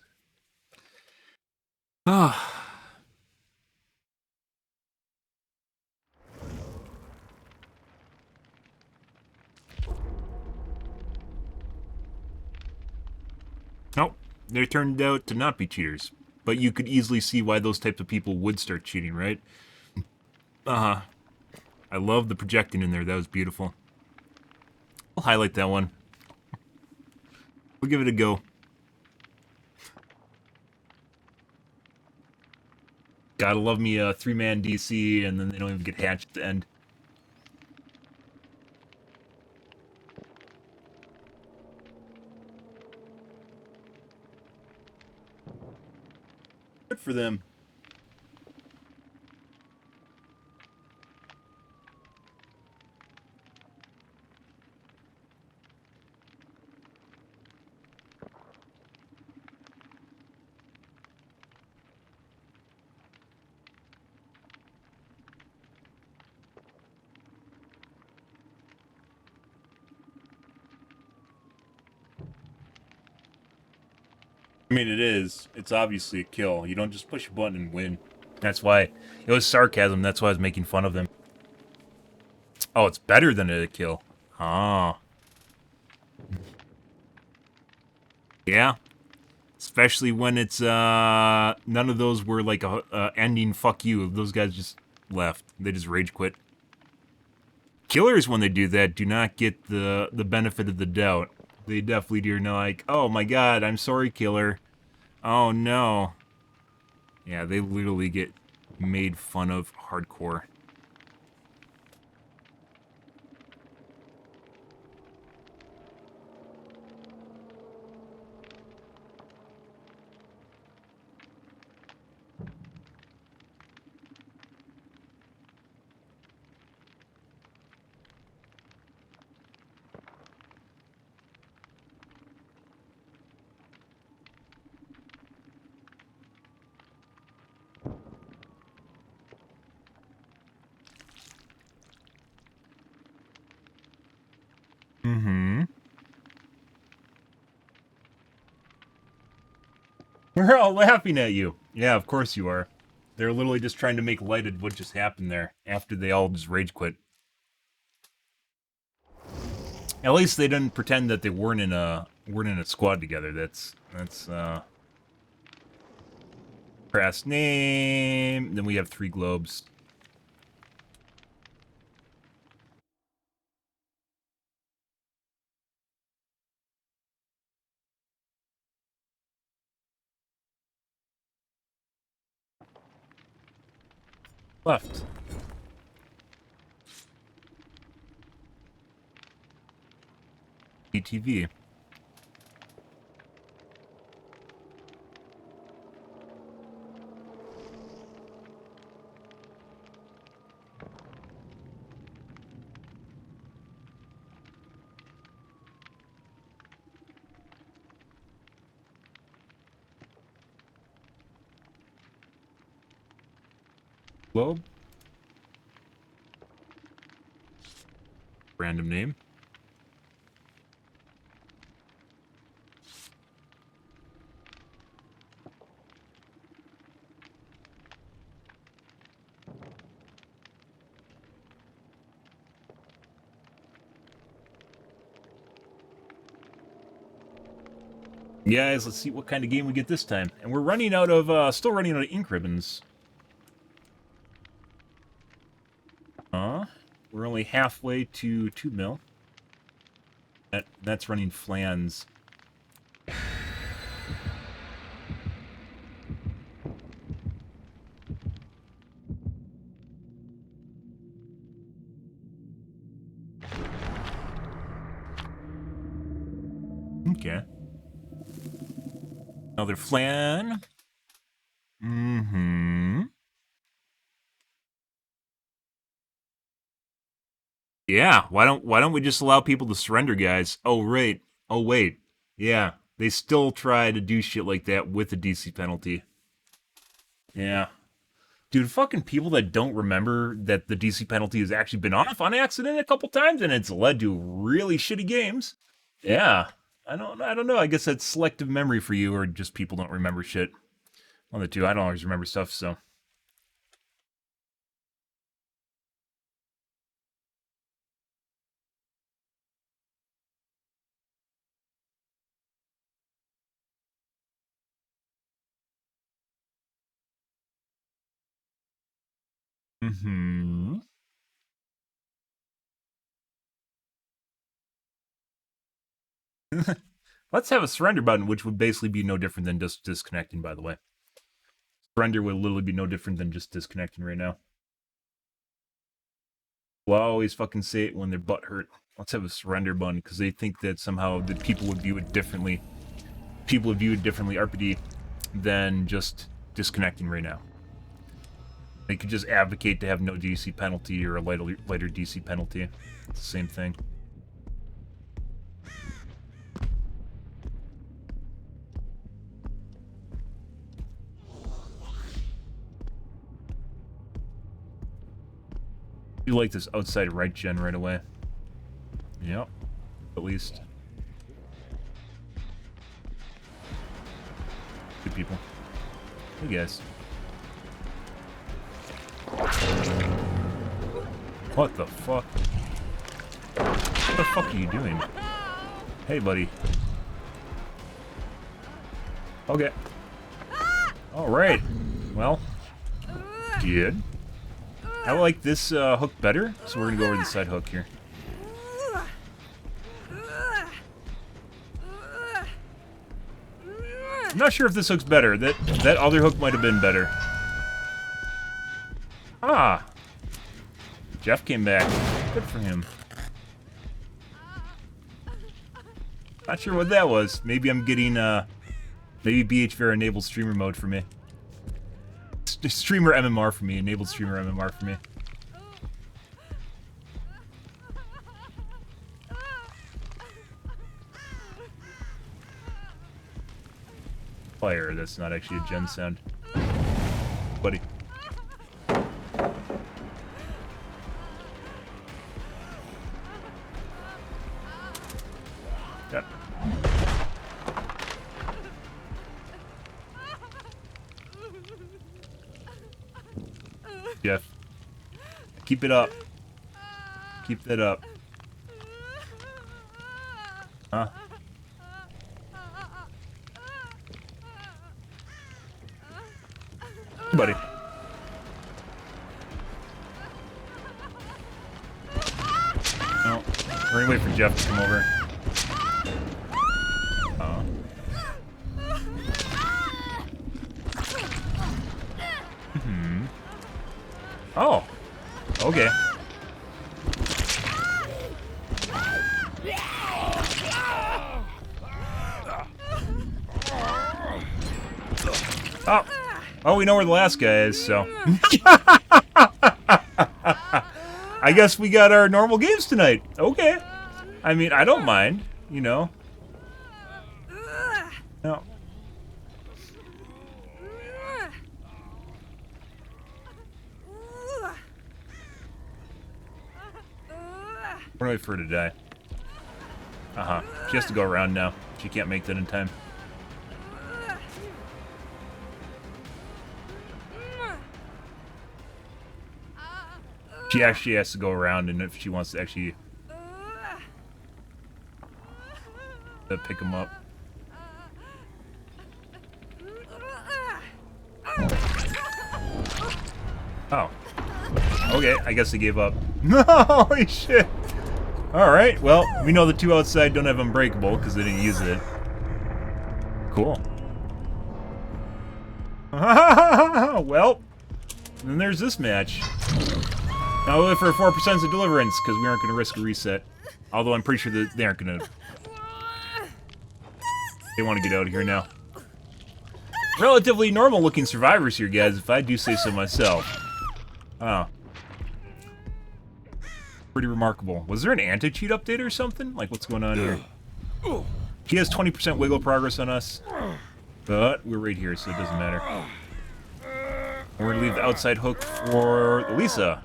Ah. Nope. They turned out to not be cheaters. But you could easily see why those types of people would start cheating, right? Uh-huh. I love the projecting in there. That was beautiful. I'll highlight that one. We'll give it a go. Gotta love me a 3-man DC, and then they don't even get hatched at the end. Good for them. I mean, it is. It's obviously a kill. You don't just push a button and win. That's why. It was sarcasm. That's why I was making fun of them. Oh, it's better than a kill. Ah. Yeah. Especially when it's, none of those were like a ending fuck you. Those guys just left. They just rage quit. Killers, when they do that, do not get the benefit of the doubt. They definitely do not like, oh my god, I'm sorry, killer. Oh no. Yeah, they literally get made fun of hardcore. Mm-hmm. We're all laughing at you. Yeah, of course you are. They're literally just trying to make light of what just happened there after they all just rage quit. At least they didn't pretend that they weren't in a squad together. That's crass name. Then we have 3 globes. Left. ETV. Globe. Random name. Guys, let's see what kind of game we get this time. And we're running out of, still running out of ink ribbons. We're only halfway to 2 mil. That's running flans. Okay. Another flan. Mm-hmm. Yeah, why don't we just allow people to surrender, guys? Oh, right. Oh, wait. Yeah, they still try to do shit like that with a DC penalty. Yeah. Dude, fucking people that don't remember that the DC penalty has actually been off on accident a couple times and it's led to really shitty games. Yeah. I don't know. I guess that's selective memory for you, or just people don't remember shit. One of the two. I don't always remember stuff, so. Mm-hmm. Let's have a surrender button, which would basically be no different than just disconnecting, by the way. Surrender would literally be no different than just disconnecting right now. Well, I always fucking say it when their butt hurt. Let's have a surrender button, because they think that somehow the people would view it differently. People would view it differently, RPD, than just disconnecting right now. They could just advocate to have no DC penalty or a lighter DC penalty. It's the same thing. You like this outside right gen right away. Yep. At least. Good people. Hey guys. What the fuck? What the fuck are you doing? Hey buddy. Okay. Alright. Well. Good. I like this hook better, so we're gonna go over the side hook here. I'm not sure if this hook's better. That other hook might have been better. Ah! Jeff came back. Good for him. Not sure what that was. Maybe I'm getting, maybe BHVR enabled streamer mode for me. Streamer MMR for me. Enabled streamer MMR for me. Fire, that's not actually a gen sound. Buddy. Yep. Jeff. Keep it up. Keep that up. Huh? Buddy. No. We're gonna wait for Jeff to come over. Oh. Okay. Oh. Oh, we know where the last guy is, so. I guess we got our normal games tonight. Okay. I mean, I don't mind, you know. No. We're gonna wait for her to die. Uh-huh. She has to go around now. She can't make that in time. She actually has to go around, and if she wants to actually pick him up. Oh. Okay, I guess they gave up. Holy shit! Alright, well, we know the two outside don't have Unbreakable, because they didn't use it. Cool. Well, then there's this match. Now we'll wait for 4% of deliverance, because we aren't going to risk a reset. Although I'm pretty sure that they aren't going to... They want to get out of here now. Relatively normal-looking survivors here, guys, if I do say so myself. Oh. Pretty remarkable. Was there an anti-cheat update or something? Like, what's going on here? He has 20% wiggle progress on us. But we're right here, so it doesn't matter. We're going to leave the outside hook for Lisa.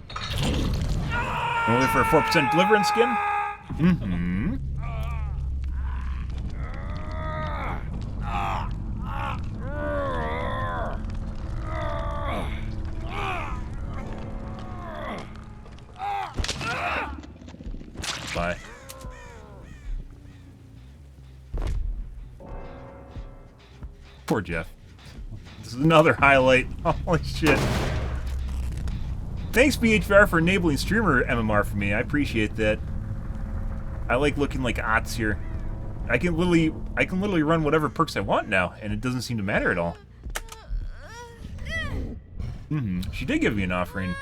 We'll wait for a 4% deliverance skin. Mm-hmm. Bye. Poor Jeff. This is another highlight. Holy shit. Thanks, BHVR, for enabling streamer MMR for me. I appreciate that. I like looking like Ots here. I can literally run whatever perks I want now, and it doesn't seem to matter at all. She did give me an offering.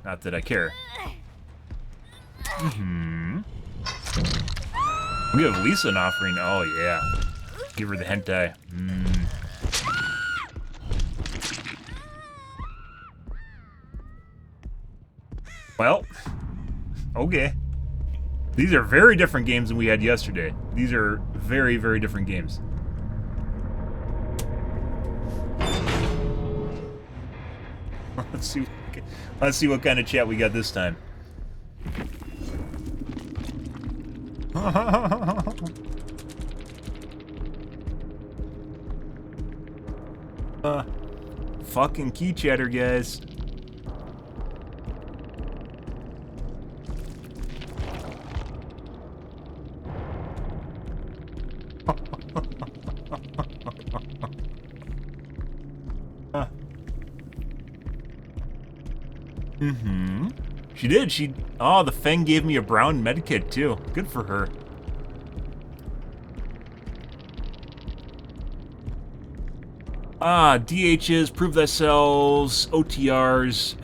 Not that I care. We have Lisa an offering. Oh, yeah. Give her the hentai. Well, okay. These are very different games than we had yesterday. These are very, very different games. Let's see what kind of chat we got this time. Fucking key chatter, guys. She did. Oh, the Feng gave me a brown medkit too. Good for her. DHs, prove thyself, OTRs.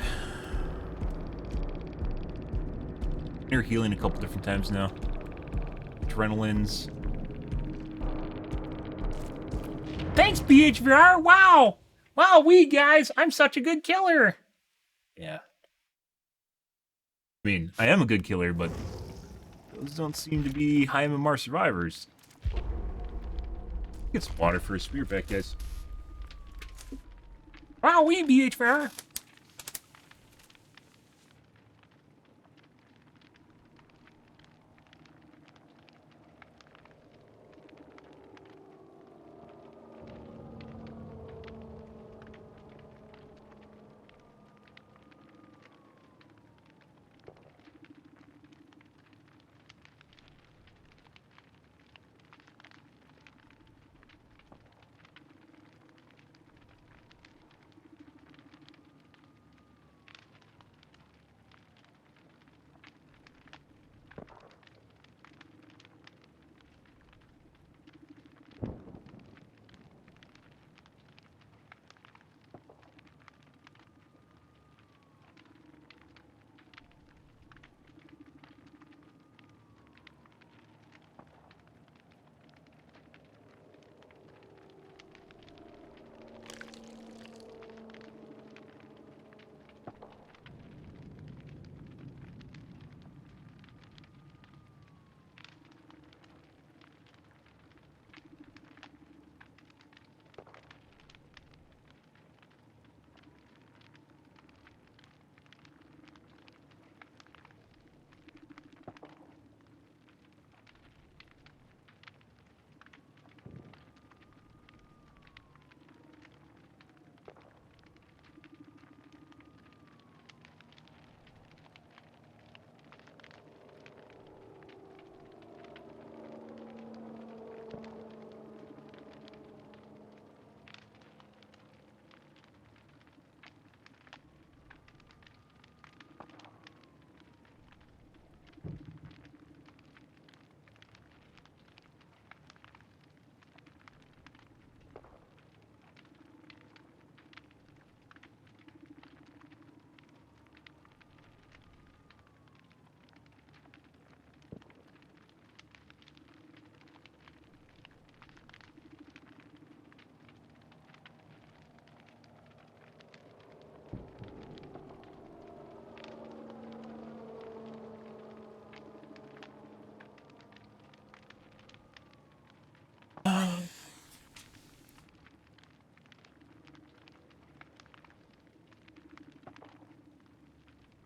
You're healing a couple different times now. Adrenalines. Thanks, BHVR. Wow. Wow, guys. I'm such a good killer. Yeah. I mean, I am a good killer, but those don't seem to be high MMR survivors. Get some water for a spear back, guys. Wow, BHVR.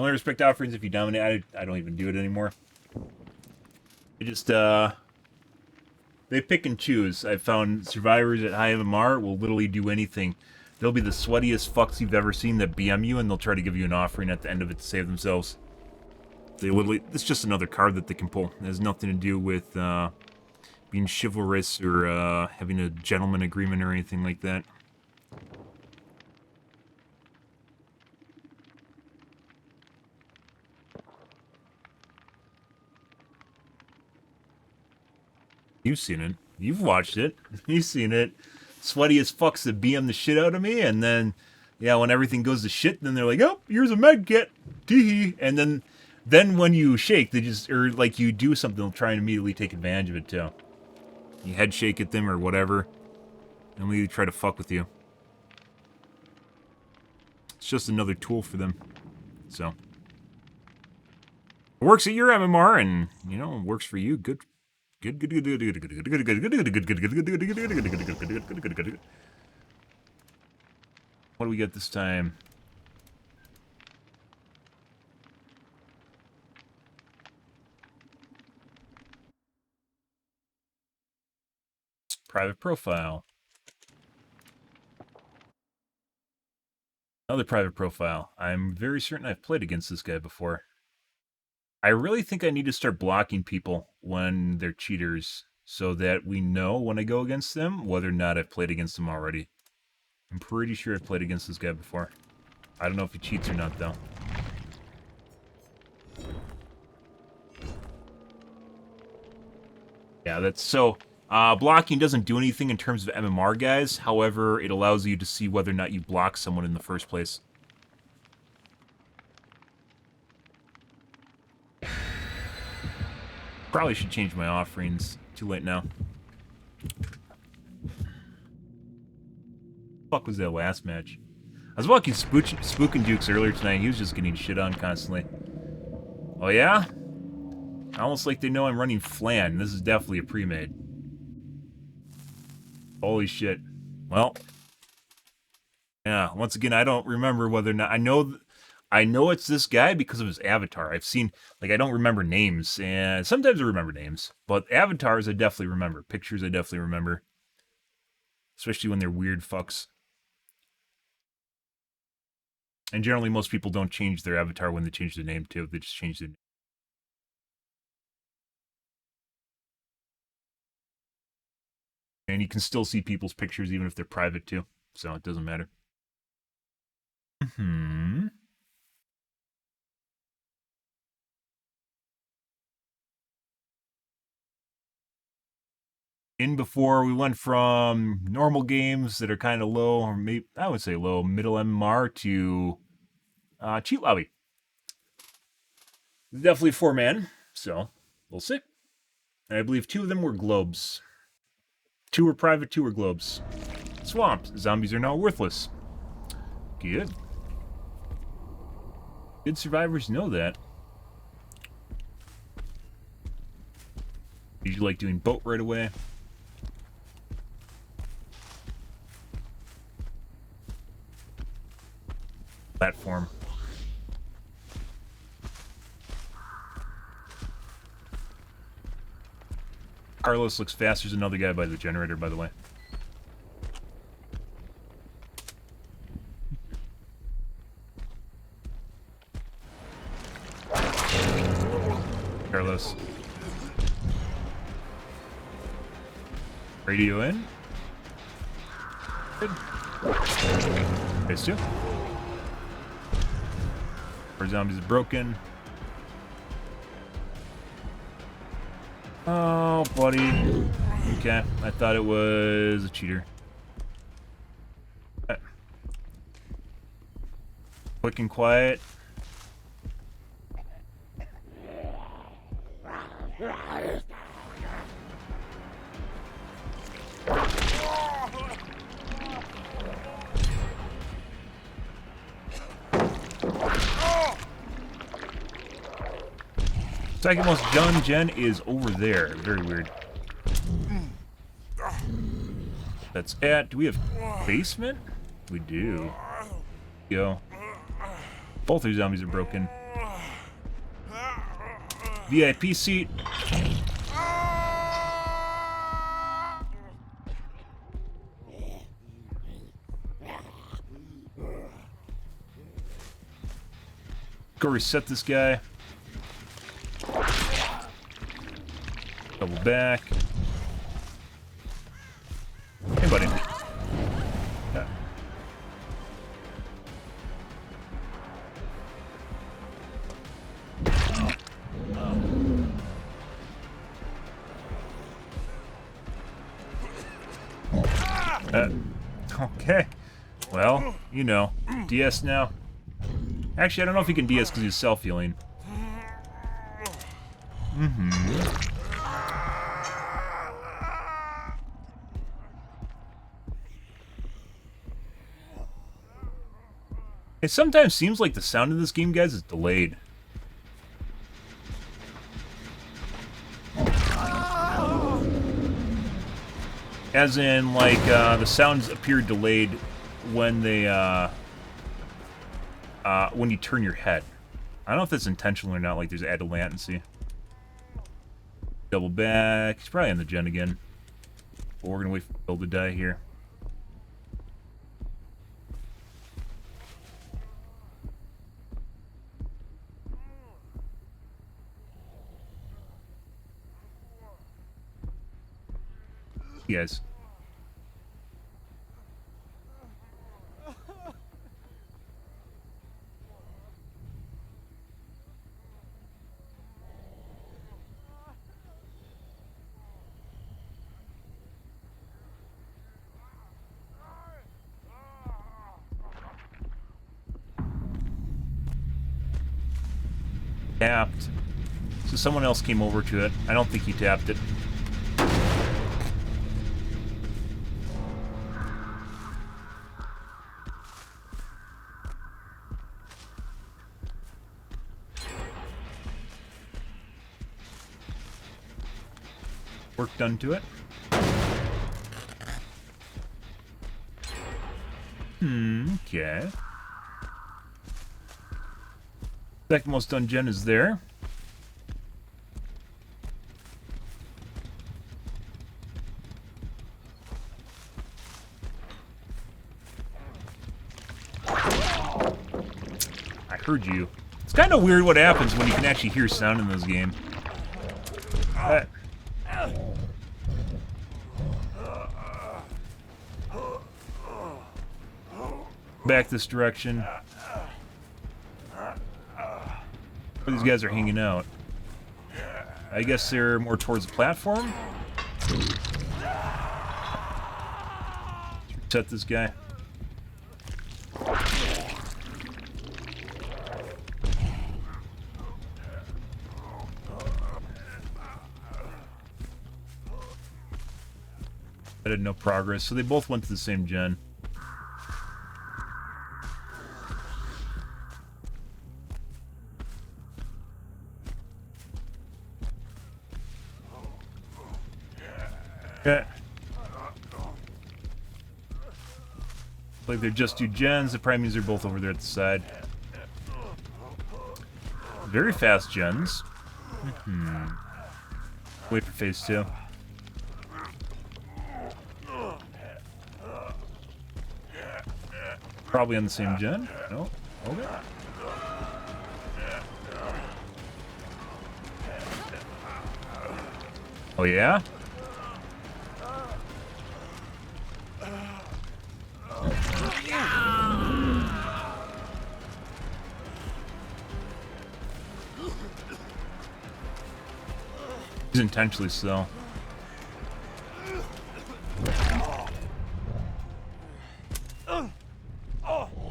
Only respect offerings if you dominate. I don't even do it anymore. They just, they pick and choose. I've found survivors at high MMR will literally do anything. They'll be the sweatiest fucks you've ever seen that BM you, and they'll try to give you an offering at the end of it to save themselves. They literally, it's just another card that they can pull. It has nothing to do with being chivalrous or having a gentleman agreement or anything like that. You've seen it. You've watched it. You've seen it. Sweaty as fucks that BM the shit out of me, and then Yeah, when everything goes to shit, then they're like, oh, here's a med kit. Tee-hee. And then when you shake, they just, or like you do something, they'll try and immediately take advantage of it too. You head shake at them or whatever, and we try to fuck with you. It's just another tool for them. So. It works at your MMR, and, you know, it works for you. Good. Good. What do we get this time? Private profile. Another private profile. I'm very certain I've played against this guy before. I really think I need to start blocking people when they're cheaters so that we know when I go against them whether or not I've played against them already. I'm pretty sure I've played against this guy before. I don't know if he cheats or not, though. Yeah, that's so... blocking doesn't do anything in terms of MMR, guys. However, it allows you to see whether or not you block someone in the first place. Probably should change my offerings. Too late now. Fuck was that last match? I was watching Spook and Dukes earlier tonight, and he was just getting shit on constantly. Oh yeah? Almost like they know I'm running Flan. This is definitely a pre-made. Holy shit. Well. Yeah, once again, I don't remember whether or not... I know it's this guy because of his avatar. I've seen... Like, I don't remember names, and sometimes I remember names. But avatars, I definitely remember. Pictures, I definitely remember. Especially when they're weird fucks. And generally, most people don't change their avatar when they change their name, too. They just change their name. And you can still see people's pictures even if they're private, too. So it doesn't matter. In before, we went from normal games that are kind of low, or maybe, I would say low, middle MMR to Cheat Lobby. Definitely 4-man, so we'll see. And I believe 2 of them were globes. 2 were private, 2 were globes. Swamps. Zombies are now worthless. Good. Good survivors know that. Did you like doing boat right away? Platform. Carlos looks fast. There's another guy by the generator, by the way. Carlos. Radio in. Good. Phase 2. Our zombies are broken. Oh, buddy. Okay, I thought it was a cheater. Okay. Quick and quiet. Second most done gen is over there. Very weird. That's it. Do we have basement? We do. Go. Both our zombies are broken. VIP seat. Go reset this guy. Double back. Hey, buddy. Yeah. Okay. Well, you know, DS now. Actually, I don't know if he can DS because he's self-healing. It sometimes seems like the sound of this game, guys, is delayed. As in, like, the sounds appear delayed when they, when you turn your head. I don't know if that's intentional or not, like there's added latency. Double back. He's probably on the gen again. But we're gonna wait for Bill to die here. Yes. Tapped. So someone else came over to it. I don't think he tapped it. Work done to it. Okay. Second most done gen is there. I heard you. It's kind of weird what happens when you can actually hear sound in this game. Back this direction. Where these guys are hanging out. I guess they're more towards the platform. Reset this guy. I did no progress, so they both went to the same gen. Okay. Like they're just two gens, that probably means they're both over there at the side. Very fast gens. Wait for phase 2. Probably on the same gen. No. Okay. Oh yeah? He's intentionally slow.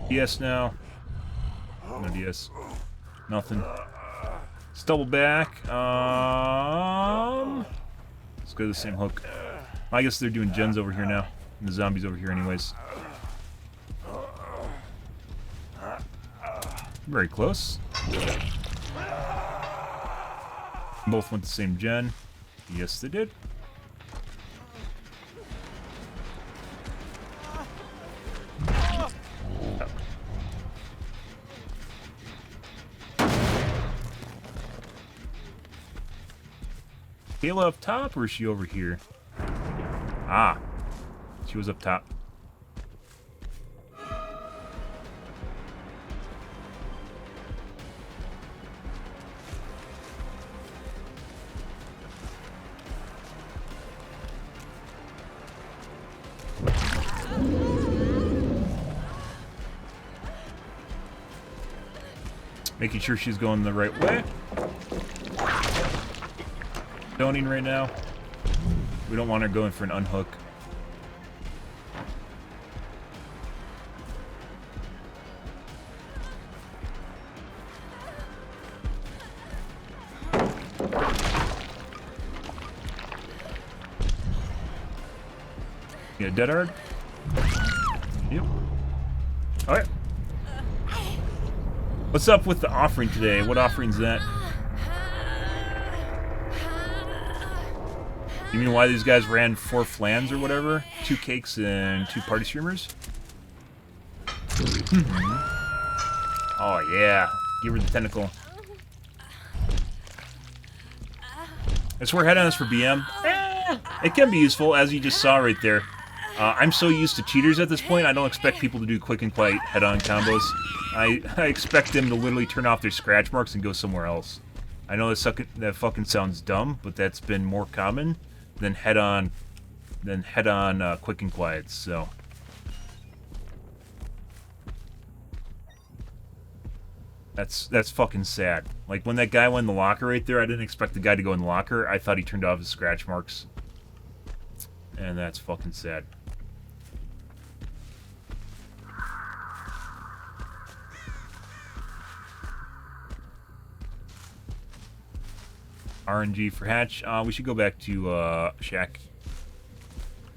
DS now. No DS. Nothing. Let's double back. Let's go to the same hook. I guess they're doing gens over here now. And the zombies over here anyways. Very close. Both went the same gen. Yes, they did. Kayla up top, or is she over here? Ah, she was up top. Making sure she's going the right way. Zoning right now. We don't want her going for an unhook. Yeah, dead hard. Yep. Alright. What's up with the offering today? What offering's that? You mean why these guys ran 4 flans or whatever? 2 cakes and 2 party streamers? Oh yeah. Give her the tentacle. I swear head-ons for BM. It can be useful, as you just saw right there. I'm so used to cheaters at this point, I don't expect people to do quick and quiet head-on combos. I expect them to literally turn off their scratch marks and go somewhere else. I know that fucking sounds dumb, but that's been more common than head-on quick and quiets, so... That's fucking sad. Like, when that guy went in the locker right there, I didn't expect the guy to go in the locker. I thought he turned off his scratch marks. And that's fucking sad. RNG for Hatch. We should go back to Shaq.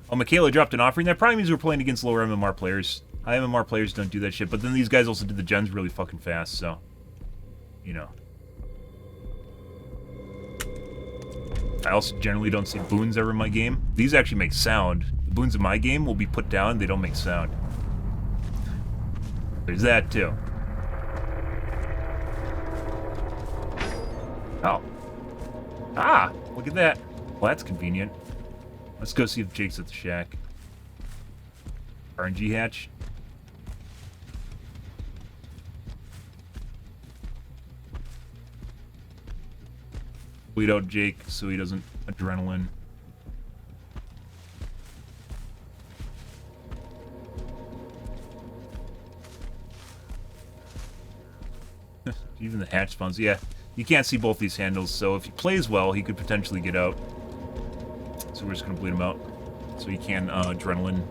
Oh, Michaela dropped an offering. That probably means we're playing against lower MMR players. High MMR players don't do that shit, but then these guys also did the gens really fucking fast, so... You know. I also generally don't see boons ever in my game. These actually make sound. The boons in my game will be put down, they don't make sound. There's that too. Oh. Ah! Look at that. Well, that's convenient. Let's go see if Jake's at the shack. RNG hatch. Bleed out Jake so he doesn't adrenaline. Even the hatch spawns. Yeah, you can't see both these handles, so if he plays well, he could potentially get out. So we're just gonna bleed him out so he can adrenaline.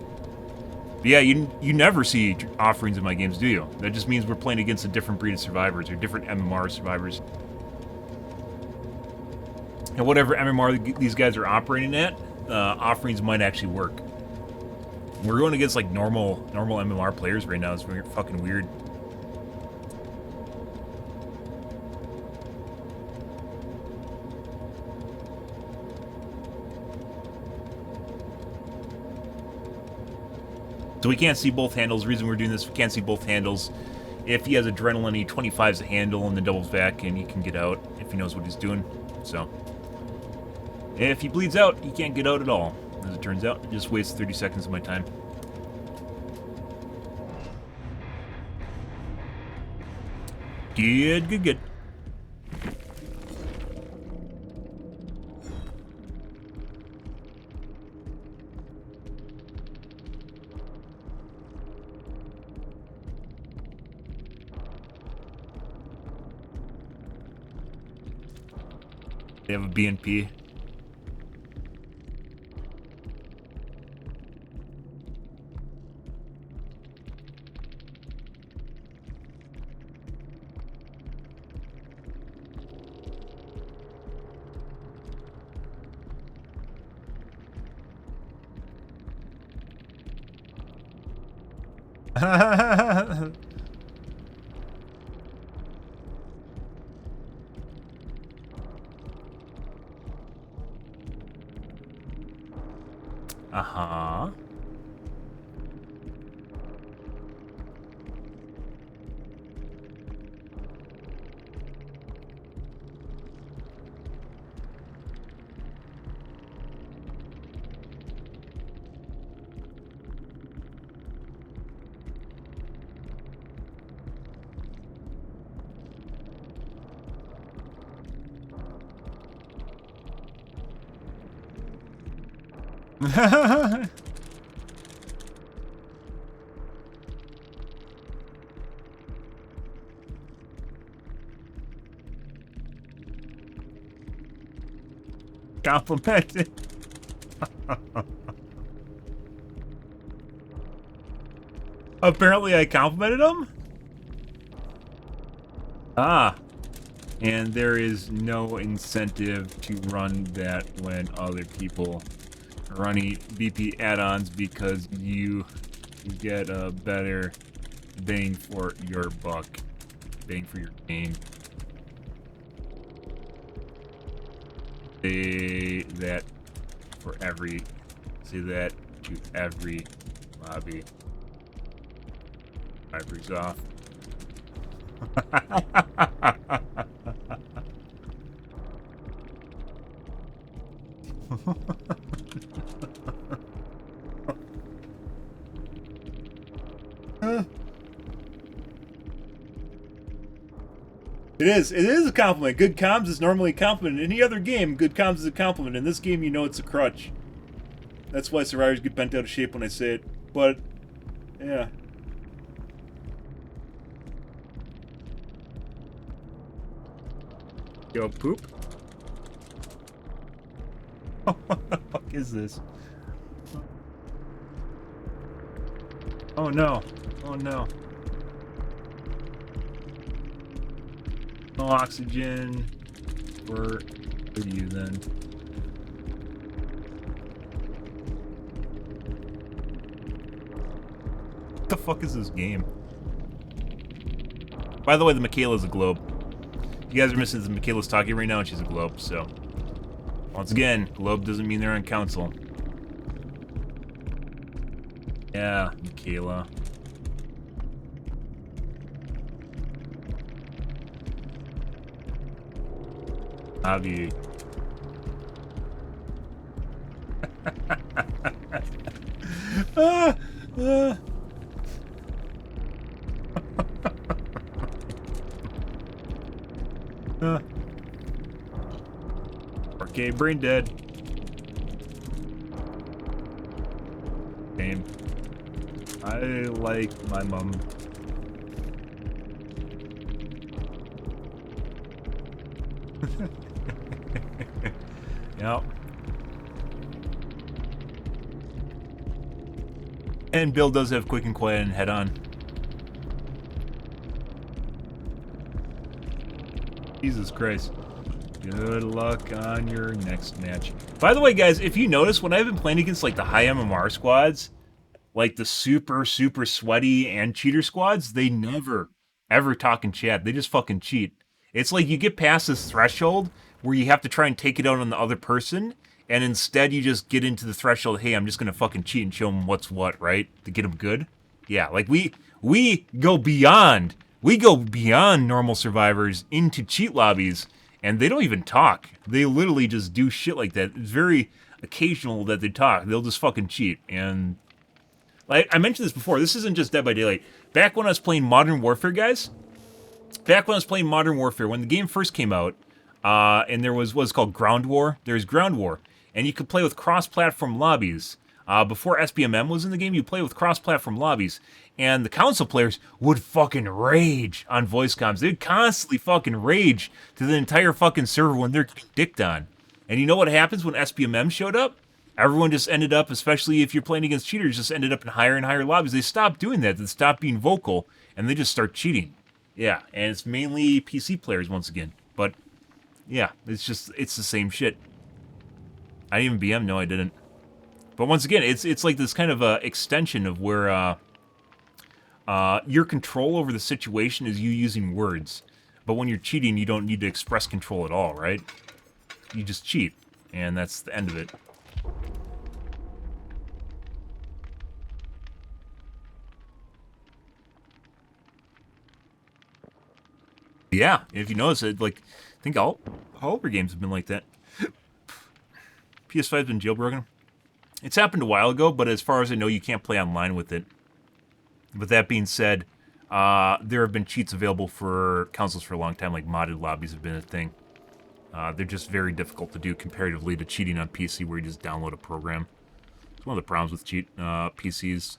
But yeah, you never see offerings in my games, do you? That just means we're playing against a different breed of survivors or different MMR survivors. And whatever MMR these guys are operating at, offerings might actually work. We're going against like normal MMR players right now. It's fucking weird. So we can't see both handles. The reason we're doing this, we can't see both handles. If he has adrenaline, he 25's a handle and then doubles back and he can get out if he knows what he's doing. So... if he bleeds out, he can't get out at all. As it turns out, it just wastes 30 seconds of my time. Good, good, good. They have a BNP. Uh-huh. Complimented. Apparently I complimented him? Ah. And there is no incentive to run that when other people or any BP add-ons because you get a better bang for your buck. Bang for your game. Say that for every. Say that to every lobby. Library's off. It is a compliment. Good comms is normally a compliment. In any other game, good comms is a compliment. In this game, you know it's a crutch. That's why survivors get bent out of shape when I say it. But, yeah. Yo, poop? What the fuck is this? Oh no. Oh no. No oxygen. Where are you then? What the fuck is this game? By the way, the Michaela's a globe. You guys are missing the Michaela's talking right now, and she's a globe, so. Once again, globe doesn't mean they're on council. Yeah, Michaela. Abby. ah, ah. Okay, brain dead. Game. I like my mom. Yep. And Bill does have quick and quiet and head on. Jesus Christ. Good luck on your next match. By the way, guys, if you notice, when I've been playing against, like, the high MMR squads, like the super, super sweaty and cheater squads, they never, ever talk in chat. They just fucking cheat. It's like you get past this threshold where you have to try and take it out on the other person, and instead you just get into the threshold, hey, I'm just gonna fucking cheat and show them what's what, right? To get them good. Yeah, like, we go beyond normal survivors into cheat lobbies, and they don't even talk. They literally just do shit like that. It's very occasional that they talk. They'll just fucking cheat. And like I mentioned this before, this isn't just Dead by Daylight. Back when I was playing Modern Warfare, guys, when the game first came out, and there was what's called Ground War. There's Ground War, and you could play with cross-platform lobbies. Before SBMM was in the game, you play with cross-platform lobbies, and the console players would fucking rage on voice comms. They'd constantly fucking rage to the entire fucking server when they're dicked on. And you know what happens when SBMM showed up? Everyone just ended up, especially if you're playing against cheaters, just ended up in higher and higher lobbies. They stopped doing that. They stopped being vocal, and they just start cheating. Yeah, and it's mainly PC players once again. But, yeah, it's the same shit. I didn't even BM? No, I didn't. But once again, it's like this kind of extension of where your control over the situation is you using words. But when you're cheating, you don't need to express control at all, right? You just cheat, and that's the end of it. Yeah, if you notice it, like, I think all older games have been like that. PS5's been jailbroken. It's happened a while ago, but as far as I know, you can't play online with it. But that being said, there have been cheats available for consoles for a long time, like modded lobbies have been a thing. They're just very difficult to do comparatively to cheating on PC where you just download a program. It's one of the problems with PCs.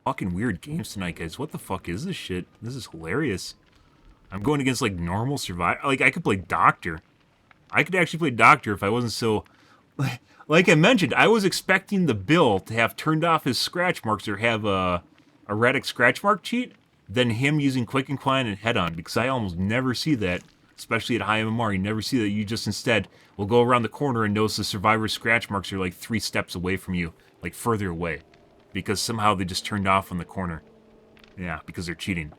Fucking weird games tonight, guys. What the fuck is this shit? This is hilarious. I'm going against, like, normal survival. Like, I could play Doctor. I could actually play Doctor if I wasn't so... Like I mentioned, I was expecting the Bill to have turned off his scratch marks or have a erratic scratch mark cheat than him using Quick and Quiet and Head On, because I almost never see that, especially at high MMR. You never see that. You just instead will go around the corner and notice the survivor's scratch marks are like 3 steps away from you, like further away, because somehow they just turned off on the corner. Yeah, because they're cheating.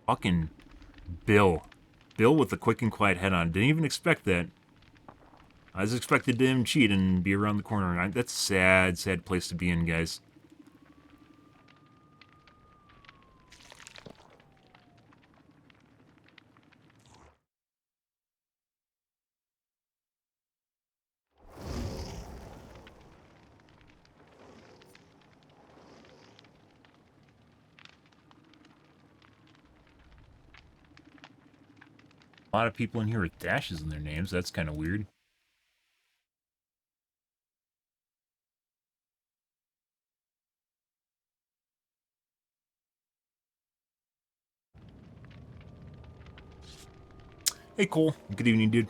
Fucking Bill. Bill with the quick and quiet head on. Didn't even expect that. I was expected him to cheat and be around the corner. That's a sad, sad place to be in, guys. A lot of people in here with dashes in their names. That's kind of weird. Hey, Cole. Good evening, dude.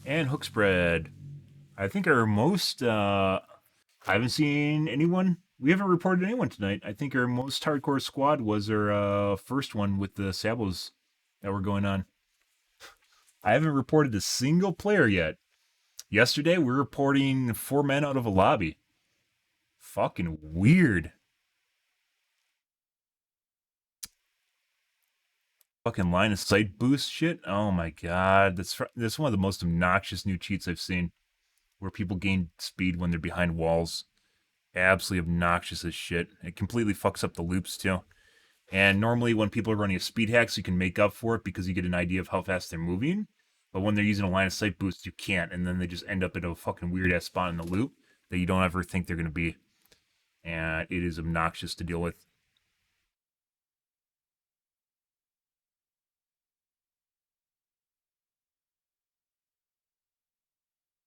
And hook spread. I think our most, I haven't seen anyone. We haven't reported anyone tonight. I think our most hardcore squad was our first one with the Sabos that were going on. I haven't reported a single player yet. Yesterday, we were reporting 4 men out of a lobby. Fucking weird. Fucking line of sight boost shit. Oh my god, that's one of the most obnoxious new cheats I've seen, where people gain speed when they're behind walls. Absolutely obnoxious as shit. It completely fucks up the loops too. And normally when people are running a speed hack, so you can make up for it because you get an idea of how fast they're moving. But when they're using a line of sight boost, you can't, and then they just end up at a fucking weird ass spot in the loop that you don't ever think they're gonna be. And it is obnoxious to deal with.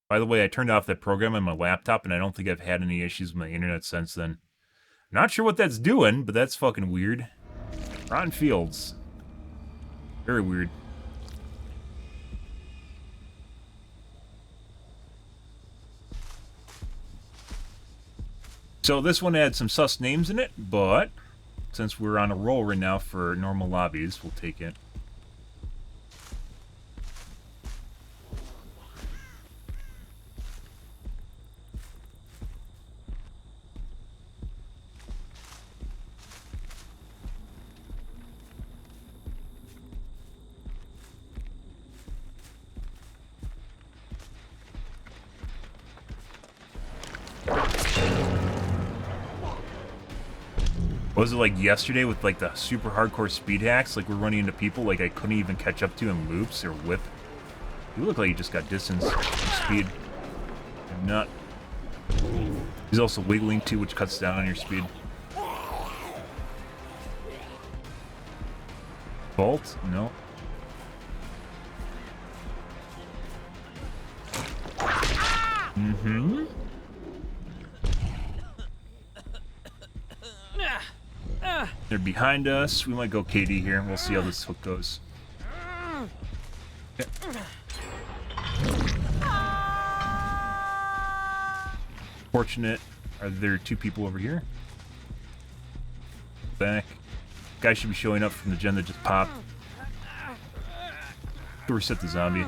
By the way, I turned off that program on my laptop, and I don't think I've had any issues with my internet since then. Not sure what that's doing, but that's fucking weird. Rotten Fields. Very weird. So this one had some sus names in it, but since we're on a roll right now for normal lobbies, we'll take it. Was it like yesterday with like the super hardcore speed hacks? Like we're running into people like I couldn't even catch up to in loops or whip. You look like you just got distance speed. I'm not. He's also wiggling too, which cuts down on your speed. Bolt? No. Mm-hmm. They're behind us. We might go KD here, and we'll see how this hook goes. Okay. Fortunate. Are there 2 people over here? Back. Guy should be showing up from the gen that just popped. To reset the zombie.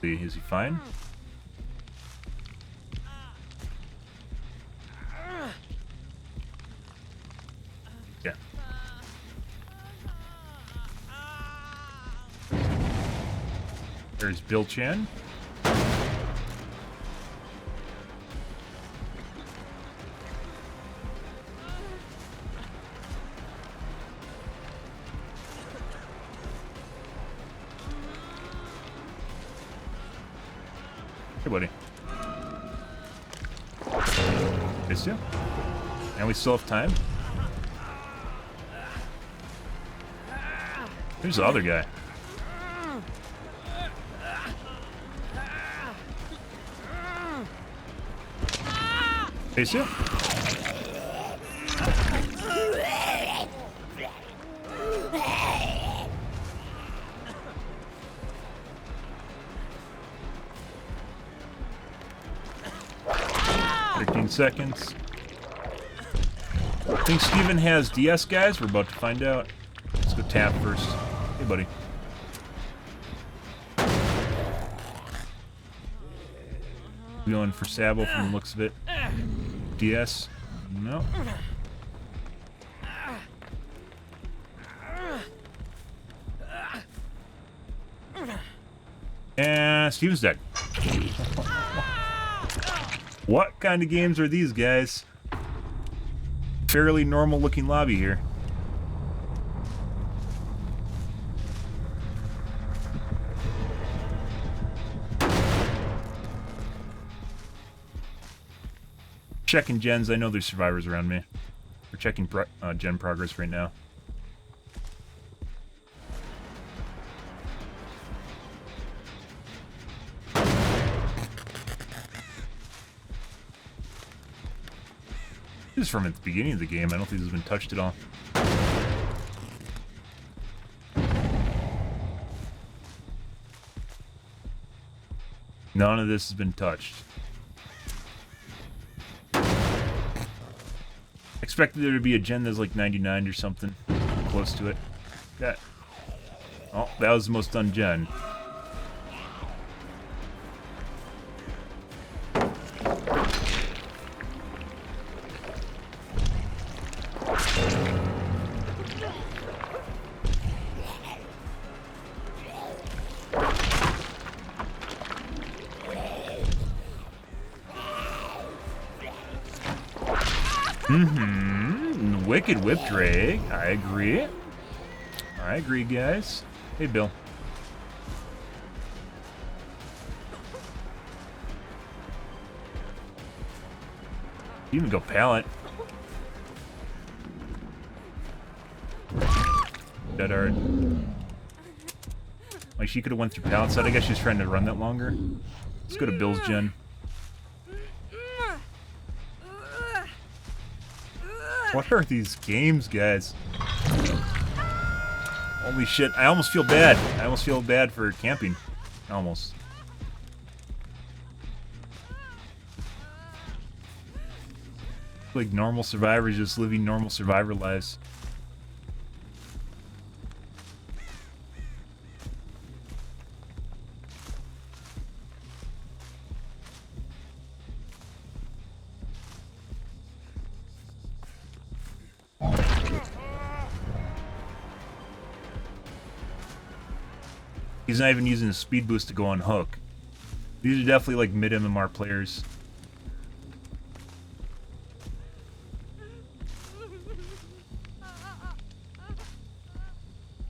Is he fine? Yeah. There's Bill Chan. Hey, buddy. Miss you? And we still have time. Who's the other guy? Face you? Seconds. I think Steven has DS, guys. We're about to find out. Let's go tap first. Hey, buddy. Going for Sabo from the looks of it. DS? No. And Steven's dead. What kind of games are these, guys? Fairly normal looking lobby here. Checking gens. I know there's survivors around me. We're checking gen progress right now. This is from at the beginning of the game. I don't think this has been touched at all. None of this has been touched. Expected there to be a gen that's like 99 or something. Close to it. That. Oh, that was the most done gen. Wicked whip drag. I agree. I agree, guys. Hey, Bill. You even go pallet. Dead hard. Like, she could have went through pallet side. I guess she's trying to run that longer. Let's go to Bill's gen. What are these games, guys? Holy shit, I almost feel bad. I almost feel bad for camping. Almost. Like normal survivors just living normal survivor lives. He's not even using a speed boost to go on hook. These are definitely like mid MMR players.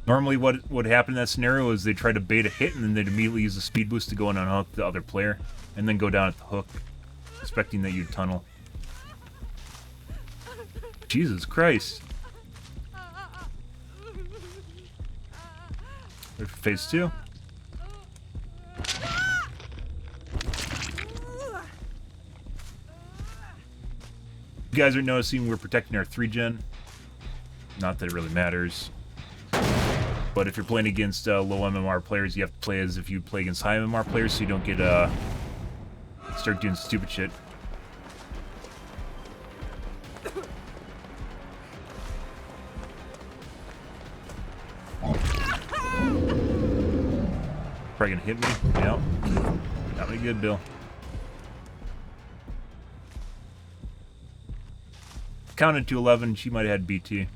Normally what would happen in that scenario is they try to bait a hit and then they'd immediately use a speed boost to go on hook the other player and then go down at the hook, expecting that you'd tunnel. Jesus Christ. Wait for phase 2. You guys are noticing we're protecting our 3-gen. Not that it really matters. But if you're playing against low MMR players, you have to play as if you play against high MMR players so you don't get start doing stupid shit. Probably gonna hit me. Yep. Got me good, Bill. Counted to 11, she might have had BT.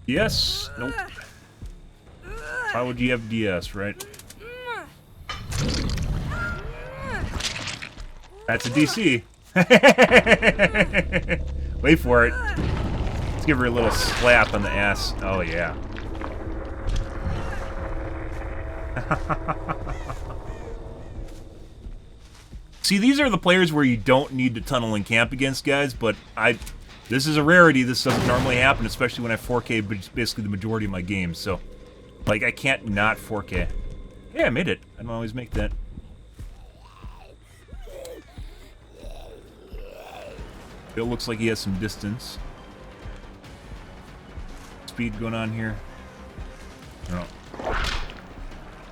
Yes? Nope. Why would you have DS, right? That's a DC. Wait for it. Let's give her a little slap on the ass. Oh, yeah. See, these are the players where you don't need to tunnel and camp against, guys, but this is a rarity. This doesn't normally happen, especially when I 4K basically the majority of my games, so... Like, I can't not 4K. Yeah, I made it. I don't always make that. It looks like he has some distance. Speed going on here. No. I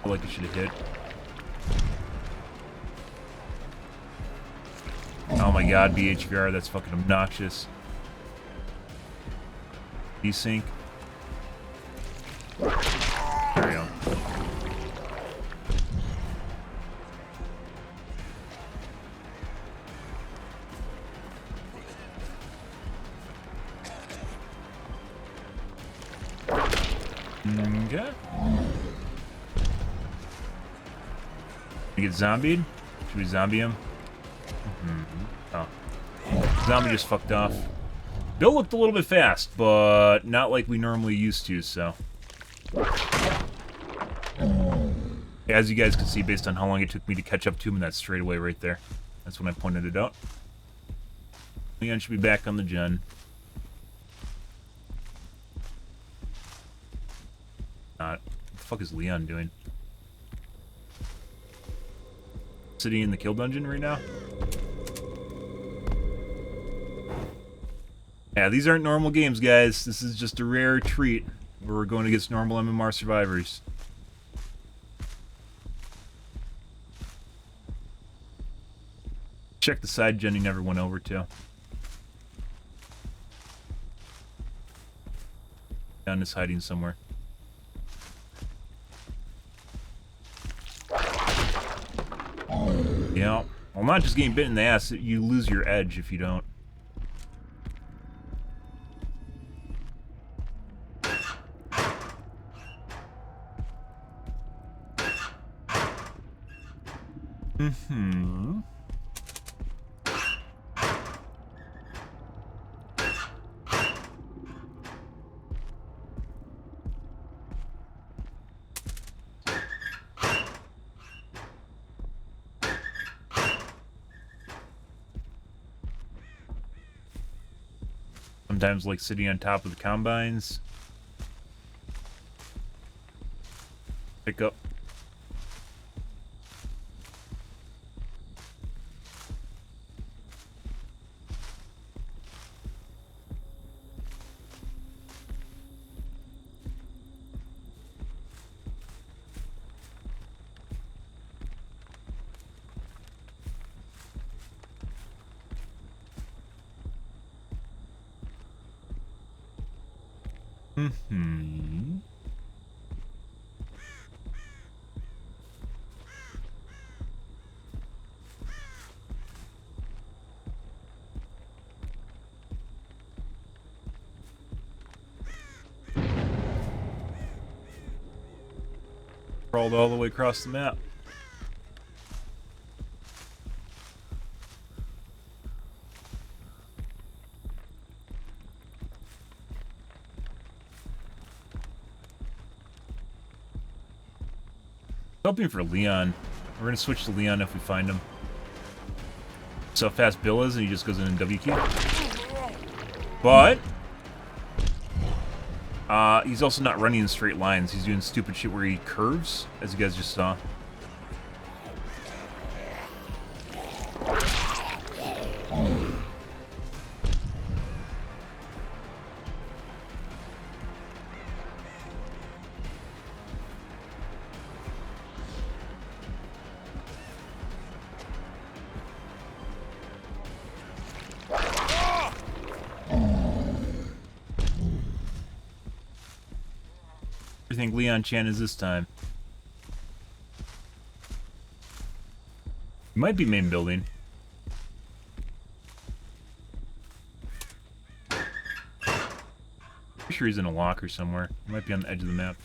feel like it should have hit. Oh my god, BHVR, that's fucking obnoxious. Desync. There we go. Okay. You get zombied? Should we zombie him? Oh. Zombie just fucked off. Bill looked a little bit fast, but not like we normally used to, so. As you guys can see, based on how long it took me to catch up to him in that straightaway right there. That's when I pointed it out. Leon should be back on the gen. Not. What the fuck is Leon doing? Sitting in the kill dungeon right now? Yeah, these aren't normal games, guys. This is just a rare treat where we're going against normal MMR survivors. Check the side gen he never went over to. Down is hiding somewhere. Yeah, well, not just getting bit in the ass, you lose your edge if you don't. Mm-hmm. Sometimes like sitting on top of the combines. Pick up. Mm-hmm. Crawled all the way across the map. Hoping for Leon. We're gonna switch to Leon if we find him. So fast Bill is, and he just goes in W key. But he's also not running in straight lines. He's doing stupid shit where he curves, as you guys just saw. I think Leon Chan is this time. He might be main building. Pretty sure he's in a locker somewhere. He might be on the edge of the map.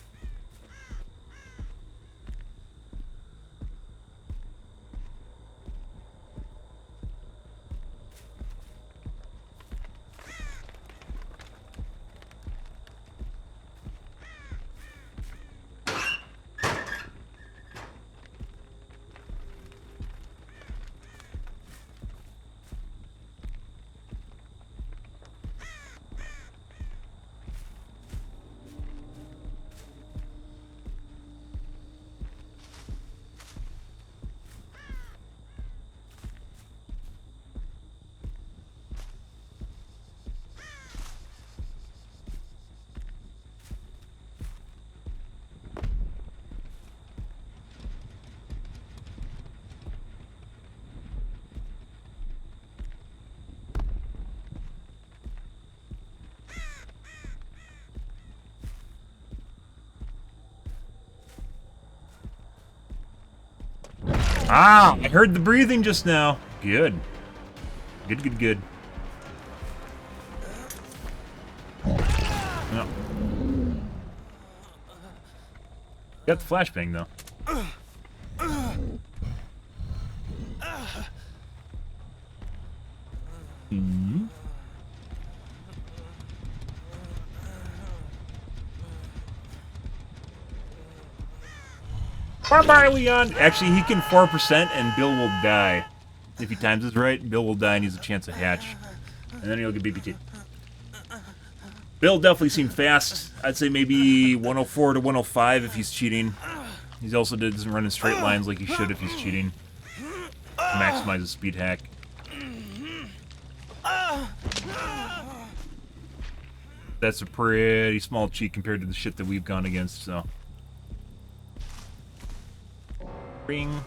Ah, I heard the breathing just now. Good. Good. No. Got the flashbang, though. Mm-hmm. Bye-bye, Leon! Actually, he can 4% and Bill will die. If he times this right, Bill will die and he has a chance to hatch. And then he'll get BPT. Bill definitely seemed fast. I'd say maybe 104 to 105 if he's cheating. He also doesn't run in straight lines like he should if he's cheating. Maximize his speed hack. That's a pretty small cheat compared to the shit that we've gone against, so. Ring.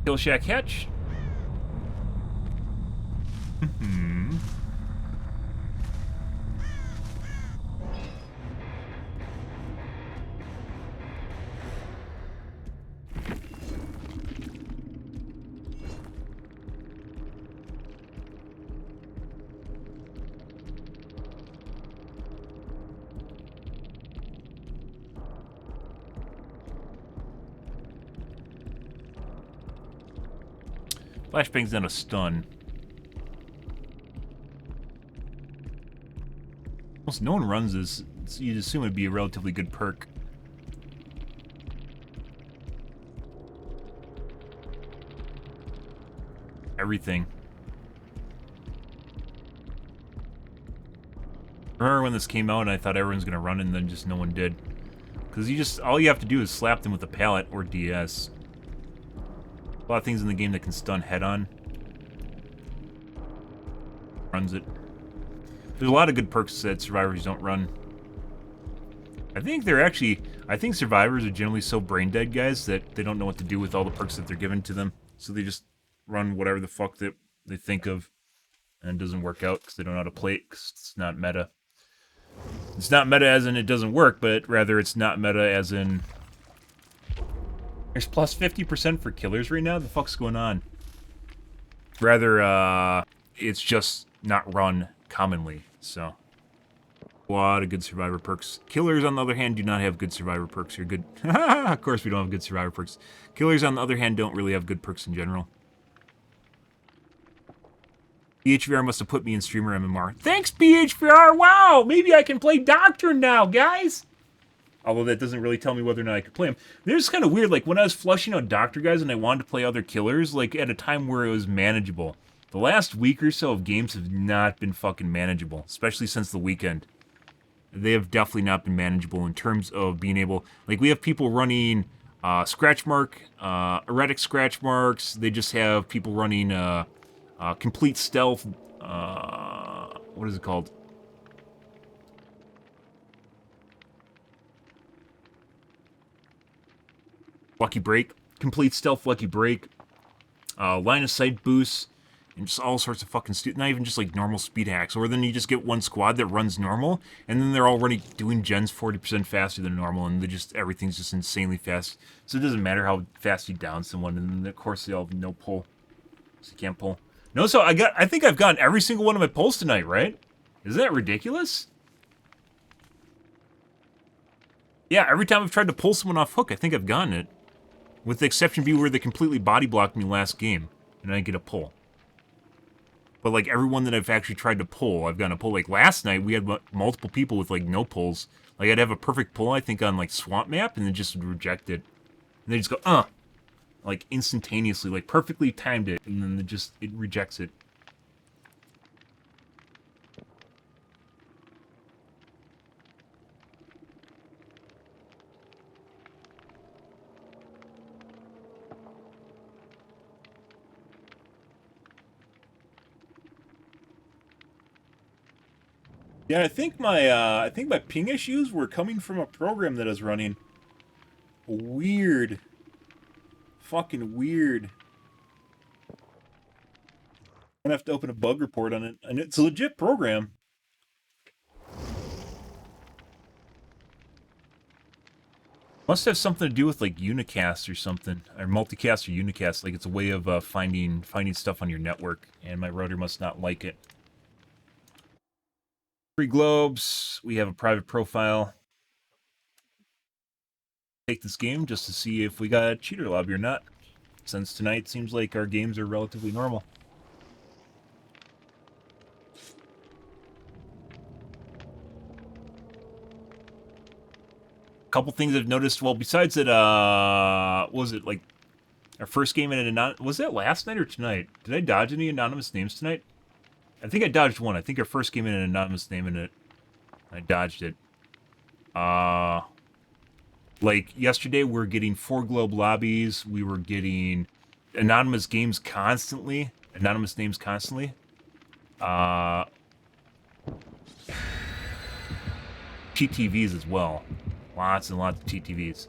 Kill Shack hatch. Flashbang's not a stun. Almost no one runs this, so you'd assume it'd be a relatively good perk. Everything. Remember when this came out and I thought everyone's gonna run and then just no one did. Because all you have to do is slap them with a pallet or DS. A lot of things in the game that can stun head-on. Runs it. There's a lot of good perks that survivors don't run. I think survivors are generally so brain dead, guys, that they don't know what to do with all the perks that they're given to them. So they just run whatever the fuck that they think of. And it doesn't work out because they don't know how to play it because it's not meta. It's not meta as in it doesn't work, but rather it's not meta as in... There's plus 50% for killers right now? The fuck's going on? Rather, it's just not run commonly, so. A lot of good survivor perks. Killers, on the other hand, do not have good survivor perks. You're good. Of course we don't have good survivor perks. Killers, on the other hand, don't really have good perks in general. BHVR must have put me in streamer MMR. Thanks, BHVR! Wow! Maybe I can play Doctor now, guys! Although that doesn't really tell me whether or not I could play him. It's kind of weird, like, when I was flushing out Doctor guys and I wanted to play other killers, like, at a time where it was manageable. The last week or so of games have not been fucking manageable, especially since the weekend. They have definitely not been manageable in terms of being able... Like, we have people running scratch mark, erratic scratch marks. They just have people running complete stealth... what is it called? Lucky Break, complete stealth Lucky Break, line of sight boosts, and just all sorts of fucking not even just like normal speed hacks. Or then you just get one squad that runs normal, and then they're already doing gens 40% faster than normal, and everything's just insanely fast. So it doesn't matter how fast you down someone, and then of course they all have no pull, so you can't pull. No, so I think I've gotten every single one of my pulls tonight, right? Isn't that ridiculous? Yeah, every time I've tried to pull someone off hook, I think I've gotten it. With the exception be where they completely body blocked me last game, and I didn't get a pull. But like everyone that I've actually tried to pull, I've gotten a pull. Like last night, we had multiple people with like no pulls. Like I'd have a perfect pull, I think, on like Swamp Map, and then just reject it. And they just go, like instantaneously, like perfectly timed it, and then it rejects it. Yeah, I think my ping issues were coming from a program that I was running. Weird. Fucking weird. I'm gonna have to open a bug report on it. And it's a legit program. Must have something to do with like unicast or something, or multicast or unicast. Like it's a way of finding stuff on your network, and my router must not like it. 3 globes. We have a private profile. Take this game just to see if we got a cheater lobby or not. Since tonight seems like our games are relatively normal. Couple things I've noticed. Well, besides that, what was it like our first game in an anonymous? Was that last night or tonight? Did I dodge any anonymous names tonight? I think I dodged one. I think our first game in an anonymous name in it. I dodged it. Like yesterday, we were getting 4 globe lobbies. We were getting anonymous games constantly. Anonymous names constantly. TTVs as well. Lots and lots of TTVs.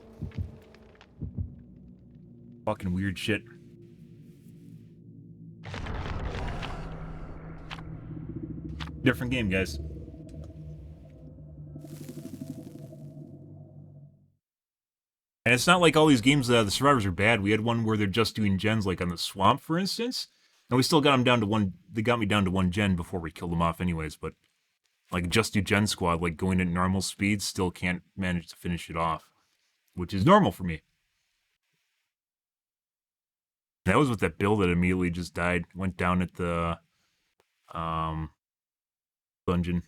Fucking weird shit. Different game, guys. And it's not like all these games, the survivors are bad. We had one where they're just doing gens, like on the swamp, for instance. And we still got them down to 1. They got me down to 1 gen before we killed them off anyways, but like just do gen squad, like going at normal speed, still can't manage to finish it off, which is normal for me. That was with that bill that immediately just died, went down at the dungeon.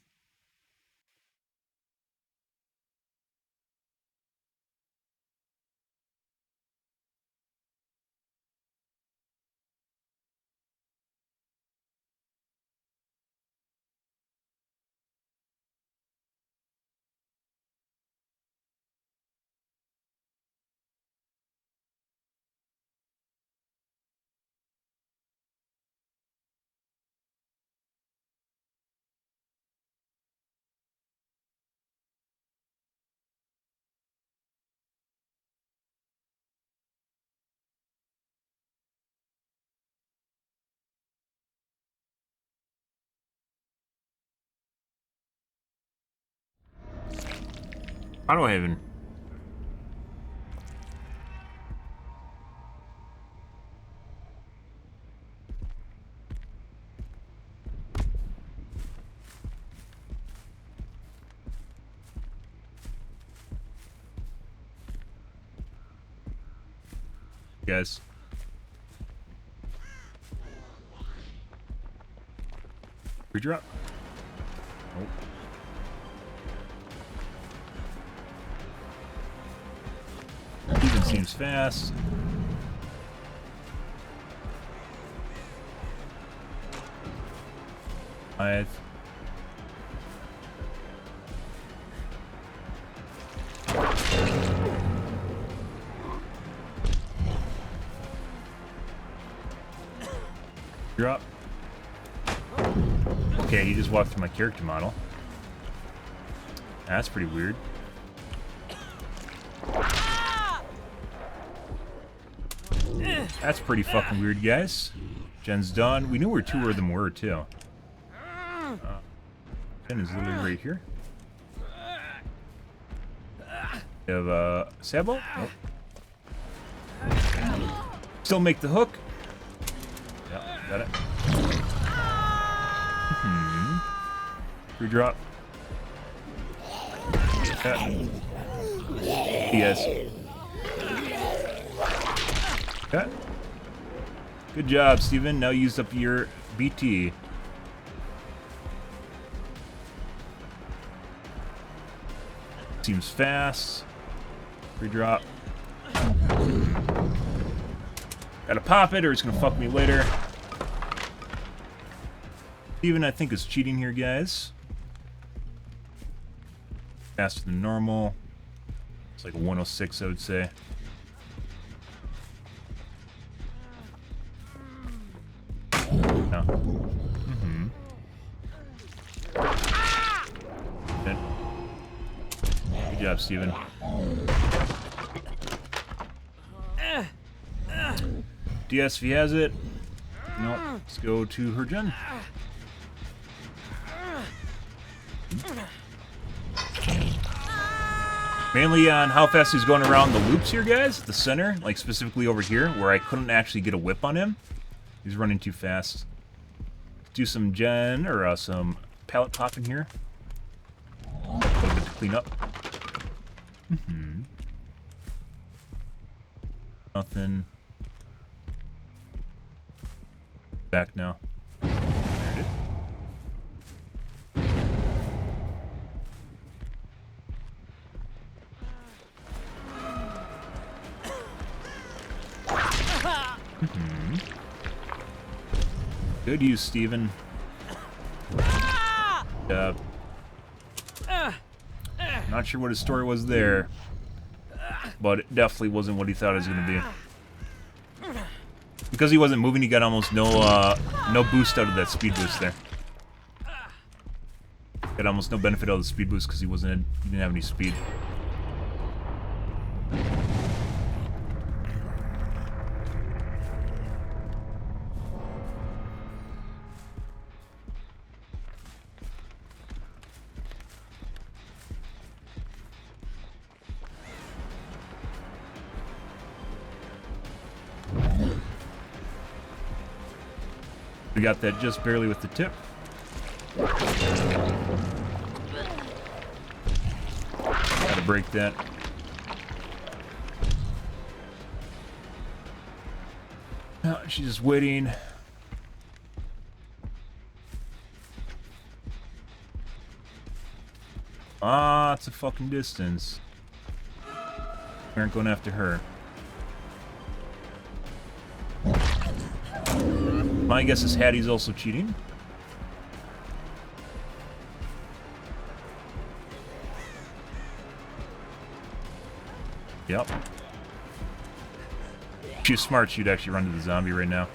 How do I even... Guys. Redrop. Nope. Even seems fast. Drop. Okay, he just walked through my character model. That's pretty weird. That's pretty fucking weird, guys. Gen's done. We knew where 2 of them were, too. Gen is literally right here. You have Sabo? Nope. Still make the hook. Yeah, got it. Free drop. Yeah. Yes. Okay. Good job, Steven. Now use up your BT. Seems fast. Free drop. Gotta pop it or it's gonna fuck me later. Steven, I think, is cheating here, guys. Faster than normal. It's like a 106, I would say. No. Good job, Steven. DSV has it. Nope. Let's go to her gen. Mainly on how fast he's going around the loops here, guys. The center, like specifically over here, where I couldn't actually get a whip on him. He's running too fast. Do some some pallet popping here. A little bit to clean up. Nothing. Back now. There it is. Good use, Steven. Not sure what his story was there, but it definitely wasn't what he thought it was going to be. Because he wasn't moving, he got almost no boost out of that speed boost there. Got almost no benefit out of the speed boost because he didn't have any speed. We got that just barely with the tip. Gotta break that. Oh, she's just waiting. It's a fucking distance. We aren't going after her. My guess is Hattie's also cheating. Yep. If she was smart, she'd actually run to the zombie right now.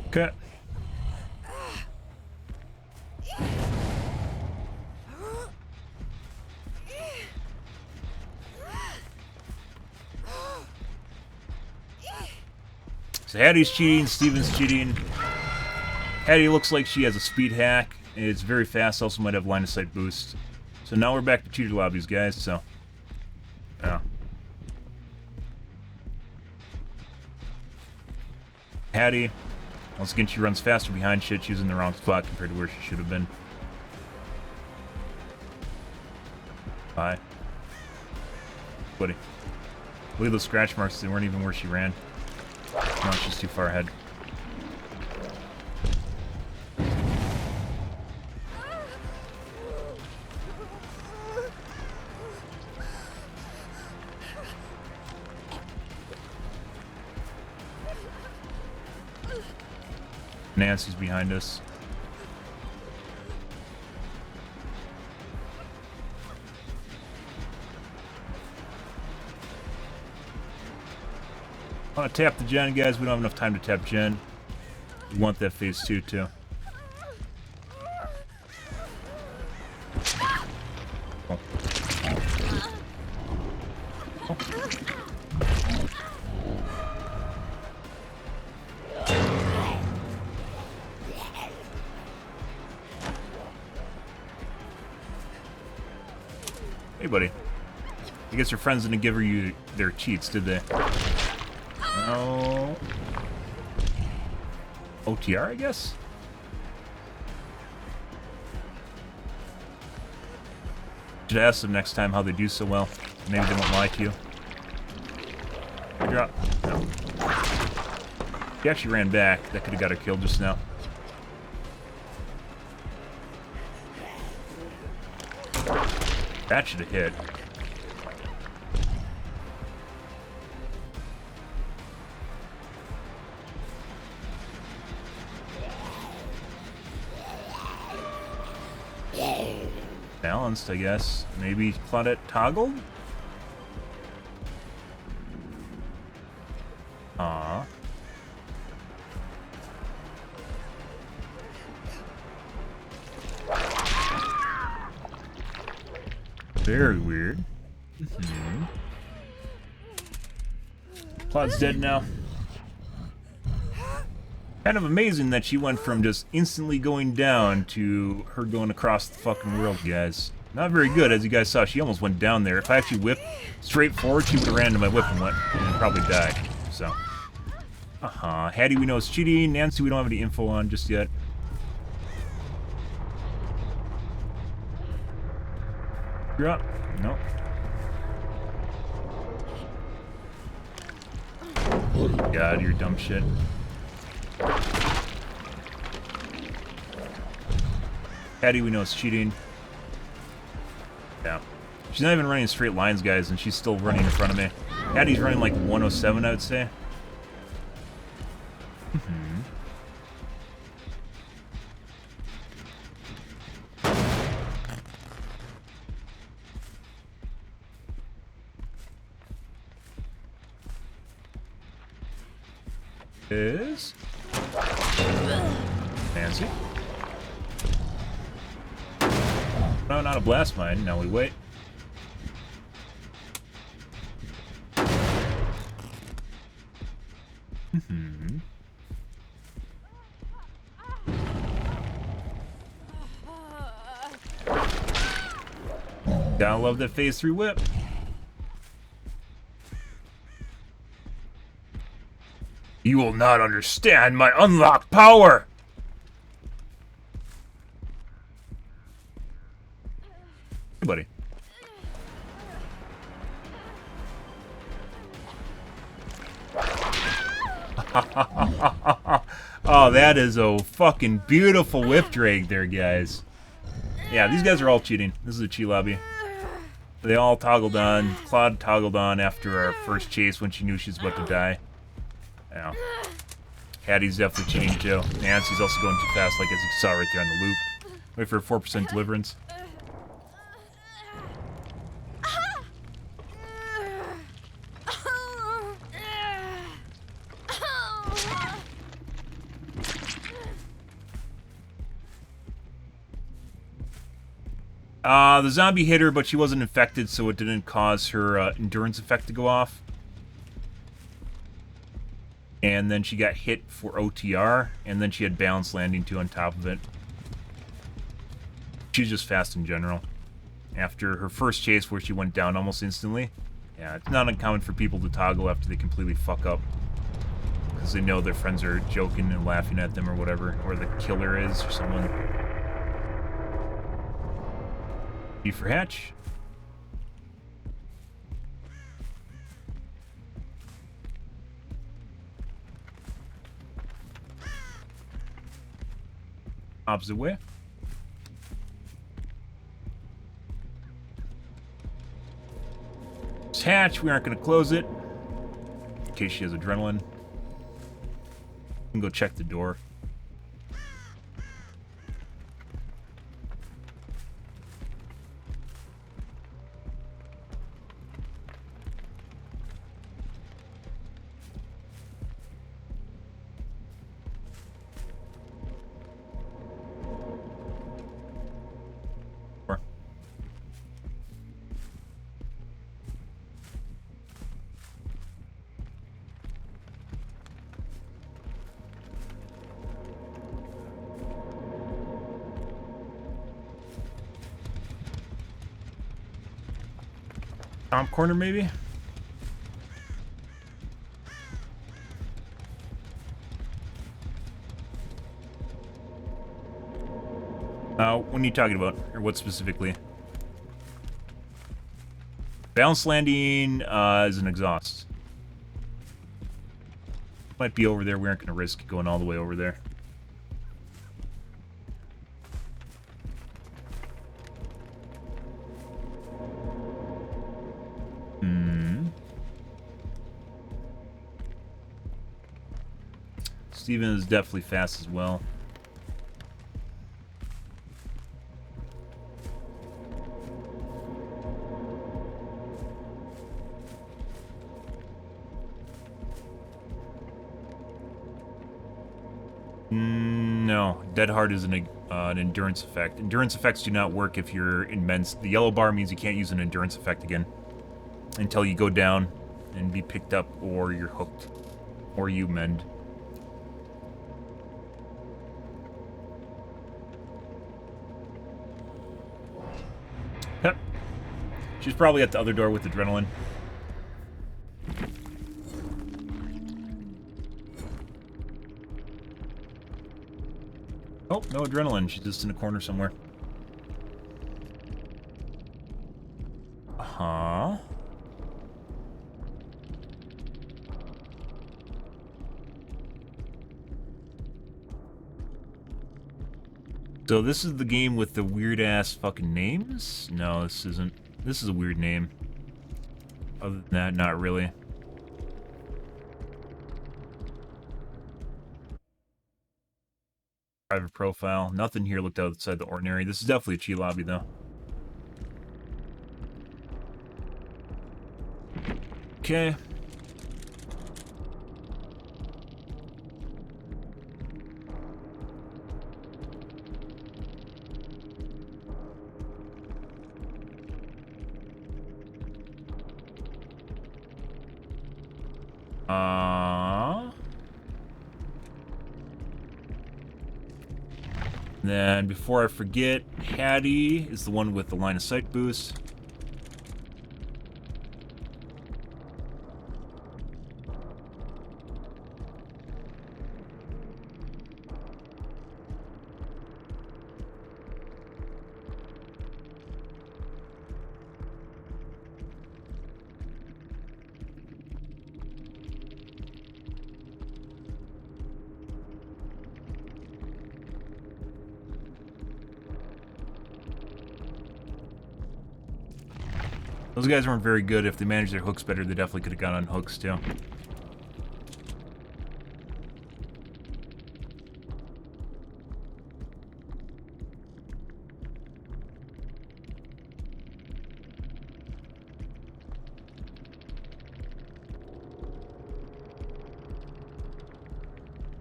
Okay. So Hattie's cheating, Steven's cheating. Hattie looks like she has a speed hack. It's very fast, also might have line of sight boost. So now we're back to cheater lobbies, guys, so. Yeah. Hattie, once again, she runs faster behind shit. She was in the wrong spot compared to where she should have been. Bye. Buddy. Look at those scratch marks. They weren't even where she ran. No, she's too far ahead. Nancy's behind us. I want to tap the gen, guys. We don't have enough time to tap gen. We want that phase 2 too. Oh. Oh. Hey, buddy. I guess your friends didn't give you their cheats, did they? No. OTR, I guess? Should ask them next time how they do so well. Maybe they won't lie to you. Drop. No. He actually ran back. That could have got her killed just now. That should have hit. Balanced, I guess. Maybe Claudette toggled? Aww. Very weird. Claude's dead now. Kind of amazing that she went from just instantly going down to her going across the fucking world, guys. Not very good, as you guys saw. She almost went down there. If I actually whipped straight forward, she would have ran into my whip and probably died. So, Hattie we know is cheating. Nancy we don't have any info on just yet. You're up. Nope. God, you're dumb shit. Hattie we know is cheating. Yeah. She's not even running straight lines, guys, and she's still running in front of me. Hattie's running like 107, I would say. Is Nancy. No, not a blast mine. Now we wait. Gotta love that phase 3 whip. You will not understand my unlocked power! Hey, buddy. Oh, that is a fucking beautiful whip drag there, guys. Yeah, these guys are all cheating. This is a cheat lobby. They all toggled on. Claude toggled on after our first chase when she knew she was about to die. Yeah. Hattie's definitely cheating too. Nancy's also going too fast, like as you saw right there on the loop. Wait for a 4% deliverance. The zombie hit her, but she wasn't infected, so it didn't cause her endurance effect to go off. And then she got hit for OTR, and then she had balance landing too on top of it. She's just fast in general. After her first chase where she went down almost instantly, yeah, it's not uncommon for people to toggle after they completely fuck up. Because they know their friends are joking and laughing at them or whatever, or the killer is, or someone. B for hatch. Opposite way. It's hatch. We aren't going to close it in case she has adrenaline. We can go check the door. Top corner, maybe? What are you talking about? Or what specifically? Balance landing is an exhaust. Might be over there. We aren't going to risk going all the way over there. Steven is definitely fast as well. No, dead hard is an endurance effect. Endurance effects do not work if you're immense. The yellow bar means you can't use an endurance effect again until you go down and be picked up, or you're hooked, or you mend. She's probably at the other door with adrenaline. Oh, no adrenaline. She's just in a corner somewhere. Uh-huh. So this is the game with the weird-ass fucking names? No, this isn't. This is a weird name. Other than that, not really. Private profile. Nothing here looked outside the ordinary. This is definitely a cheat lobby, though. Okay. Then, before I forget, Hattie is the one with the line of sight boost. Those guys weren't very good. If they managed their hooks better, they definitely could have got on hooks, too.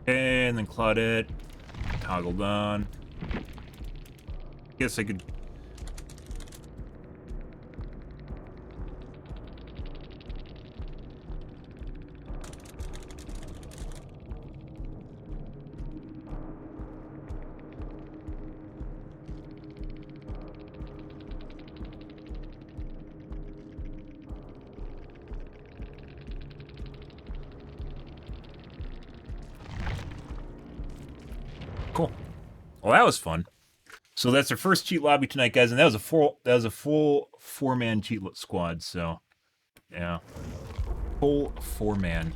And then Claudette. Toggled on. Guess I could... Cool. Well, that was fun. So that's our first cheat lobby tonight, guys, and that was a full four-man cheat squad. So, yeah, full four-man.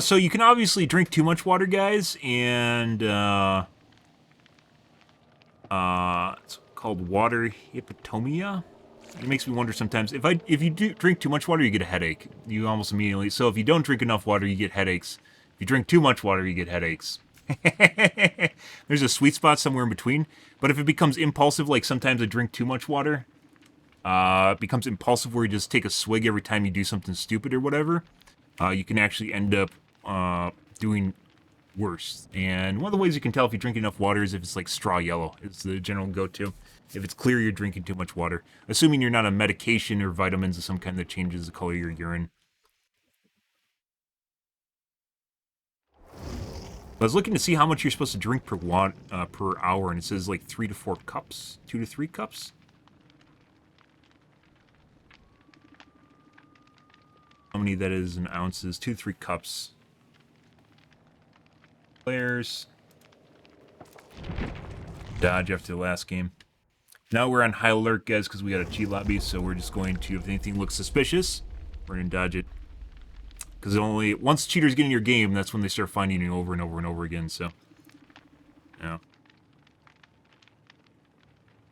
So you can obviously drink too much water, guys, and it's called water hypotomia. It makes me wonder sometimes if you do drink too much water, you get a headache. You almost immediately. So if you don't drink enough water, you get headaches. If you drink too much water, you get headaches. There's a sweet spot somewhere in between. But if it becomes impulsive, like sometimes I drink too much water, it becomes impulsive where you just take a swig every time you do something stupid or whatever. You can actually end up doing worse. And one of the ways you can tell if you drink enough water is if it's like straw yellow. It's the general go-to. If it's clear you're drinking too much water. Assuming you're not on medication or vitamins of some kind that changes the color of your urine. I was looking to see how much you're supposed to drink per hour, and it says like 3 to 4 cups. 2 to 3 cups? How many that is in ounces? 2 to 3 cups. Players. Dodge after the last game. Now we're on high alert, guys, because we got a cheat lobby, so we're just going to, if anything looks suspicious, we're going to dodge it. Because only once cheaters get in your game, that's when they start finding you over and over and over again, so. Yeah.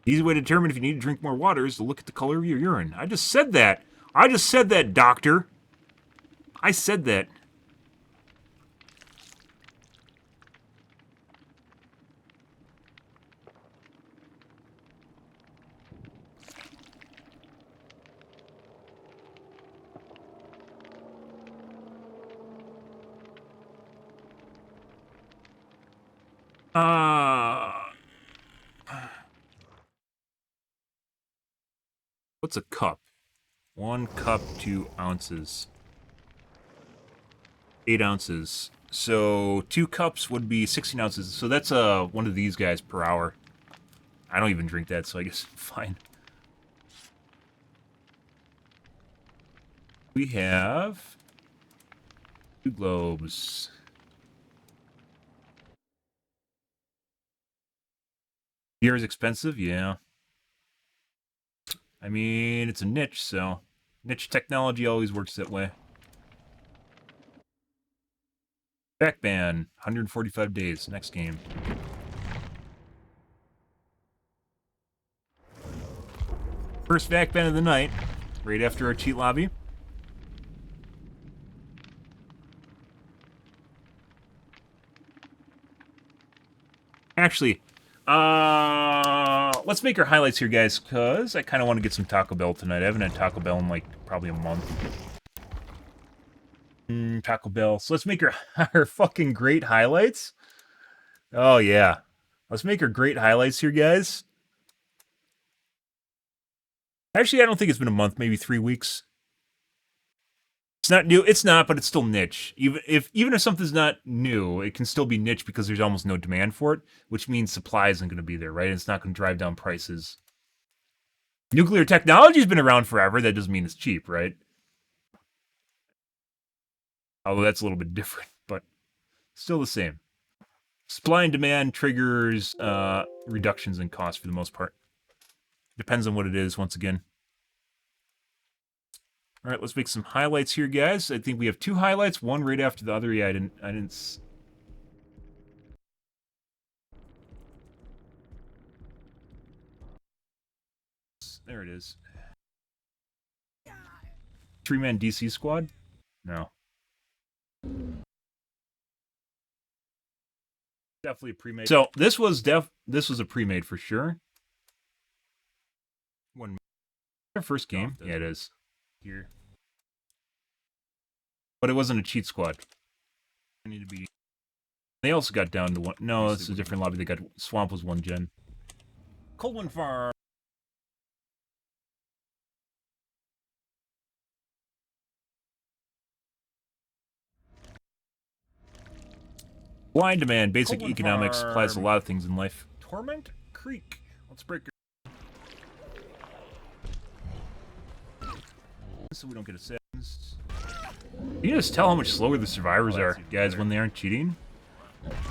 Easy way to determine if you need to drink more water is to look at the color of your urine. I just said that. I just said that, doctor. I said that. What's a cup? 1 cup, 2 ounces. 8 ounces. So 2 cups would be 16 ounces. So that's one of these guys per hour. I don't even drink that, so I guess fine. We have 2 globes. Beer is expensive, yeah. I mean, it's a niche, so niche technology always works that way. Back ban, 145 days, next game. First vac ban of the night, right after our cheat lobby. Actually, let's make our highlights here, guys, because I kind of want to get some Taco Bell tonight. I haven't had Taco Bell in, like, probably a month. Taco Bell. So let's make our fucking great highlights. Oh, yeah. Let's make our great highlights here, guys. Actually, I don't think it's been a month, maybe 3 weeks. It's not new. It's not, but it's still niche. Even if something's not new, it can still be niche because there's almost no demand for it, which means supply isn't going to be there, right? It's not going to drive down prices. Nuclear technology's been around forever. That doesn't mean it's cheap, right? Although that's a little bit different, but still the same. Supply and demand triggers reductions in cost for the most part. Depends on what it is, once again. All right, let's make some highlights here, guys. I think we have 2 highlights, one right after the other. Yeah, I didn't. There it is. 3-man DC squad? No. Definitely a pre-made. So this was a pre-made for sure. Our first game. Yeah, it is. Here. But it wasn't a cheat squad. I need to be. They also got down to 1. No, it's a different lobby. They got Swamp was 1 gen. Coldwind Farm. Blind demand, basic Coldwind economics Farm. Applies to a lot of things in life. Torment Creek. Let's break it. So we don't get a sentence. You can just tell how much slower the survivors are, guys, when they aren't cheating.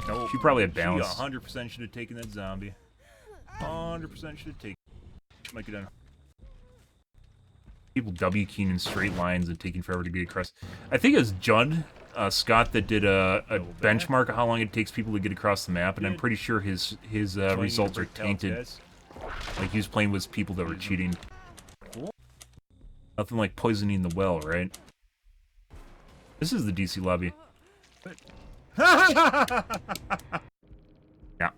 Nope. She probably had balance. She 100% should have taken that zombie. 100% should have taken. Might get done. People W keying in straight lines and taking forever to get across. I think it was Judd Scott that did a benchmark of how long it takes people to get across the map, and I'm pretty sure his results are tainted. Like he was playing with people that were cheating. Nothing like poisoning the well, right? This is the DC lobby. Yeah.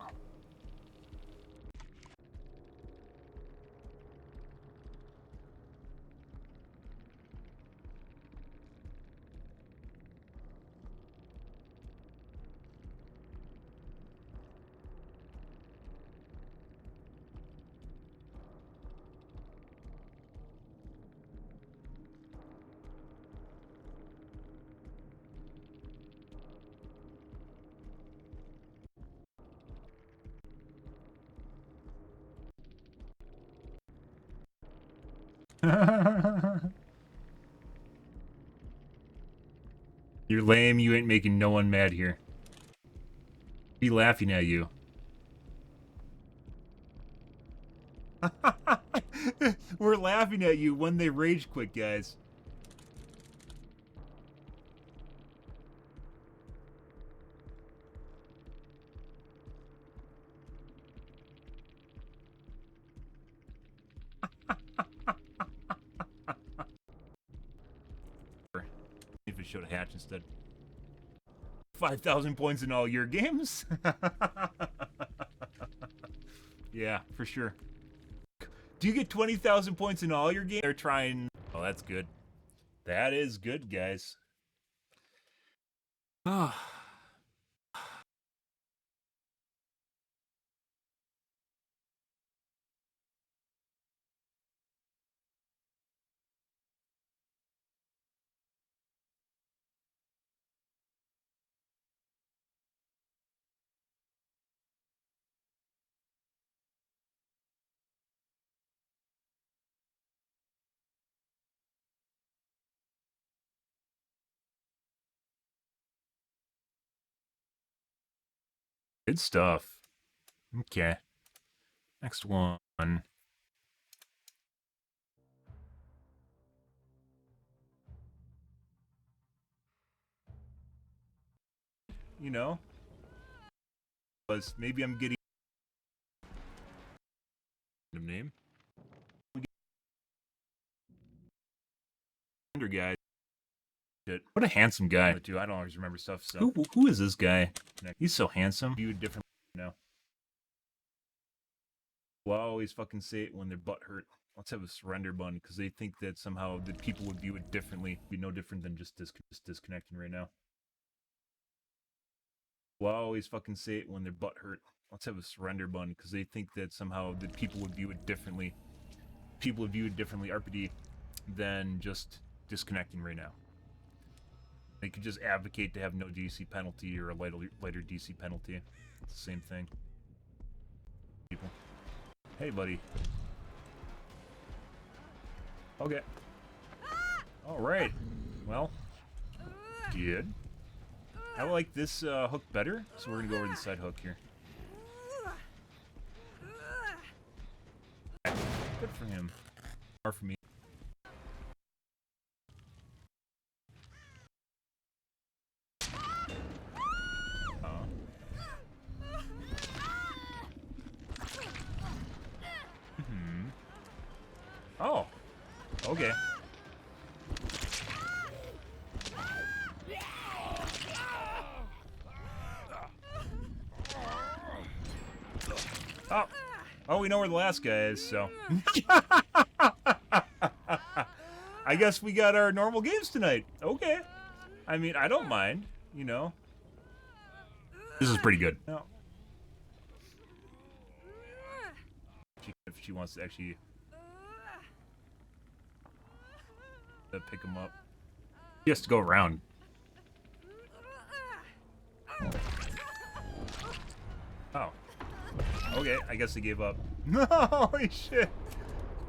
You're lame, you ain't making no one mad here. Be laughing at you. We're laughing at you when they rage quit, guys. showed a hatch instead. 5,000 points in all your games? Yeah, for sure. Do you get 20,000 points in all your games? They're trying... Oh, that's good. That is good, guys. Ah. Good stuff. Okay. Next one. You know, was maybe I'm getting name. Guy. What a handsome guy. I don't always remember stuff. So who is this guy? He's so handsome. You different, you know. Well, I always fucking say it when their butt hurt. Let's have a surrender button because they think that somehow the people would view it differently. Be no different than just disconnecting right now. Well, I always fucking say it when their butt hurt. Let's have a surrender button because they think that somehow the people would view it differently. People would view it differently, RPD, than just disconnecting right now. They could just advocate to have no DC penalty or a lighter DC penalty. It's the same thing. People. Hey, buddy. Okay. Alright. Well. Good. I like this hook better, so we're gonna go over the side hook here. Good for him. Or for me. Oh. Okay. Oh. Oh, we know where the last guy is, so. I guess we got our normal games tonight. Okay. I mean, I don't mind, you know. This is pretty good. No. If she wants to actually pick him up. He has to go around. Oh. Okay, I guess they gave up. Holy shit.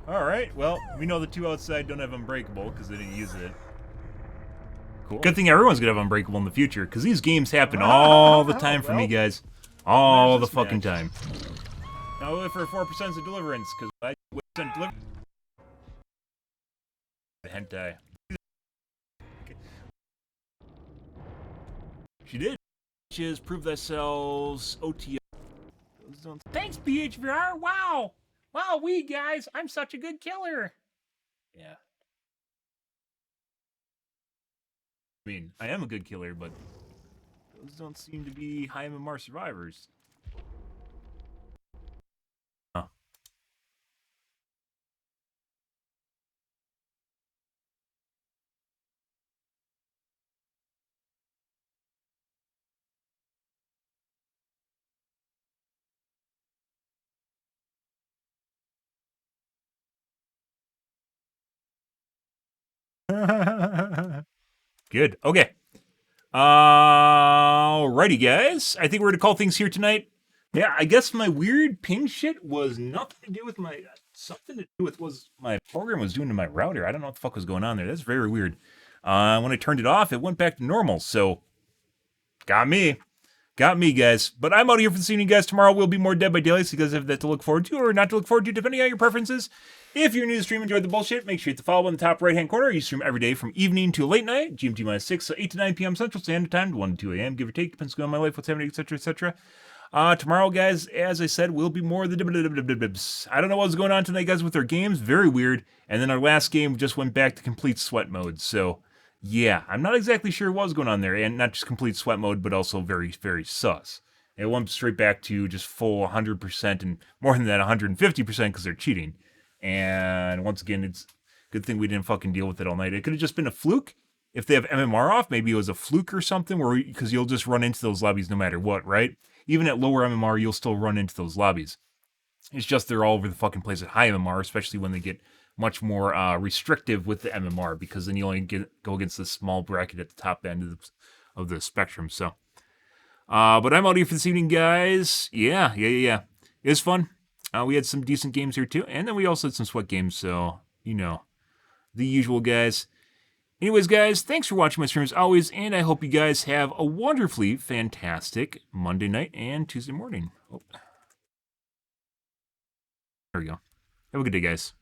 Alright, well, we know the two outside don't have Unbreakable because they didn't use it. Cool. Good thing everyone's gonna have Unbreakable in the future, because these games happen all the time for me, guys. All the fucking time. Now for 4% of deliverance, because I deliver the hentai. She did. Bitches, prove thyself. OTO. Thanks, BHVR. Wow. Wow, guys. I'm such a good killer. Yeah. I mean, I am a good killer, but those don't seem to be high MMR survivors. Huh. Good. Okay. Alrighty, guys. I think we're gonna call things here tonight. Yeah, I guess my weird ping shit was nothing to do with my... something to do with what my program was doing to my router. I don't know what the fuck was going on there. That's very weird. When I turned it off, it went back to normal. So, got me. Got me, guys. But I'm out of here for this evening, guys. Tomorrow will be more Dead by Daylight, so you guys have that to look forward to or not to look forward to, depending on your preferences. If you're new to the stream, enjoyed the bullshit, make sure you hit the follow in the top right-hand corner. You stream every day from evening to late night, GMT-6, so 8 to 9 p.m. Central Standard Time, to 1 to 2 a.m., give or take, depends on my life, what's happening, etc., etc. Tomorrow, guys, as I said, will be more of the dibs. I don't know what's going on tonight, guys, with our games. Very weird. And then our last game just went back to complete sweat mode. So, Yeah, I'm not exactly sure what was going on there, and not just complete sweat mode, but also very, very sus. It went straight back to just full 100% and more than that 150% because they're cheating. And once again, it's a good thing we didn't fucking deal with it all night. It could have just been a fluke. If they have MMR off, maybe it was a fluke or something, where because you'll just run into those lobbies no matter what, right? Even at lower MMR, you'll still run into those lobbies. It's just they're all over the fucking place at high MMR, especially when they get much more restrictive with the MMR, because then you only go against this small bracket at the top end of the spectrum. So, but I'm out here for this evening, guys. Yeah. It was fun. We had some decent games here too, and then we also had some sweat games. So the usual, guys. Anyways, guys, thanks for watching my stream as always, and I hope you guys have a wonderfully fantastic Monday night and Tuesday morning. Oh. There we go. Have a good day, guys.